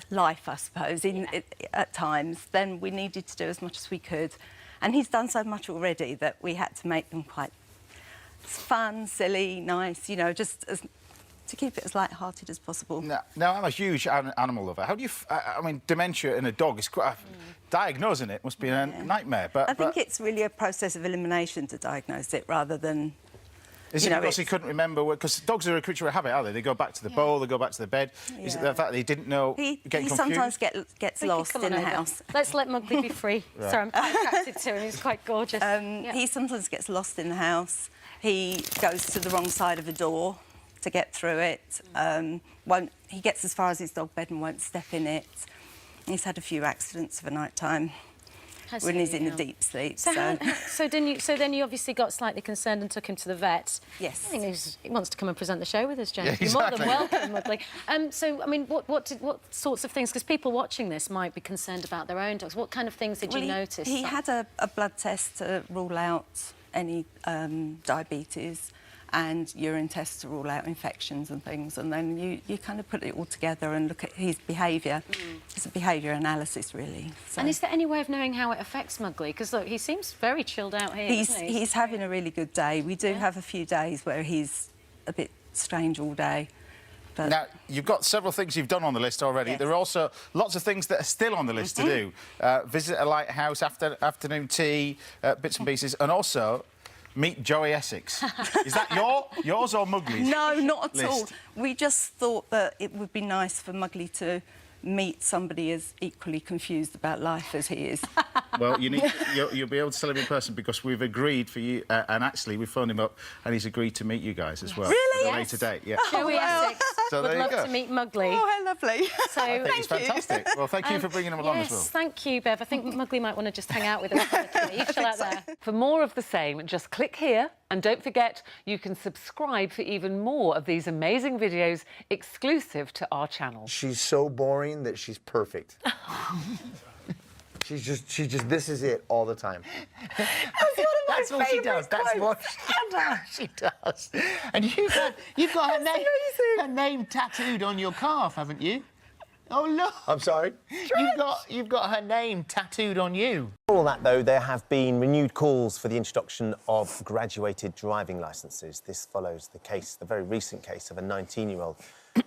life, I suppose, at times, then we needed to do as much as we could. And he's done so much already that we had to make them quite fun, silly, nice, you know, just to keep it as light-hearted as possible. Now, I'm a huge animal lover. How do you... I mean, dementia in a dog is quite... Diagnosing it must be a nightmare, but... I think it's really a process of elimination to diagnose it rather than... Is it because he couldn't remember... Because dogs are a creature of habit, aren't they? They go back to the bowl, they go back to the bed. Yeah. Is it the fact that he didn't know... He confused? sometimes gets lost in the house. Let's let Muggley be free. Right. Sorry, I'm quite attracted to him. He's quite gorgeous. He sometimes gets lost in the house. He goes to the wrong side of the door to get through it. He gets as far as his dog bed and won't step in it. He's had a few accidents of a night time. when he's in a deep sleep. So then you obviously got slightly concerned and took him to the vet. Yes. I think he wants to come and present the show with us, Jane. Yeah, You're more than exactly. welcome, Mugly. So, I mean, what sorts of things? Because people watching this might be concerned about their own dogs. What kind of things did you notice? He had a blood test to rule out any diabetes and urine tests to rule out infections and things, and then you kind of put it all together and look at his behaviour. It's a behaviour analysis, really. So. And is there any way of knowing how it affects Mugly? Because, look, he seems very chilled out here, doesn't he? He's having a really good day. We do have a few days where he's a bit strange all day. But now, you've got several things you've done on the list already. Yes. There are also lots of things that are still on the list to do. Visit a lighthouse, afternoon tea, bits and pieces, and also meet Joey Essex. Is that yours or Mugly's? No, not at all. list? We just thought that it would be nice for Mugly to meet somebody as equally confused about life as he is. Well, you'll be able to tell him in person because we've agreed for you, and actually we phoned him up and he's agreed to meet you guys as well. Really? At a later date, yeah. Joey Essex So would there you love go. to meet Mugly. Oh, how lovely. So, I think it's fantastic. Well, thank you for bringing him along as well. Yes, thank you, Bev. I think Mugly might want to just hang out with us. You chill out there. For more of the same, just click here. And don't forget, you can subscribe for even more of these amazing videos exclusive to our channel. She's so boring that she's perfect. She's just, this is it all the time. That's all she does. That's what she does. And you've got her name tattooed on your calf, haven't you? Oh, look. I'm sorry? You've got her name tattooed on you. For all that, though, there have been renewed calls for the introduction of graduated driving licences. This follows the very recent case of a 19-year-old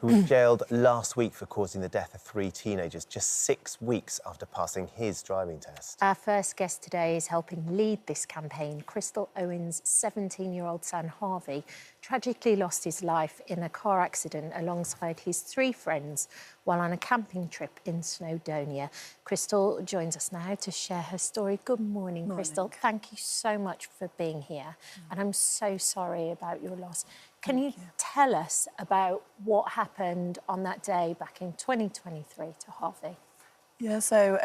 who was jailed last week for causing the death of 3 teenagers just 6 weeks after passing his driving test. Our first guest today is helping lead this campaign. Crystal Owen's 17-year-old son, Harvey, tragically lost his life in a car accident alongside his 3 friends while on a camping trip in Snowdonia. Crystal joins us now to share her story. Good morning, Crystal. Thank you so much for being here. And I'm so sorry about your loss. Can you tell us about what happened on that day back in 2023 to Harvey? Yeah, so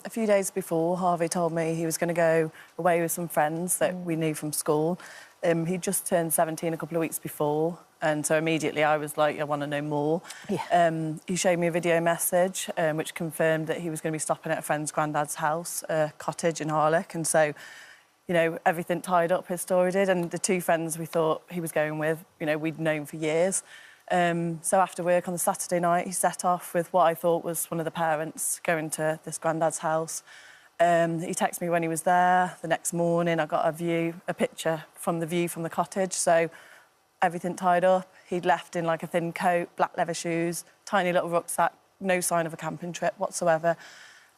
a few days before, Harvey told me he was going to go away with some friends that we knew from school. He'd just turned 17 a couple of weeks before, and so immediately I was like, I want to know more. Yeah. He showed me a video message which confirmed that he was going to be stopping at a friend's granddad's house, a cottage in Harlech, and so, you know, everything tied up, his story did, and the 2 friends we thought he was going with, you know, we'd known for years. So after work on the Saturday night, he set off with what I thought was one of the parents going to this granddad's house. He texted me when he was there. The next morning, I got a picture from the view from the cottage, so everything tied up. He'd left in like a thin coat, black leather shoes, tiny little rucksack, no sign of a camping trip whatsoever.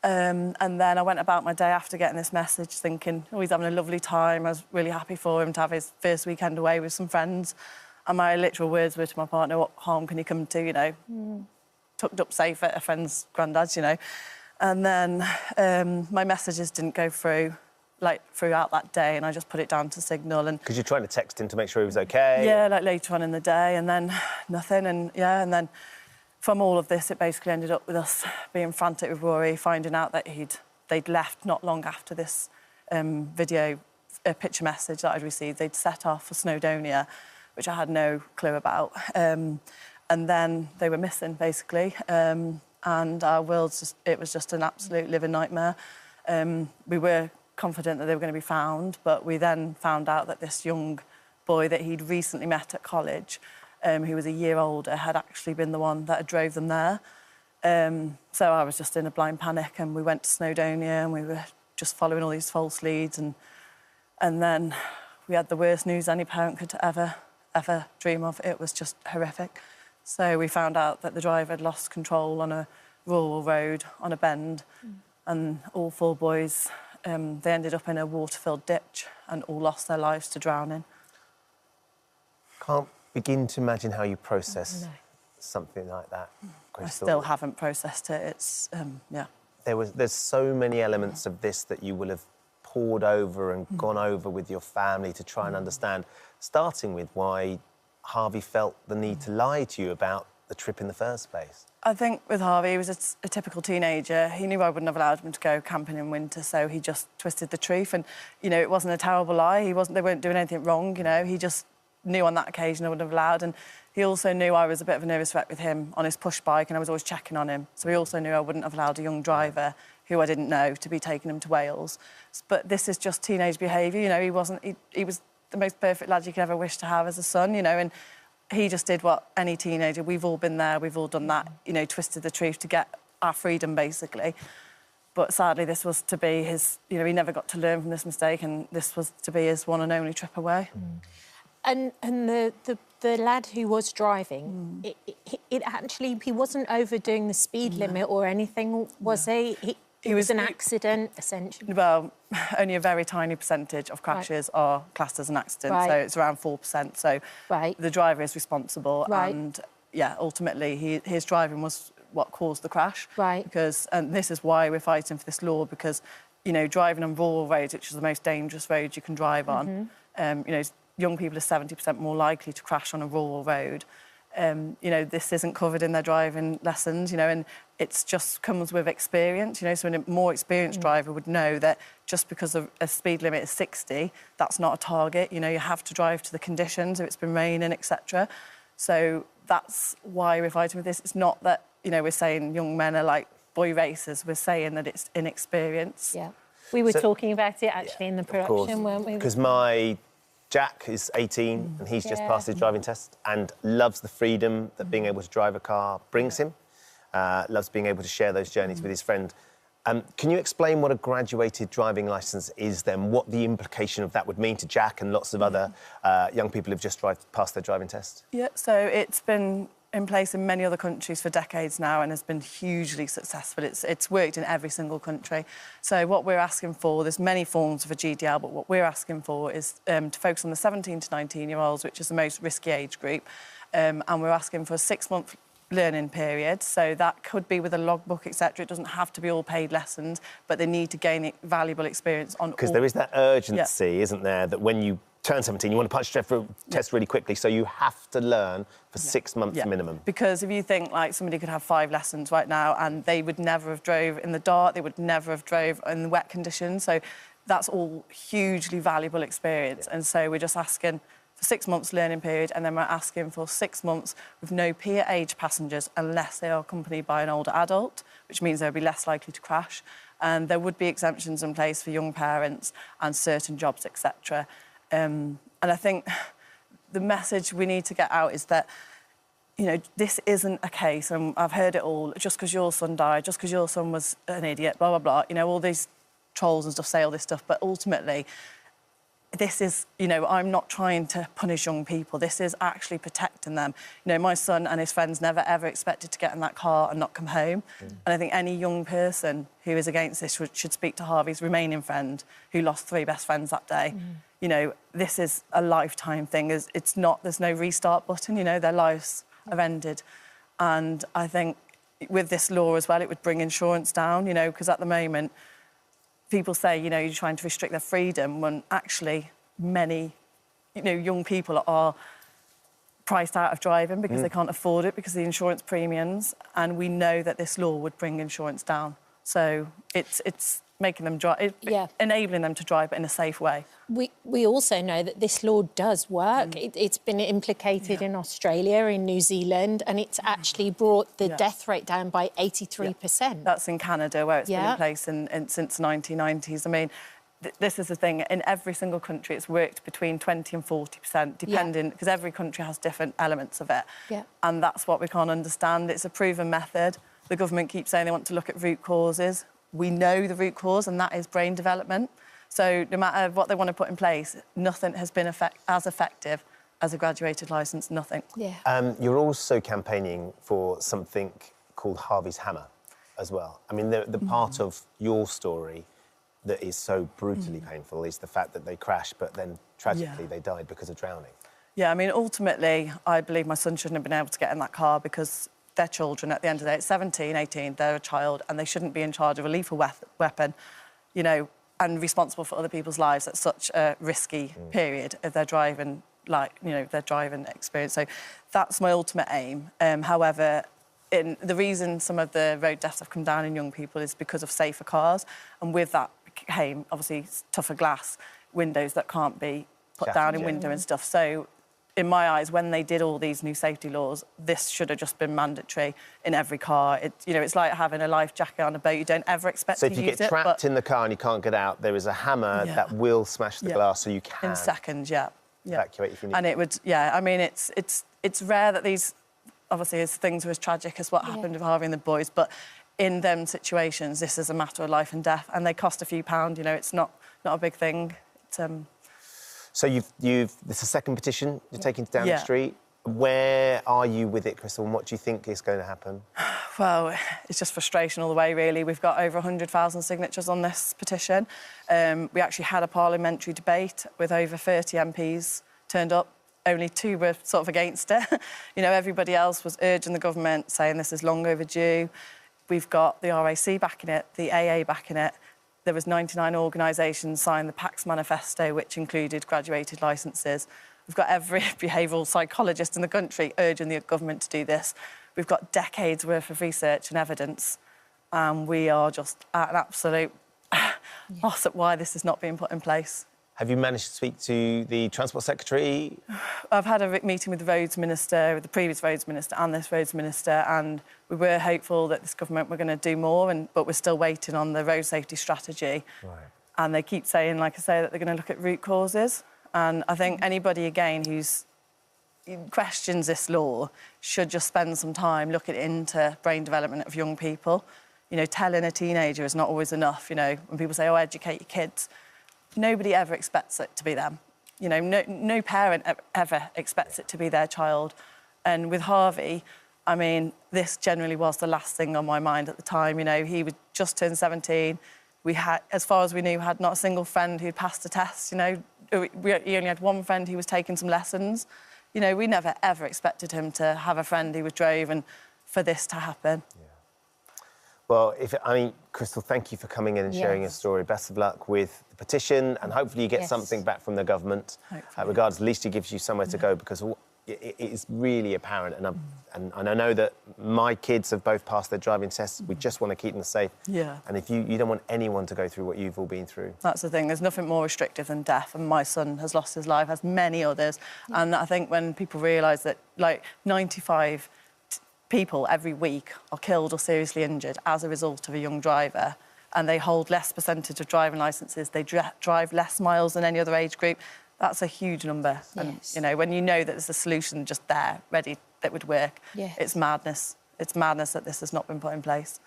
And then I went about my day after getting this message thinking, oh, he's having a lovely time. I was really happy for him to have his first weekend away with some friends. And my literal words were to my partner, what harm can he come to, you know, tucked up safe at a friend's granddad's, you know. And then my messages didn't go through, like, throughout that day, and I just put it down to Signal. And because you're trying to text him to make sure he was OK? Yeah, like later on in the day, and then nothing, and yeah, and then from all of this, it basically ended up with us being frantic with Rory, finding out that they'd left not long after this picture message that I'd received. They'd set off for Snowdonia, which I had no clue about. And then they were missing, basically. And our world, it was just an absolute living nightmare. We were confident that they were going to be found, but we then found out that this young boy that he'd recently met at college, who was a year older, had actually been the one that had drove them there. So I was just in a blind panic, and we went to Snowdonia, and we were just following all these false leads, and then we had the worst news any parent could ever dream of. It was just horrific. So we found out that the driver had lost control on a rural road on a bend, and all 4 boys, they ended up in a water-filled ditch and all lost their lives to drowning. Can't begin to imagine how you process something like that, Crystal. I still haven't processed it. It's, yeah. There's so many elements of this that you will have pored over and gone over with your family to try and understand, starting with why Harvey felt the need to lie to you about the trip in the first place? I think with Harvey, he was a typical teenager. He knew I wouldn't have allowed him to go camping in winter, so he just twisted the truth. And, you know, it wasn't a terrible lie. They weren't doing anything wrong, you know. He just knew on that occasion I wouldn't have allowed. And he also knew I was a bit of a nervous wreck with him on his push bike, and I was always checking on him. So he also knew I wouldn't have allowed a young driver who I didn't know to be taking him to Wales. But this is just teenage behaviour, you know. He was the most perfect lad you could ever wish to have as a son, you know, and he just did what any teenager, we've all been there, we've all done that, you know, twisted the truth to get our freedom, basically. But sadly, this was to be his, you know, he never got to learn from this mistake, and this was to be his one and only trip away. And the lad who was driving, it actually, he wasn't overdoing the speed limit or anything, was he? It was an accident, essentially. Well, only a very tiny percentage of crashes are classed as an accident, so it's around 4%. So the driver is responsible, and yeah, ultimately his driving was what caused the crash. Because, and this is why we're fighting for this law, because, you know, driving on rural roads, which is the most dangerous road you can drive on, you know, young people are 70% more likely to crash on a rural road. You know, this isn't covered in their driving lessons, you know, and it's just comes with experience, you know, so a more experienced driver would know that just because a speed limit is 60, that's not a target, you know, you have to drive to the conditions, if it's been raining, etc. So that's why we're fighting with this. It's not that, you know, we're saying young men are like boy racers, we're saying that it's inexperience. Yeah. We were talking about it, actually, in the production, weren't we? Because my Jack is 18 and he's just passed his driving test and loves the freedom that being able to drive a car brings him. Loves being able to share those journeys with his friend. Can you explain what a graduated driving licence is then, what the implication of that would mean to Jack and lots of other young people who've just passed their driving test? Yeah, so it's been in place in many other countries for decades now and has been hugely successful. It's worked in every single country. So what we're asking for, there's many forms of a GDL, but what we're asking for is to focus on the 17 to 19-year-olds, which is the most risky age group, and we're asking for a 6-month learning period. So that could be with a logbook, etc. It doesn't have to be all paid lessons, but they need to gain valuable experience on all... Because there is that urgency, isn't there, that when you turn 17, you want to punch the test really quickly, so you have to learn for 6 months minimum. Because if you think, like, somebody could have 5 lessons right now and they would never have drove in the dark, they would never have drove in the wet conditions, so that's all hugely valuable experience. And so we're just asking for 6 months learning period, and then we're asking for 6 months with no peer age passengers unless they are accompanied by an older adult, which means they'll be less likely to crash. And there would be exemptions in place for young parents and certain jobs, etc. And I think the message we need to get out is that, you know, this isn't a case, and I've heard it all, just because your son died, just because your son was an idiot, blah, blah, blah. You know, all these trolls and stuff say all this stuff, but ultimately, this is, you know, I'm not trying to punish young people. This is actually protecting them. You know, my son and his friends never, ever expected to get in that car and not come home. And I think any young person who is against this should speak to Harvey's remaining friend, who lost 3 best friends that day. You know, this is a lifetime thing. It's not, there's no restart button, you know, their lives have ended. And I think with this law as well, it would bring insurance down, you know, because at the moment, people say, you know, you're trying to restrict their freedom when actually many, you know, young people are priced out of driving because they can't afford it because of the insurance premiums, and we know that this law would bring insurance down. So it's making them drive, enabling them to drive but in a safe way. We also know that this law does work. It's been implicated in Australia, in New Zealand, and it's actually brought the death rate down by 83%. That's in Canada, where it's been in place since the 1990s. I mean, this is the thing, in every single country it's worked between 20 and 40%, depending, because every country has different elements of it. And that's what we can't understand. It's a proven method. The government keeps saying they want to look at root causes. We know the root cause, and that is brain development. So no matter what they want to put in place, nothing has been as effective as a graduated licence, nothing. You're also campaigning for something called Harvey's Hammer as well. I mean, the part of your story that is so brutally painful is the fact that they crashed, but then tragically they died because of drowning. Yeah, I mean, ultimately, I believe my son shouldn't have been able to get in that car because they're children at the end of the day. It's 17, 18, they're a child, and they shouldn't be in charge of a lethal weapon, you know, and responsible for other people's lives at such a risky period if they're driving, their driving experience. So that's my ultimate aim. However, the reason some of the road deaths have come down in young people is because of safer cars, and with that came obviously tougher glass windows that can't be put down in winter and stuff. So in my eyes, when they did all these new safety laws, this should have just been mandatory in every car. It's like having a life jacket on a boat. You don't ever expect to use it. So if you get trapped in the car and you can't get out, there is a hammer that will smash the glass so you can... In seconds, evacuate if you need and it would, I mean, it's rare that these, obviously, things were as tragic as what happened with Harvey and the boys, but in them situations, this is a matter of life and death, and they cost a few pounds, it's not a big thing. So this is a second petition you're taking to Downing Street. Where are you with it, Crystal, and what do you think is going to happen? Well, it's just frustration all the way, really. We've got over 100,000 signatures on this petition. We actually had a parliamentary debate with over 30 MPs turned up. Only 2 were sort of against it. Everybody else was urging the government, saying this is long overdue. We've got the RAC backing it, the AA backing it. There was 99 organisations signed the PACS manifesto, which included graduated licences. We've got every behavioural psychologist in the country urging the government to do this. We've got decades' worth of research and evidence, and we are just at an absolute loss at why this is not being put in place. Have you managed to speak to the Transport Secretary? I've had a meeting with the Roads Minister, with the previous Roads Minister and this Roads Minister, and we were hopeful that this government were going to do more, but we're still waiting on the road safety strategy. Right. And they keep saying, like I say, that they're going to look at root causes. And I think anybody, again, who questions this law should just spend some time looking into brain development of young people. Telling a teenager is not always enough. When people say, oh, educate your kids, nobody ever expects it to be them. No parent ever expects it to be their child. And with Harvey, I mean, this generally was the last thing on my mind at the time. He was just turned 17. We had, as far as we knew, had not a single friend who'd passed the test. He only had one friend who was taking some lessons. We never, ever expected him to have a friend who drove and for this to happen. Yeah. Well, Crystal, thank you for coming in and sharing your story. Best of luck with the petition, and hopefully you get something back from the government. Regardless, at least it gives you somewhere to go, because it is really apparent, and I know that my kids have both passed their driving tests. We just want to keep them safe. Yeah. And if you don't want anyone to go through what you've all been through. That's the thing. There's nothing more restrictive than death, and my son has lost his life, as many others. Yeah. And I think when people realise that, 95 people every week are killed or seriously injured as a result of a young driver, and they hold less percentage of driving licences, they drive less miles than any other age group. That's a huge number. Yes. And, when you know that there's a solution just there, ready, that would work, it's madness. It's madness that this has not been put in place.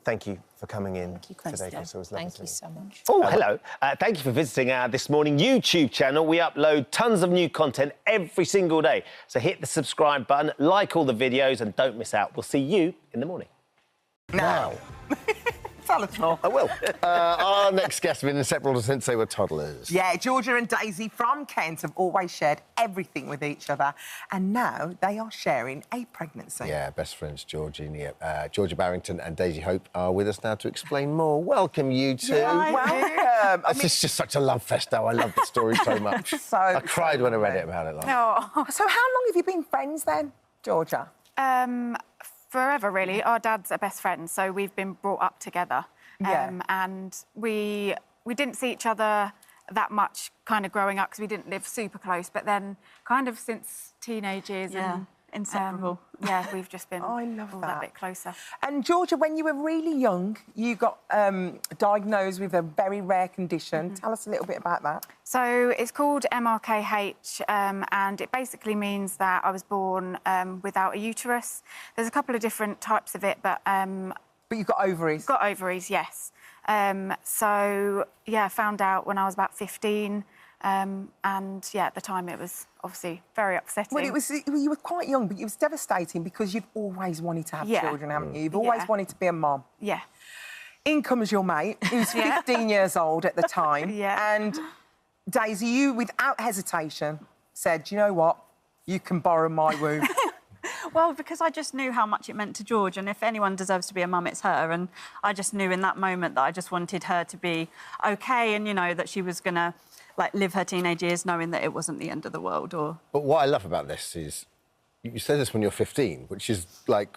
Thank you for coming in today, Crystal. It was lovely. Thank you so much. Oh, hello. Thank you for visiting our This Morning YouTube channel. We upload tons of new content every single day. So hit the subscribe button, like all the videos, and don't miss out. We'll see you in the morning. Now. Tell us more. I will. Our next guests have been inseparable since they were toddlers. Yeah, Georgia and Daisy from Kent have always shared everything with each other, and now they are sharing a pregnancy. Yeah, best friends Georgia Barrington and Daisy Hope are with us now to explain more. Welcome, you two. Yeah, welcome. This is just such a love fest, though. I love the story so much. I cried when I read it about it. Oh, so how long have you been friends then, Georgia? Forever, really. Our dads are best friends, so we've been brought up together. And we didn't see each other that much kind of growing up because we didn't live super close, but then kind of since teenage years and inseparable. We've just been that bit closer. And Georgia, when you were really young, you got diagnosed with a very rare condition. Tell us a little bit about that. So it's called MRKH, and it basically means that I was born without a uterus. There's a couple of different types of it, but you've got ovaries. Got ovaries, yes. So found out when I was about 15. And at the time it was obviously very upsetting. Well, you were quite young, but it was devastating because you've always wanted to have children, haven't you? You've always wanted to be a mom. Yeah. In comes your mate, who's 15 years old at the time. And Daisy, you, without hesitation, said, you know what, you can borrow my womb. Well, because I just knew how much it meant to George, and if anyone deserves to be a mum, it's her. And I just knew in that moment that I just wanted her to be OK, and, that she was going to like, live her teenage years knowing that it wasn't the end of the world. But what I love about this is you said this when you're 15, which is like,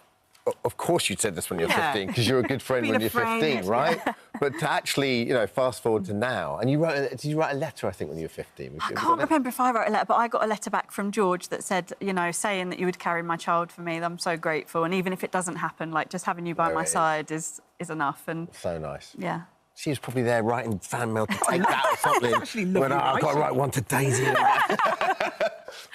of course you said this when you're 15 because you're a good friend when you're 15, right? But to actually, fast forward to now, and did you write a letter, I think, when you were 15? I can't remember if I wrote a letter, but I got a letter back from George that said, saying that you would carry my child for me. I'm so grateful. And even if it doesn't happen, like, just having you by my side is enough. And so nice. Yeah. She was probably there writing fan mail to take that or something. I've got to write one to Daisy.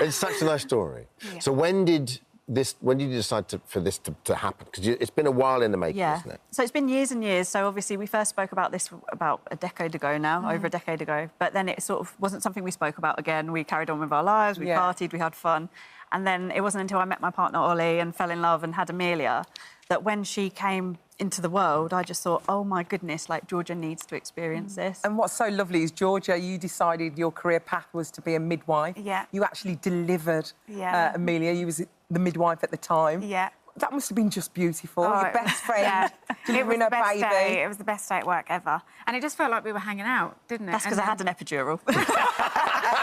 It's such a nice story. Yeah. So when did you decide for this to happen? Because it's been a while in the making, isn't it? So it's been years and years. So obviously we first spoke about this about a decade ago now, over a decade ago. But then it sort of wasn't something we spoke about again. We carried on with our lives, we partied, we had fun. And then it wasn't until I met my partner, Ollie, and fell in love and had Amelia, that when she came into the world, I just thought, oh, my goodness, like, Georgia needs to experience this. And what's so lovely is, Georgia, you decided your career path was to be a midwife. Yeah. You actually delivered Amelia. You was the midwife at the time. Yeah. That must have been just beautiful. Your best friend delivering a baby. Day. It was the best day at work ever. And it just felt like we were hanging out, didn't it? That's because I had an epidural.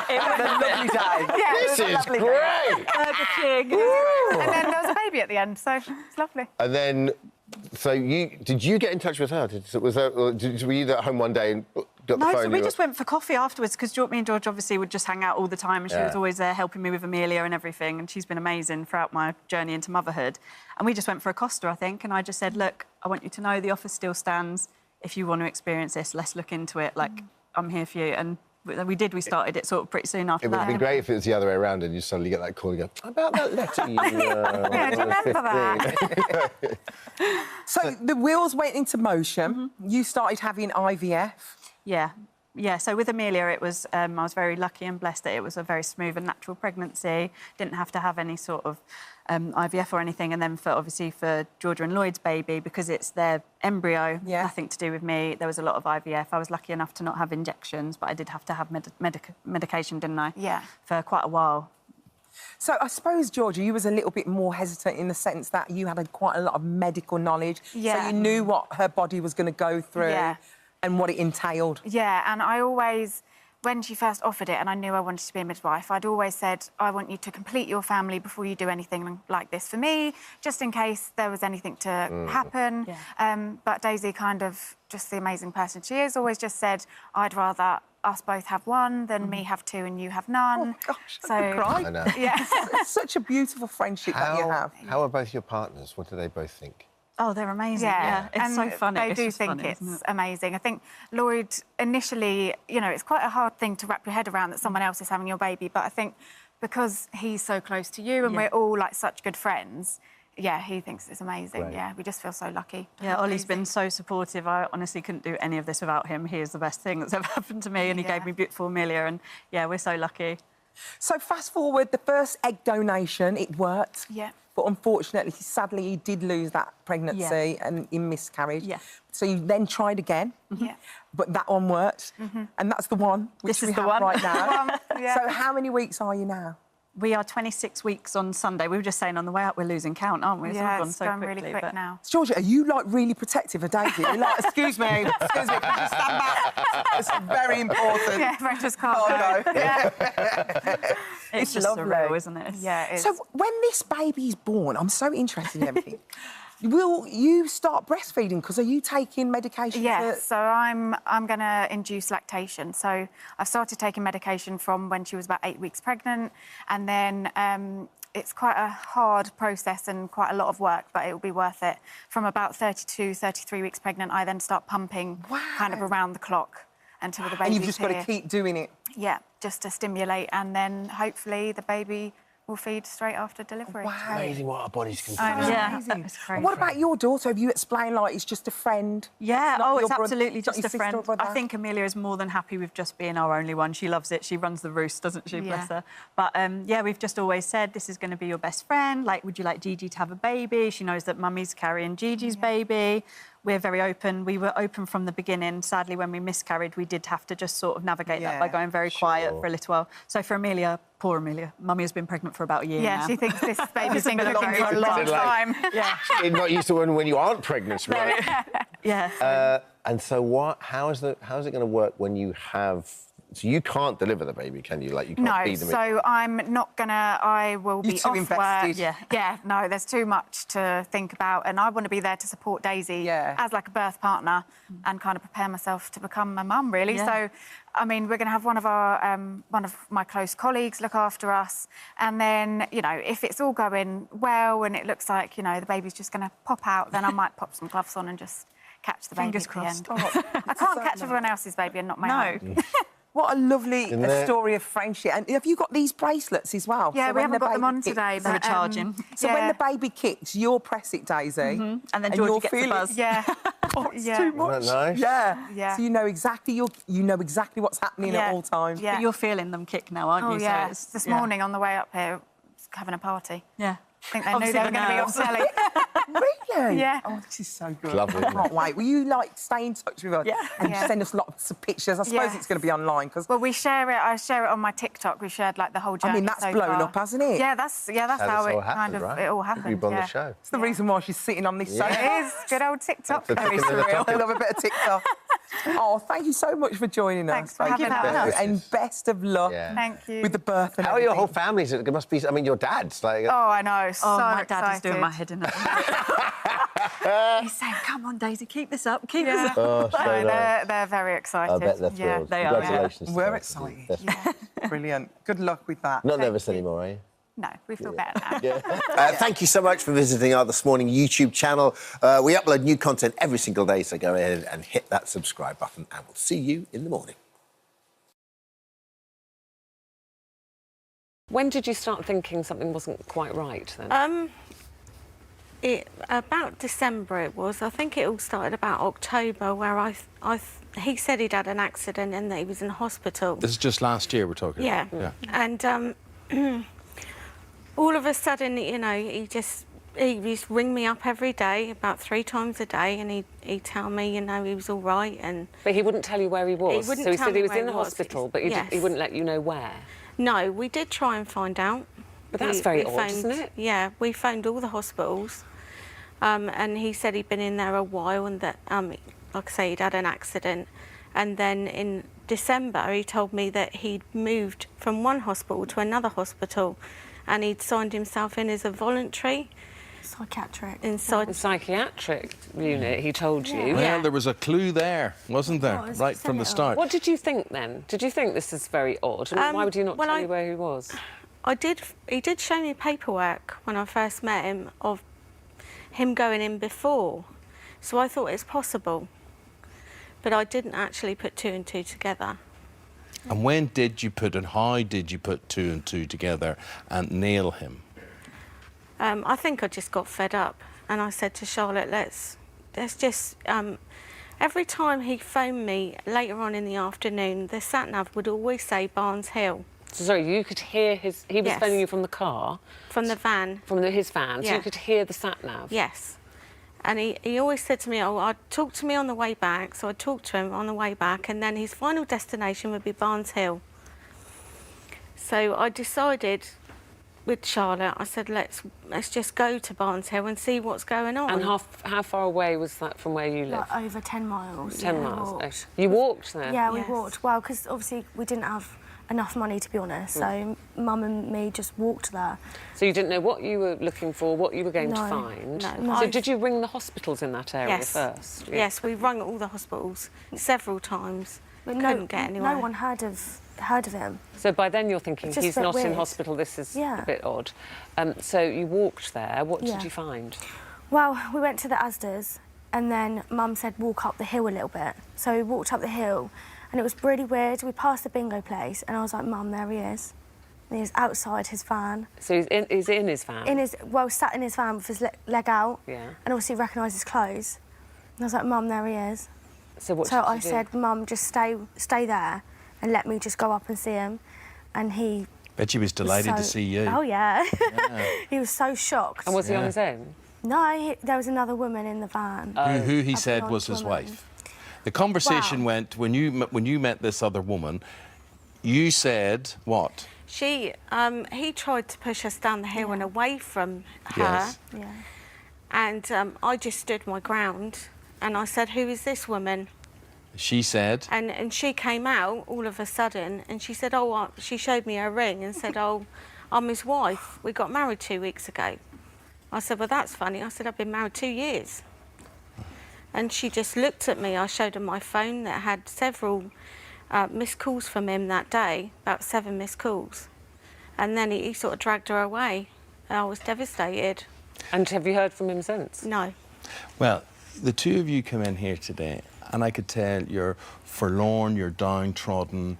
It was a lovely day. Yeah, this is great. Burger King. And then there was a baby at the end, so it's lovely. And then, did you get in touch with her? Were you at home one day and got the phone? No, so we just went for coffee afterwards because me and George obviously would just hang out all the time, and she was always there helping me with Amelia and everything, and she's been amazing throughout my journey into motherhood. And we just went for a Costa, I think, and I just said, look, I want you to know the offer still stands. If you want to experience this, let's look into it. Like, I'm here for you. And we did. We started it sort of pretty soon after that. It would be great if it was the other way around and you suddenly get that call and go, about that letter you... yeah, do you remember that? So the wheels went into motion. You started having IVF. Yeah. Yeah, so with Amelia, it was I was very lucky and blessed that it was a very smooth and natural pregnancy. Didn't have to have any sort of IVF or anything. And then obviously for Georgia and Lloyd's baby, because it's their embryo, nothing to do with me, there was a lot of IVF. I was lucky enough to not have injections, but I did have to have medication, didn't I? Yeah. For quite a while. So I suppose, Georgia, you was a little bit more hesitant in the sense that you had quite a lot of medical knowledge. Yeah. So you knew what her body was going to go through. Yeah. And what it entailed. Yeah, and I always, when she first offered it and I knew I wanted to be a midwife, I'd always said, I want you to complete your family before you do anything like this for me, just in case there was anything to happen. Yeah. But Daisy, kind of just the amazing person she is, always just said, I'd rather us both have one than me have two and you have none. Oh, gosh, so, I could cry. I know. Yeah. It's such a beautiful friendship that you have. How are both your partners? What do they both think? Oh, they're amazing. Yeah, it's and so funny. They do think it's amazing. I think Lloyd initially, it's quite a hard thing to wrap your head around that someone else is having your baby. But I think because he's so close to you and we're all like such good friends, yeah, he thinks it's amazing. Right. Yeah, we just feel so lucky. Yeah, Ollie's been so supportive. I honestly couldn't do any of this without him. He is the best thing that's ever happened to me, and he gave me beautiful Amelia, and yeah, we're so lucky. So fast forward, the first egg donation, it worked. Yeah. But unfortunately, sadly, he did lose that pregnancy and he miscarried. Yeah. So you then tried again. Yeah. But that one worked. And that's the one which we have right now. So how many weeks are you now? We are 26 weeks on Sunday. We were just saying on the way up, we're losing count, aren't we? Yeah, all it's gone going so quickly, really quick now. Georgia, are you, like, really protective of Daisy? You're like, excuse me, can you stand back? It's very important. Yeah, everyone just can't go. Yeah. It's just lovely, surreal, isn't it? Yeah, it is. So when this baby's born, I'm so interested in everything. Will you start breastfeeding? Because are you taking medication? Yes, so I'm going to induce lactation. So I've started taking medication from when she was about 8 weeks pregnant, and then it's quite a hard process and quite a lot of work, but it will be worth it. From about 32, 33 weeks pregnant, I then start pumping kind of around the clock until the baby's And you've just got to here. keep doing it. Yeah, just to stimulate, and then hopefully the baby will feed straight after delivery. It's amazing what our bodies can do. Yeah, It's crazy. What about your daughter? Have you explained, like, it's just a friend? Yeah, Not it's your absolutely not just your a sister friend. or brother? I think Amelia is more than happy with just being our only one. She loves it. She runs the roost, doesn't she? Bless her. But, yeah, we've just always said this is going to be your best friend. Like, would you like Gigi to have a baby? She knows that Mummy's carrying Gigi's baby. We're very open. We were open from the beginning. Sadly, when we miscarried, we did have to just sort of navigate that by going very quiet for a little while. So for Amelia, poor Amelia, Mummy has been pregnant for about a year now. Yeah, she thinks this baby's been been cooking for a long time. Yeah. You're not used to when you aren't pregnant, right? Yeah. And so how is it going to work when you have So you can't deliver the baby, can you? Like, you can't No, feed them. so I'm not gonna. I will be You're too off invested. work. Yeah, no, there's too much to think about, and I want to be there to support Daisy as like a birth partner and kind of prepare myself to become a mum, really. Yeah. So, I mean, we're going to have one of my close colleagues look after us, and then, you know, if it's all going well and it looks like, you know, the baby's just going to pop out, then I might pop some gloves on and just catch the baby Fingers at crossed. the end. I can't catch everyone else's baby and not my own. What a lovely Isn't it? story of friendship. And have you got these bracelets as well? Yeah, we when haven't the got them baby on kicks- today, They were but, charging. So when the baby kicks, you'll press it, Daisy. And then and Georgie you'll gets the feel buzz. it. Yeah. Oh, it's Yeah. too much. Isn't that nice? Yeah. Yeah. So you know exactly what's happening at all times. Yeah. But you're feeling them kick now, aren't Oh, you? yeah. So it's, This morning on the way up here, having a party. Yeah. I think they knew Obviously they were the going to be on nerves. telly. Really? Yeah. Oh, this is so good. Lovely, I isn't can't wait. Will you, like, stay in touch with us? Yeah. And Yeah. send us lots of pictures? I suppose Yeah. it's going to be online, because... Well, we share it. I share it on my TikTok. We shared like the whole journey. I mean, that's so blown far. up, hasn't it? Yeah, that's How how this it all kind happened, of right? it all happened. You've on yeah. the show. It's the reason why she's sitting on this Yeah. sofa. It is good old TikTok. That's a Very tick in the surreal. I topic. love a bit of TikTok. Oh, thank you so much for joining Thanks us. for Thank you having very us. much. And best of luck Thank you. with the birth and How are your everything. whole families? It must be. I mean, your dad's like. Oh, I know. So Oh, my excited. dad is doing my head in it. He's saying, "Come on, Daisy, keep this up, keep this up." Oh, so No, nice. they're very excited. I bet they're yeah. thrilled. They are, Congratulations. to We're both. excited. That's- Brilliant. Good luck with that. Not nervous anymore, are you? No, we feel better now. Thank you so much for visiting our This Morning YouTube channel. We upload new content every single day, so go ahead and hit that subscribe button, and we'll see you in the morning. When did you start thinking something wasn't quite right then? About December it was. I think it all started about October, where he said he'd had an accident and that he was in hospital. This is just last year we're talking Yeah. about. And all of a sudden, you know, he used to ring me up every day, about 3 times a day, and he'd tell me, you know, he was all right. And But he wouldn't tell you where he was. He wouldn't so he tell said me he was where in the he was. hospital, but he Yes. wouldn't let you know where. No, we did try and find out. But that's very odd, isn't it? Yeah, we phoned all the hospitals, and he said he'd been in there a while and that, like I say, he'd had an accident. And then in December, he told me that he'd moved from one hospital to another hospital, and he'd signed himself in as a voluntary. Psychiatric. Inside the psychiatric unit, he told you. Well, there was a clue there, wasn't there? was, Right from the start. What did you think then? Did you think this is very odd? And why would you not tell you where he was? He did show me paperwork when I first met him of him going in before, so I thought it's possible, but I didn't actually put 2 and 2 together. And when did you put, and how did you put 2 and 2 together and nail him? I think I just got fed up, and I said to Charlotte, let's just. Every time he phoned me later on in the afternoon, the sat-nav would always say Barnes Hill. So, sorry, you could hear he was Yes. phoning you from the car? From the van. From his van, so Yeah. you could hear the sat-nav? Yes. And he always said to me, oh, I'd talk to me on the way back, so I'd talk to him on the way back, and then his final destination would be Barnes Hill. So I decided with Charlotte, I said, let's just go to Barnes Hill and see what's going on. And how far away was that from where you live? Like over 10 miles. 10 yeah, we miles. walked. You walked there? Yeah, we Yes. walked. Well, because obviously we didn't have enough money, to be honest, so Mum and me just walked there. So you didn't know what you were looking for, what you were going to No. find? No. So did you ring the hospitals in that area Yes. first? Yeah. Yes, we rung all the hospitals several times, But couldn't get anywhere. no one heard of him. So by then you're thinking, It's just he's a bit not in weird. hospital, this is Yeah. a bit odd. So you walked there, what Yeah. did you find? Well, we went to the Asda's, and then Mum said walk up the hill a little bit. So we walked up the hill, and it was really weird. We passed the bingo place, and I was like, Mum, there he is. And he was outside his van. So he's in his van? Sat in his van with his leg out, Yeah. and obviously recognised his clothes. And I was like, Mum, there he is. So what So did you I do? said, Mum, just stay there, and let me just go up and see him. And he Bet he was delighted to see you. Oh, yeah. Yeah. He was so shocked. And was he on his own? No, there was another woman in the van. Who he A said blonde was his woman. wife. The conversation went, when you met this other woman, you said what? He tried to push us down the hill and away from her. Yes. Yeah. And I just stood my ground, and I said, who is this woman? She said... And she came out all of a sudden and she said, oh, she showed me her ring and said, oh, I'm his wife. We got married 2 weeks ago. I said, well, that's funny. I said, I've been married 2 years. And she just looked at me. I showed her my phone that had several missed calls from him that day, about 7 missed calls. And then he sort of dragged her away. And I was devastated. And have you heard from him since? No. Well, the two of you come in here today, and I could tell you're forlorn, you're downtrodden,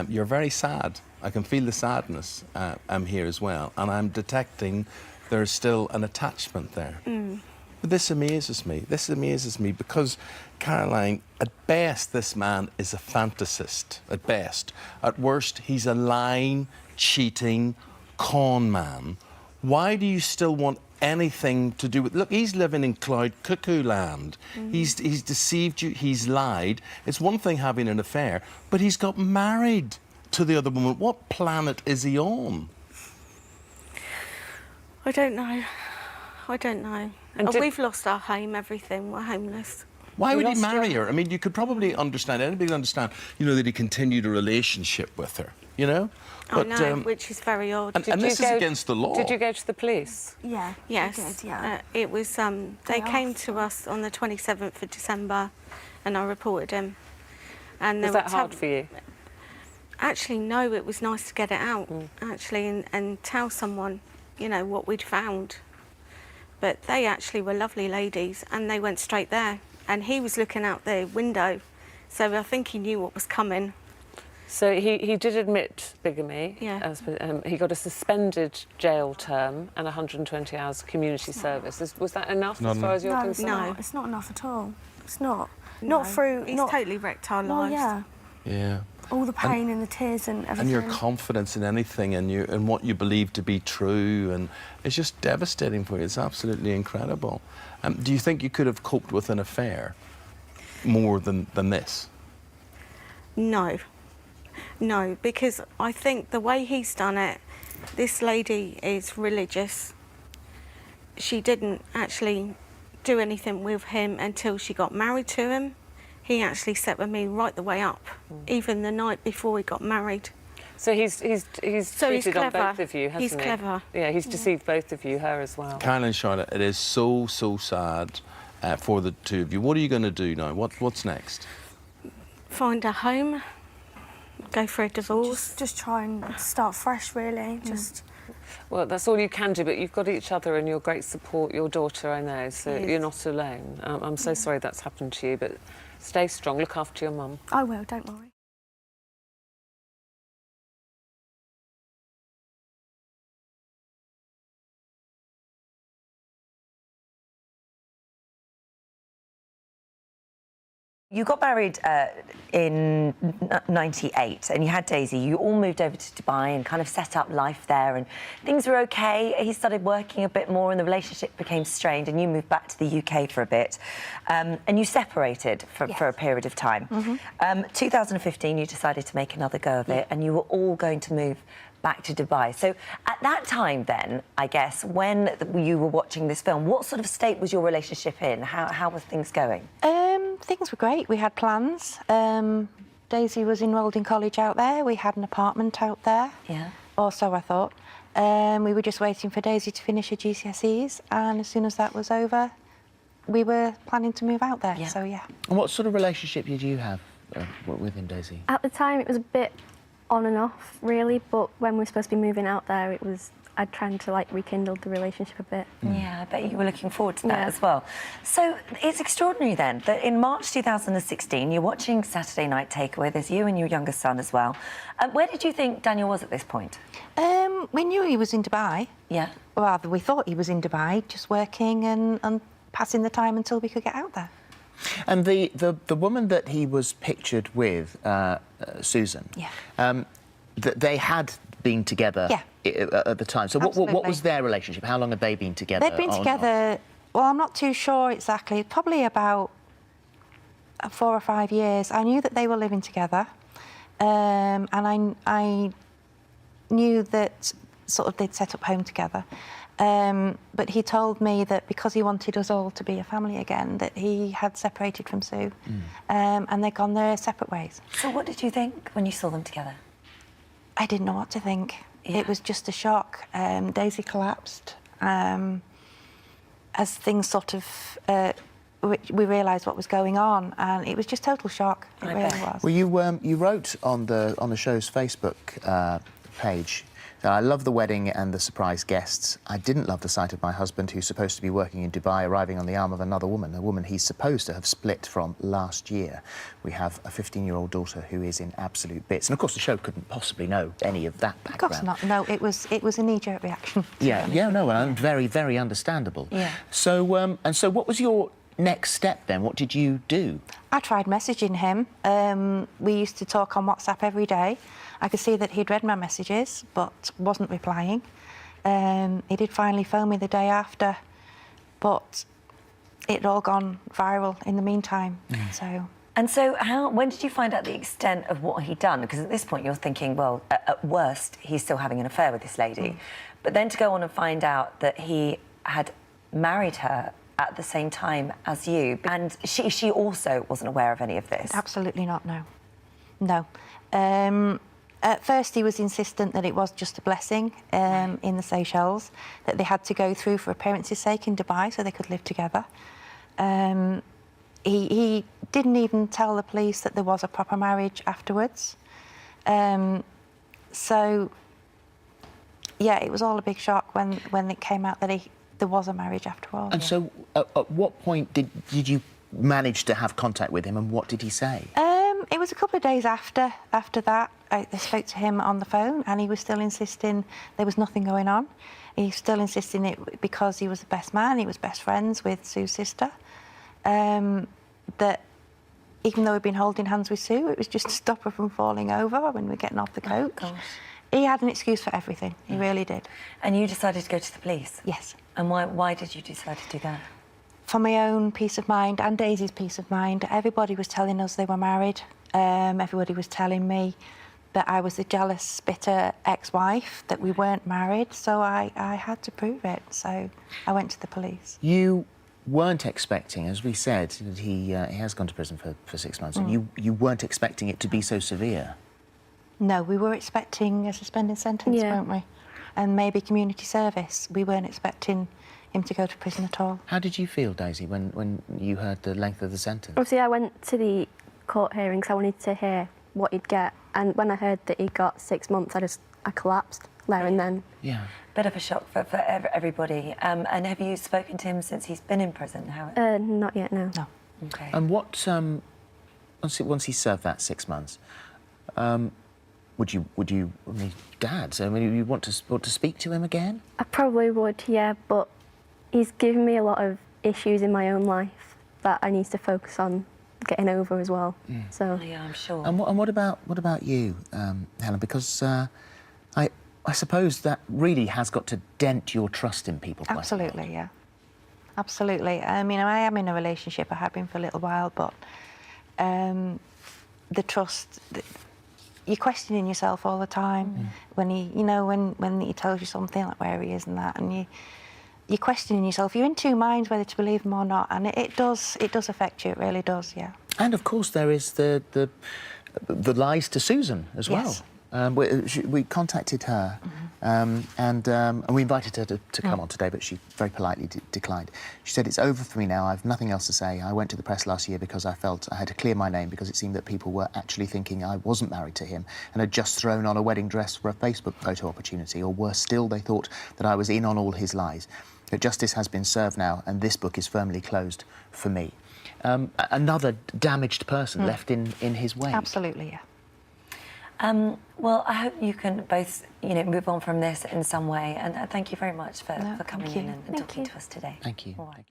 you're very sad. I can feel the sadness here as well, and I'm detecting there's still an attachment there. But this amazes me. This amazes me because, Caroline, at best, this man is a fantasist, at best. At worst, he's a lying, cheating con man. Why do you still want anything to do with... Look, he's living in cloud cuckoo land. He's deceived you, he's lied. It's one thing having an affair, but he's got married to the other woman. What planet is he on? I don't know. I don't know. And we've lost our home, everything. We're homeless. Why would he marry her? I mean, you could probably understand, anybody would understand, you know, that he continued a relationship with her, you know? But, I know, which is very odd. And this is against the law. Did you go to the police? Yeah. Yes. we did, yeah. It was, they came to us on the 27th of December and I reported him. And Was that hard for you? Actually, no, it was nice to get it out, actually, and tell someone, you know, what we'd found. But they actually were lovely ladies and they went straight there. And he was looking out the window, so I think he knew what was coming. So he did admit bigamy. Yeah. He got a suspended jail term and 120 hours community service. Was that enough as far as you're concerned? No, it's not enough at all. It's not. Not through... He's totally wrecked our lives. Yeah. Yeah. All the pain and the tears and everything. And your confidence in anything and what you believe to be true, and it's just devastating for you. It's absolutely incredible. Do you think you could have coped with an affair more than this? No. No, because I think the way he's done it, this lady is religious. She didn't actually do anything with him until she got married to him. He actually slept with me right the way up, even the night before we got married. So he's cheated on both of you, hasn't he? He's clever. Yeah, he's deceived both of you, her as well. Caroline and Charlotte, it is so sad for the two of you. What are you going to do now? What's next? Find a home, go for a divorce. Just try and start fresh, really. Well, that's all you can do, but you've got each other and your great support, your daughter, I know, so you're not alone. I'm so sorry that's happened to you, but stay strong, look after your mum. I will, don't worry. You got married in '98 and you had Daisy. You all moved over to Dubai and kind of set up life there and things were okay. He started working a bit more and the relationship became strained and you moved back to the UK for a bit. And you separated for a period of time. 2015, you decided to make another go of it and you were all going to move back to Dubai. So at that time then, I guess, when you were watching this film, what sort of state was your relationship in? How were things going? Things were great. We had plans. Daisy was enrolled in college out there. We had an apartment out there. Yeah. Or so I thought. We were just waiting for Daisy to finish her GCSEs, and as soon as that was over, we were planning to move out there. So yeah. And what sort of relationship did you have with him, Daisy? At the time, it was a bit on and off, really, but when we were supposed to be moving out there, I'd tried to, like, rekindle the relationship a bit. Yeah, I bet you were looking forward to that as well. So it's extraordinary then that in March 2016, you're watching Saturday Night Takeaway. There's you and your younger son as well. Where did you think Daniel was at this point? We knew he was in Dubai. Yeah. Well, we thought he was in Dubai, just working and passing the time until we could get out there. And the woman that he was pictured with, Susan, they had been together at the time. So what was their relationship? How long had they been together? They'd been together, well, I'm not too sure exactly, probably about 4 or 5 years. I knew that they were living together, and I knew that sort of they'd set up home together. But he told me that because he wanted us all to be a family again, that he had separated from Sue, and they'd gone their separate ways. So what did you think when you saw them together? I didn't know what to think. Yeah. It was just a shock. Daisy collapsed. As things sort of, we realised what was going on, and it was just total shock. It really was. Well, you wrote on the show's Facebook page, I love the wedding and the surprise guests. I didn't love the sight of my husband, who's supposed to be working in Dubai, arriving on the arm of another woman, a woman he's supposed to have split from last year. We have a 15-year-old daughter who is in absolute bits. And, of course, the show couldn't possibly know any of that background. Of course not. No, it was a knee-jerk reaction. Very, very understandable. Yeah. So, and so what was your next step then? What did you do? I tried messaging him. We used to talk on WhatsApp every day. I could see that he'd read my messages, but wasn't replying. He did finally phone me the day after, but it'd all gone viral in the meantime, so... And so when did you find out the extent of what he'd done? Because at this point you're thinking, well, at worst, he's still having an affair with this lady. But then to go on and find out that he had married her at the same time as you, and she also wasn't aware of any of this? Absolutely not, no. No. At first he was insistent that it was just a blessing in the Seychelles, that they had to go through for appearance's sake in Dubai so they could live together. He didn't even tell the police that there was a proper marriage afterwards. So, yeah, it was all a big shock when it came out that there was a marriage after all. And so, at what point did you manage to have contact with him, and what did he say? It was a couple of days after that. I spoke to him on the phone, and he was still insisting there was nothing going on. He was still insisting it because he was the best man, he was best friends with Sue's sister. That even though we'd been holding hands with Sue, it was just to stop her from falling over when we were getting off the coach. Oh, he had an excuse for everything, he really did. And you decided to go to the police? Yes. And why did you decide to do that? For my own peace of mind and Daisy's peace of mind. Everybody was telling us they were married. Everybody was telling me that I was a jealous, bitter ex-wife, that we weren't married, so I had to prove it. So I went to the police. You weren't expecting, as we said, that he has gone to prison for 6 months, and you weren't expecting it to be so severe? No, we were expecting a suspended sentence, weren't we? And maybe community service. We weren't expecting him to go to prison at all. How did you feel, Daisy, when you heard the length of the sentence? Obviously, I went to the court hearings. I wanted to hear what he'd get, and when I heard that he got 6 months, I collapsed there and then. Yeah. Bit of a shock for everybody. And have you spoken to him since he's been in prison? Not yet, no. No. Okay. And what once he served that 6 months, would you? I mean, Dad. So, I mean, you want to speak to him again? I probably would, yeah. But he's given me a lot of issues in my own life that I need to focus on getting over as well. So. Yeah, I'm sure. And what about you, Helen? Because I suppose that really has got to dent your trust in people. Absolutely, yeah. Absolutely. I mean, I am in a relationship. I have been for a little while, but the trust. You're questioning yourself all the time when when he tells you something, like where he is and that, and you're questioning yourself. You're in two minds whether to believe him or not, and it does affect you. It really does, yeah. And of course there is the lies to Susan as well. Yes. We contacted her and we invited her to come on today, but she very politely declined. She said, "It's over for me now. I've nothing else to say. I went to the press last year because I felt I had to clear my name, because it seemed that people were actually thinking I wasn't married to him and had just thrown on a wedding dress for a Facebook photo opportunity, or worse still, they thought that I was in on all his lies. But justice has been served now, and this book is firmly closed for me." Another damaged person left in his wake. Absolutely, yeah. Well, I hope you can both, move on from this in some way. And thank you very much for coming in and talking to us today. Thank you. All right.